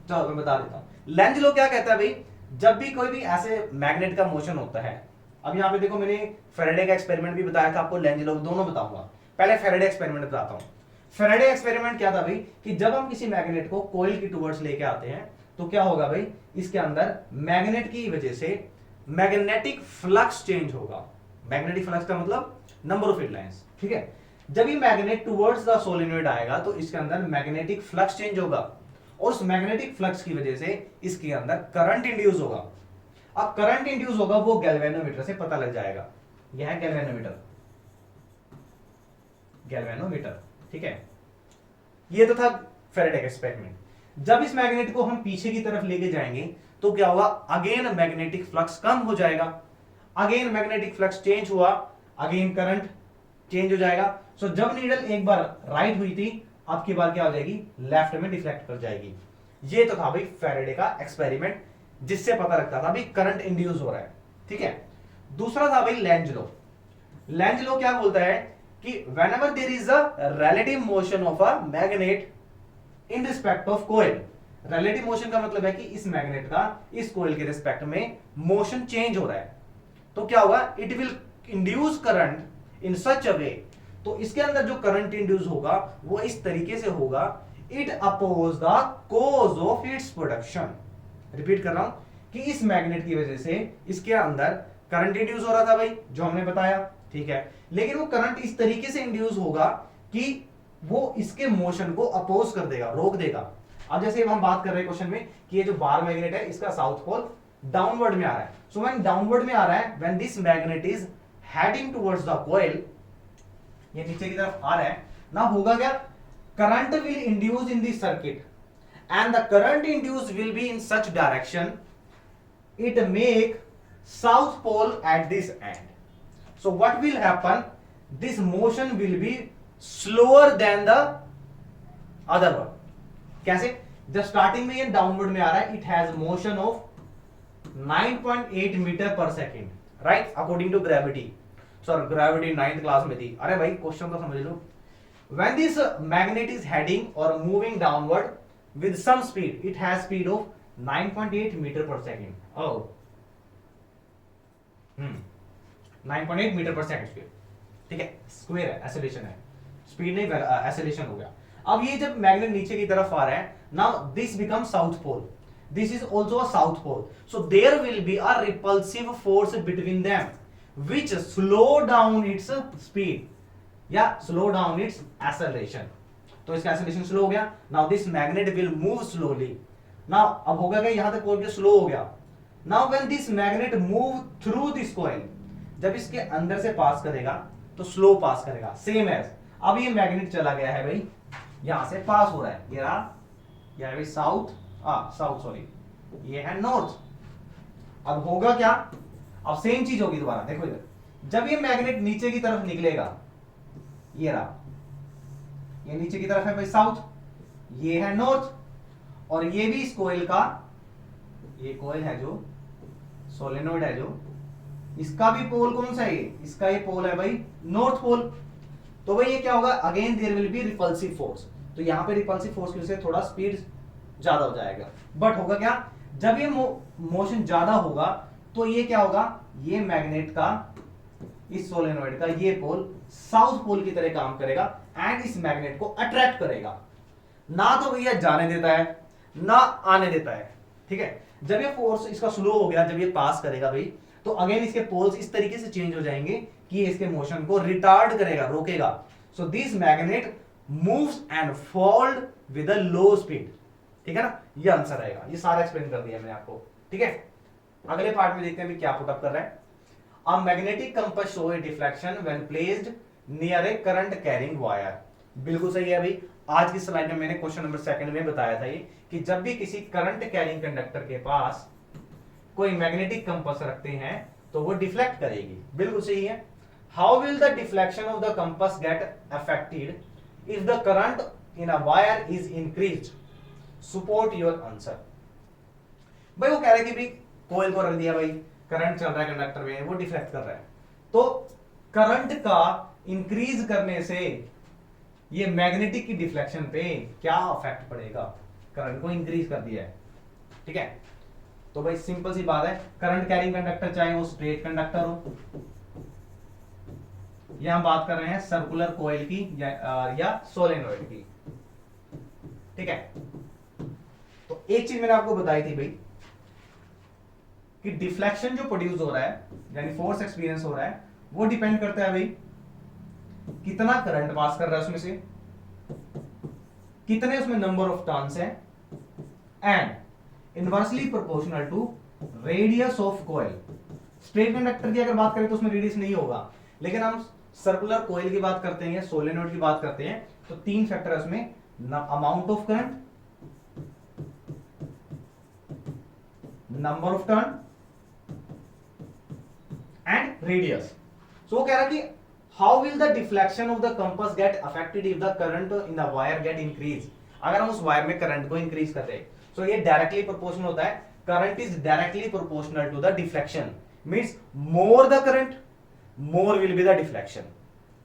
चलो मैं बता देता हूं, लेंज लॉ क्या कहता है भाई, जब भी कोई भी ऐसे मैग्नेट का मोशन होता है, अब यहाँ पे देखो मैंने फैराडे का एक्सपेरिमेंट भी बताया था आपको, लेंज लॉ दोनों बताऊंगा, पहले फैराडे एक्सपेरिमेंट बताता हूँ। फैराडे एक्सपेरिमेंट क्या था भाई कि जब हम किसी मैग्नेट को कॉइल की टुवर्ड्स लेके आते हैं तो क्या होगा भाई, इसके अंदर मैग्नेट की वजह से मैग्नेटिक फ्लक्स चेंज होगा। मैग्नेटिक फ्लक्स का मतलब नंबर ऑफ लाइंस, ठीक है। जब ये मैग्नेट टुवर्ड्स द सोलेनॉइड आएगा तो इसके अंदर मैग्नेटिक फ्लक्स चेंज होगा, और उस मैग्नेटिक फ्लक्स की वजह से इसके अंदर करंट इंड्यूस होगा। अब करंट इंड्यूस होगा वो गैल्वेनोमीटर से पता लग जाएगा, यह है गैल्वेनोमीटर, गैल्वेनोमीटर, ठीक है। ये तो था फैराडे का एक्सपेरिमेंट। जब इस मैग्नेट को हम पीछे की तरफ लेके जाएंगे तो क्या होगा, अगेन मैग्नेटिक फ्लक्स कम हो जाएगा, अगेन मैग्नेटिक फ्लक्स चेंज हुआ, अगेन करंट चेंज हो जाएगा। सो जब नीडल एक बार राइट हुई थी, अब की बार क्या हो जाएगी, लेफ्ट में डिफ्लेक्ट कर जाएगी। ये तो था भाई फैराडे का एक्सपेरिमेंट, जिससे पता लगता था भाई करंट इंड्यूस हो रहा है, ठीक है। दूसरा था भाई लेंज लॉ। लेंज लॉ क्या बोलता है कि whenever there is a relative motion of a magnet in respect of coil, relative motion का मतलब है कि इस मैग्नेट का इस कॉइल के रिस्पेक्ट में मोशन चेंज हो रहा है, तो क्या होगा, it will induce current in such a way, तो इसके अंदर जो करंट इंड्यूस होगा वो इस तरीके से होगा, it oppose the cause of its production. Repeat कर रहा हूं कि इस मैग्नेट की वजह से इसके अंदर करंट इंड्यूस हो रहा था भाई, जो हमने बताया, ठीक है, लेकिन वो करंट इस तरीके से इंड्यूस होगा कि वो इसके मोशन को अपोज कर देगा, रोक देगा। अब जैसे हम बात कर रहे हैं क्वेश्चन में कि ये जो बार मैग्नेट है इसका साउथ पोल डाउनवर्ड में आ रहा है, सो व्हेन डाउनवर्ड में आ रहा है, when this magnet is heading towards the coil, ये नीचे की तरफ आ रहा है, ना होगा क्या, current will induce in the circuit and the current induce will be in such direction it make south pole at this end. So what will happen, this motion will be slower than the other one. कैसे, जब starting में ये downward में आ रहा है, it has motion of 9.8 metre per second right according to gravity. Sir gravity 9th class में थी, अरे भाई क्वेश्चन तो समझ लो. When this magnet is heading or moving downward with some speed, it has speed of 9.8 metre per second. oh 9.8 metre per second square, ठीक है, square है, एक्सेलरेशन है, स्पीड नहीं, एक्सेलरेशन हो गया. अब ये जब मैग्नेट नीचे की तरफ आ रहा है, now this become south pole, this is also a south pole, so there will be a repulsive force between them which slow down its speed या स्लो डाउन इट्स एक्सेलरेशन. तो इसका एक्सेलरेशन स्लो हो गया. Now this magnet will move slowly. Now अब होगा क्या, यहां तक पहुंच के स्लो हो गया. Now when this magnet move through this coil, जब इसके अंदर से पास करेगा तो स्लो पास करेगा, सेम एज अब ये मैग्नेट चला गया है भाई, यहां से पास हो रहा है, ये रहा भाई साउथ, साउथ सॉरी, ये है नॉर्थ. अब होगा क्या, अब सेम चीज होगी दोबारा, देखो इधर, जब ये मैग्नेट नीचे की तरफ निकलेगा, ये रहा, ये नीचे की तरफ है भाई साउथ, ये है नॉर्थ, और ये भी इस कोयल का, ये कोयल है जो सोलेनोइड है जो, इसका भी पोल कौन सा है, इसका ये पोल है भाई नॉर्थ पोल. तो भाई ये क्या होगा, again there will be repulsive force. तो यहां पे रिपल्सिव फोर्स की वजह से थोड़ा स्पीड ज्यादा हो जाएगा. बट होगा क्या, जब ये मोशन ज्यादा होगा तो ये क्या होगा, ये मैग्नेट का, इस सोलेनोइड का ये पोल साउथ पोल की तरह काम करेगा एंड इस मैग्नेट को अट्रैक्ट करेगा. ना तो भैया जाने देता है ना आने देता है, ठीक है. जब ये फोर्स इसका स्लो हो गया, जब ये पास करेगा भाई, तो अगेन इसके पोल्स इस तरीके से चेंज हो जाएंगे कि ये इसके मोशन को रिटार्ड करेगा, रोकेगा. So this magnet moves and fold with a low speed, ठीक है ना. ये आंसर आएगा, ये सारा एक्सप्लेन कर दिया मैंने आपको, ठीक है. अगले पार्ट में देखते हैं क्या पुट अप कर रहा है. A magnetic compass show A deflection when placed near A current carrying wire. बिल्कुल सही है भाई. आज की स्लाइड में मैंने क्वेश्चन नंबर 2 में बताया था ये कि जब भी किसी करंट कैरिंग कंडक्टर के पास कोई मैग्नेटिक कंपास रखते हैं तो वो डिफ्लेक्ट करेगी. बिल्कुल सही है. How will the deflection of the compass get affected if the current in a wire is increased? Support your answer. भाई वो कह रहे हैं कि भाई कोयल को रख दिया भाई, करंट चल रहा है कंडक्टर में, वो डिफ्लेक्ट कर रहा है, तो करंट का इंक्रीज करने से ये मैग्नेटिक की डिफ्लेक्शन पे क्या इफेक्ट पड़ेगा. करंट को इंक्रीज कर दिया है, ठीक है. तो भाई सिंपल सी बात है, करंट कैरिंग कंडक्टर चाहे वो स्ट्रेट कंडक्टर हो, या हम बात कर रहे हैं सर्कुलर कॉइल की या सोलेनोइड की, ठीक है. तो एक चीज मैंने आपको बताई थी भाई कि डिफ्लेक्शन जो प्रोड्यूस हो रहा है, यानी फोर्स एक्सपीरियंस हो रहा है, वो डिपेंड करता है भाई कितना करंट पास कर रहा है उसमें से, कितने उसमें नंबर ऑफ टर्न्स हैं, and inversely proportional to radius of coil. Straight conductor की अगर बात करें तो उसमें रेडियस नहीं होगा, लेकिन हम सर्कुलर कॉइल की बात करते हैं, सोलेनोइड की बात करते हैं, तो 3 फैक्टर है उसमें, amount of current, number of turn and radius. So कह रहा कि how will the deflection of the compass get affected if the current in the wire get increase. अगर हम उस वायर में करंट को इंक्रीज करते हैं, सो ये डायरेक्टली प्रोपोर्शनल होता है, current is directly proportional to the deflection, means more the current more will be the deflection.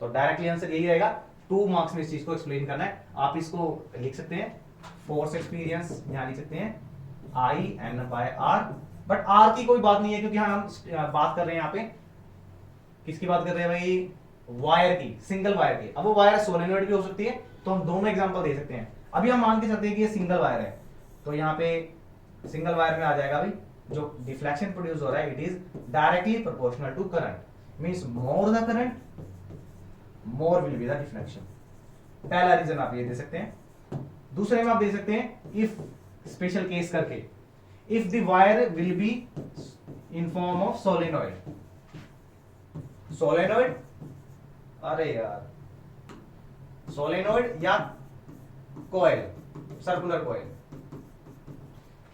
तो डायरेक्टली आंसर यही रहेगा. 2 मार्क्स में इस चीज को एक्सप्लेन करना है. आप इसको लिख सकते हैं, फोर्स एक्सपीरियंस यहां लिख सकते हैं IN/R, बट R की कोई बात नहीं है क्योंकि हम बात कर रहे हैं यहाँ पे किसकी बात कर रहे हैं भाई, वायर की, सिंगल वायर की. अब वो वायर सोलेनोइड भी हो सकती है, तो हम दोनों एग्जांपल दे सकते हैं. अभी हम मान के चलते हैं कि ये सिंगल वायर है, तो यहाँ पे सिंगल वायर में आ जाएगा भाई जो डिफ्लेक्शन प्रोड्यूस हो रहा है, it is directly proportional to current, means more the current more will be the deflection. पहला रीजन आप ये दे सकते हैं. दूसरे में आप दे सकते हैं इफ स्पेशल केस करके, if the wire will be in form of solenoid. Solenoid, अरे यार सोलेनोइड या कोयल, सर्कुलर कोयल,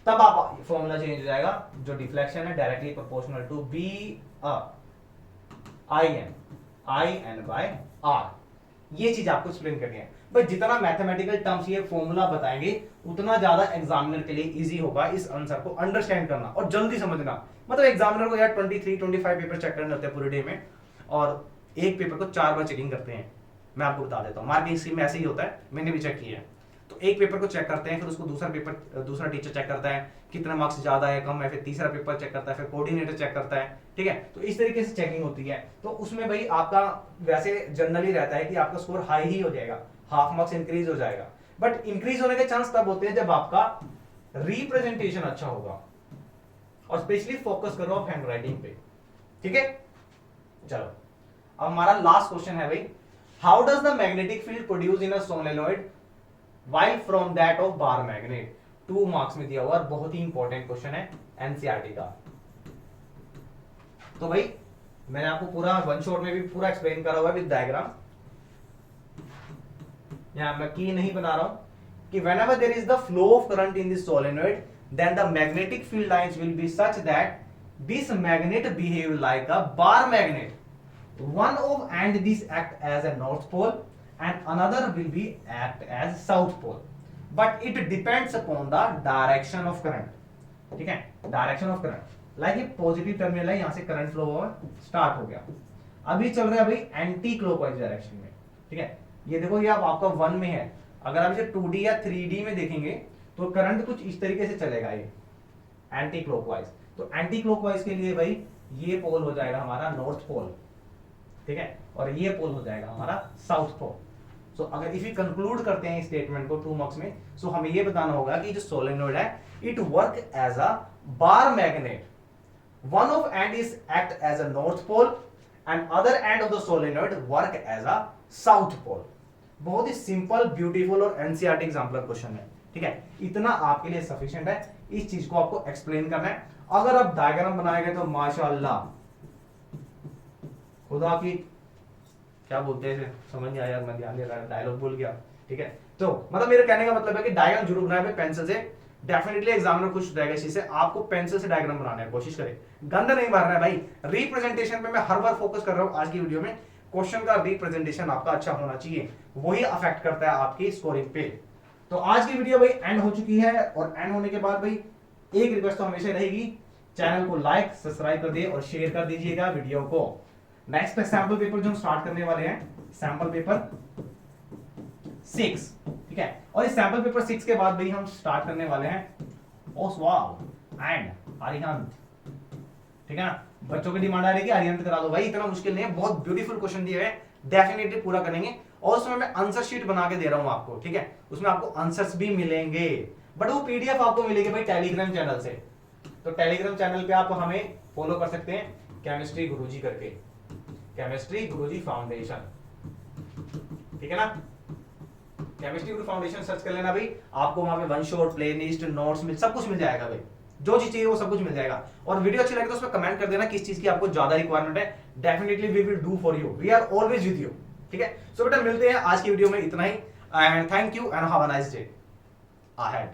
तब आप फॉर्मूला चेंज हो जाएगा, जो डिफ्लेक्शन है directly proportional to B I N by R. ये चीज आपको एक्सप्लेन करनी है। बट जितना मैथमेटिकल टर्म्स ये फॉर्मूला बताएंगे उतना ज्यादा एग्जामिनर के लिए इजी होगा इस आंसर को अंडरस्टैंड करना और जल्दी समझना। मतलब एग्जामिनर को यार 23-25 पेपर चेक करने होते हैं पूरे डे में, और एक पेपर को 4 बार चेकिंग करते हैं। मैं आपको बता देता हूँ, मार्किंग स्कीम में ऐसे ही होता है, मैंने भी चेक किया है। तो एक पेपर को चेक करते हैं, फिर उसको दूसरा टीचर चेक करता है कितना मार्क्स ज्यादा है कम है, फिर तीसरा पेपर चेक करता है, फिर कोऑर्डिनेटर चेक करता है, ठीक है। तो इस तरीके से चेकिंग होती है। तो उसमें भाई आपका वैसे जनरली रहता है कि आपका स्कोर हाई ही हो जाएगा, हाफ मार्क्स इंक्रीज हो जाएगा। बट इंक्रीज होने के चांस तब होते हैं जब आपका रिप्रेजेंटेशन अच्छा होगा, और स्पेशली फोकस करो आप हैंड राइटिंग पे, ठीक है। चलो अब हमारा लास्ट क्वेश्चन है भाई, how does the magnetic field produce in a solenoid while from that of bar magnet. 2 marks में दिया हुआ, बहुत ही इंपॉर्टेंट क्वेश्चन है एनसीईआरटी का। तो भाई मैंने आपको पूरा वन शॉट में भी पूरा एक्सप्लेन करा हुआ है विद डायग्राम, यहां मैं की नहीं बना रहा हूं कि whenever there is the flow of current in this solenoid then the magnetic field lines will be such that this magnet behave like a bar magnet. One of and this act as a north pole and another will be act as south pole, but it depends upon the direction of current, ठीक है। Direction of current, like ये positive terminal है, यहां से current flow हुआ start हो गया, अभी चल रहा है भाई एंटी क्लॉकवाइज डायरेक्शन में, ठीक है। ये देखो ये आपका 1 में है, अगर आप इसे 2D या 3D में देखेंगे तो करंट कुछ इस तरीके से चलेगा, ये एंटी क्लॉकवाइज। तो एंटी क्लॉकवाइज के लिए भाई ये पोल हो जाएगा हमारा नॉर्थ पोल, ठीक है, और ये पोल हो जाएगा हमारा साउथ पोल। सो अगर इफ कंक्लूड करते हैं इस स्टेटमेंट को 2 मार्क्स में, सो हमें ये बताना होगा कि जो सोलेनोइड है it work as a bar magnet, one of end is act as a north pole and other end of the solenoid work as a south pole. बहुत ही सिंपल, ब्यूटीफुल और एनसीईआरटी एग्जाम्पलर क्वेश्चन है, ठीक है। इतना आपके लिए sufficient है, इस चीज को आपको एक्सप्लेन करना है। अगर आप डायग्राम बनाएंगे तो माशाअल्लाह, खुदा की क्या बोलते हैं समझ नहीं आया, मैं ध्यान नहीं रहा, डायलॉग भूल गया, ठीक है। तो मतलब मेरे कहने का मतलब है कि डायग्राम जरूर बनाए पेंसिल से, डेफिनेटली एग्जामिनर खुश हो जाएगा इसी से। आपको पेंसिल से डायग्राम बनाने की कोशिश करें, गंदा नहीं मारना है भाई। रिप्रेजेंटेशन पे मैं हर बार फोकस कर रहा हूं आज की वीडियो में, क्वेश्चन का रिप्रेजेंटेशन आपका अच्छा होना चाहिए, वही अफेक्ट करता है आपकी स्कोरिंग पे। तो आज की वीडियो भाई एंड हो चुकी है, और एंड होने के बाद भाई एक रिक्वेस्ट तो हमेशा रहेगी, चैनल को लाइक सब्सक्राइब कर दे और शेयर कर दीजिएगा वीडियो को। नेक्स्ट सैंपल पेपर जो हम स्टार्ट करने वाले हैं, सैंपल पेपर 6, ठीक है। और इस सैंपल पेपर 6 के बाद भाई हम स्टार्ट करने वाले हैं ओसवाल एंड अरिहंत, ठीक है ना। बच्चों की डिमांड आ रही है कि अरिहंत करा दो भाई, इतना मुश्किल नहीं है, बहुत ब्यूटीफुल क्वेश्चन दिए हुए, डेफिनेटली पूरा करेंगे। और उसमें मैं आंसर शीट बना के दे रहा हूं आपको, ठीक है। उसमें आपको आंसर्स भी मिलेंगे, बट वो पीडीएफ आपको मिलेगी भाई टेलीग्राम चैनल से। तो टेलीग्राम चैनल पे आप हमें फॉलो कर सकते हैं, केमिस्ट्री गुरुजी करके, केमिस्ट्री गुरुजी फाउंडेशन, ठीक है ना। केमिस्ट्री गुरु फाउंडेशन सर्च कर लेना भाई, आपको वहां पे वन शॉट, प्लेलिस्ट, नोट्स मिल, सब कुछ मिल जाएगा भाई, जो चीज चाहिए वो सब कुछ मिल जाएगा। और वीडियो अच्छी लगे तो उसमें कमेंट कर देना किस चीज की आपको ज्यादा रिक्वायरमेंट है, definitely we will do for you, we are always with you, ठीक है। सो बेटा मिलते हैं आज की वीडियो में इतना ही, and thank you and have a nice day ahead.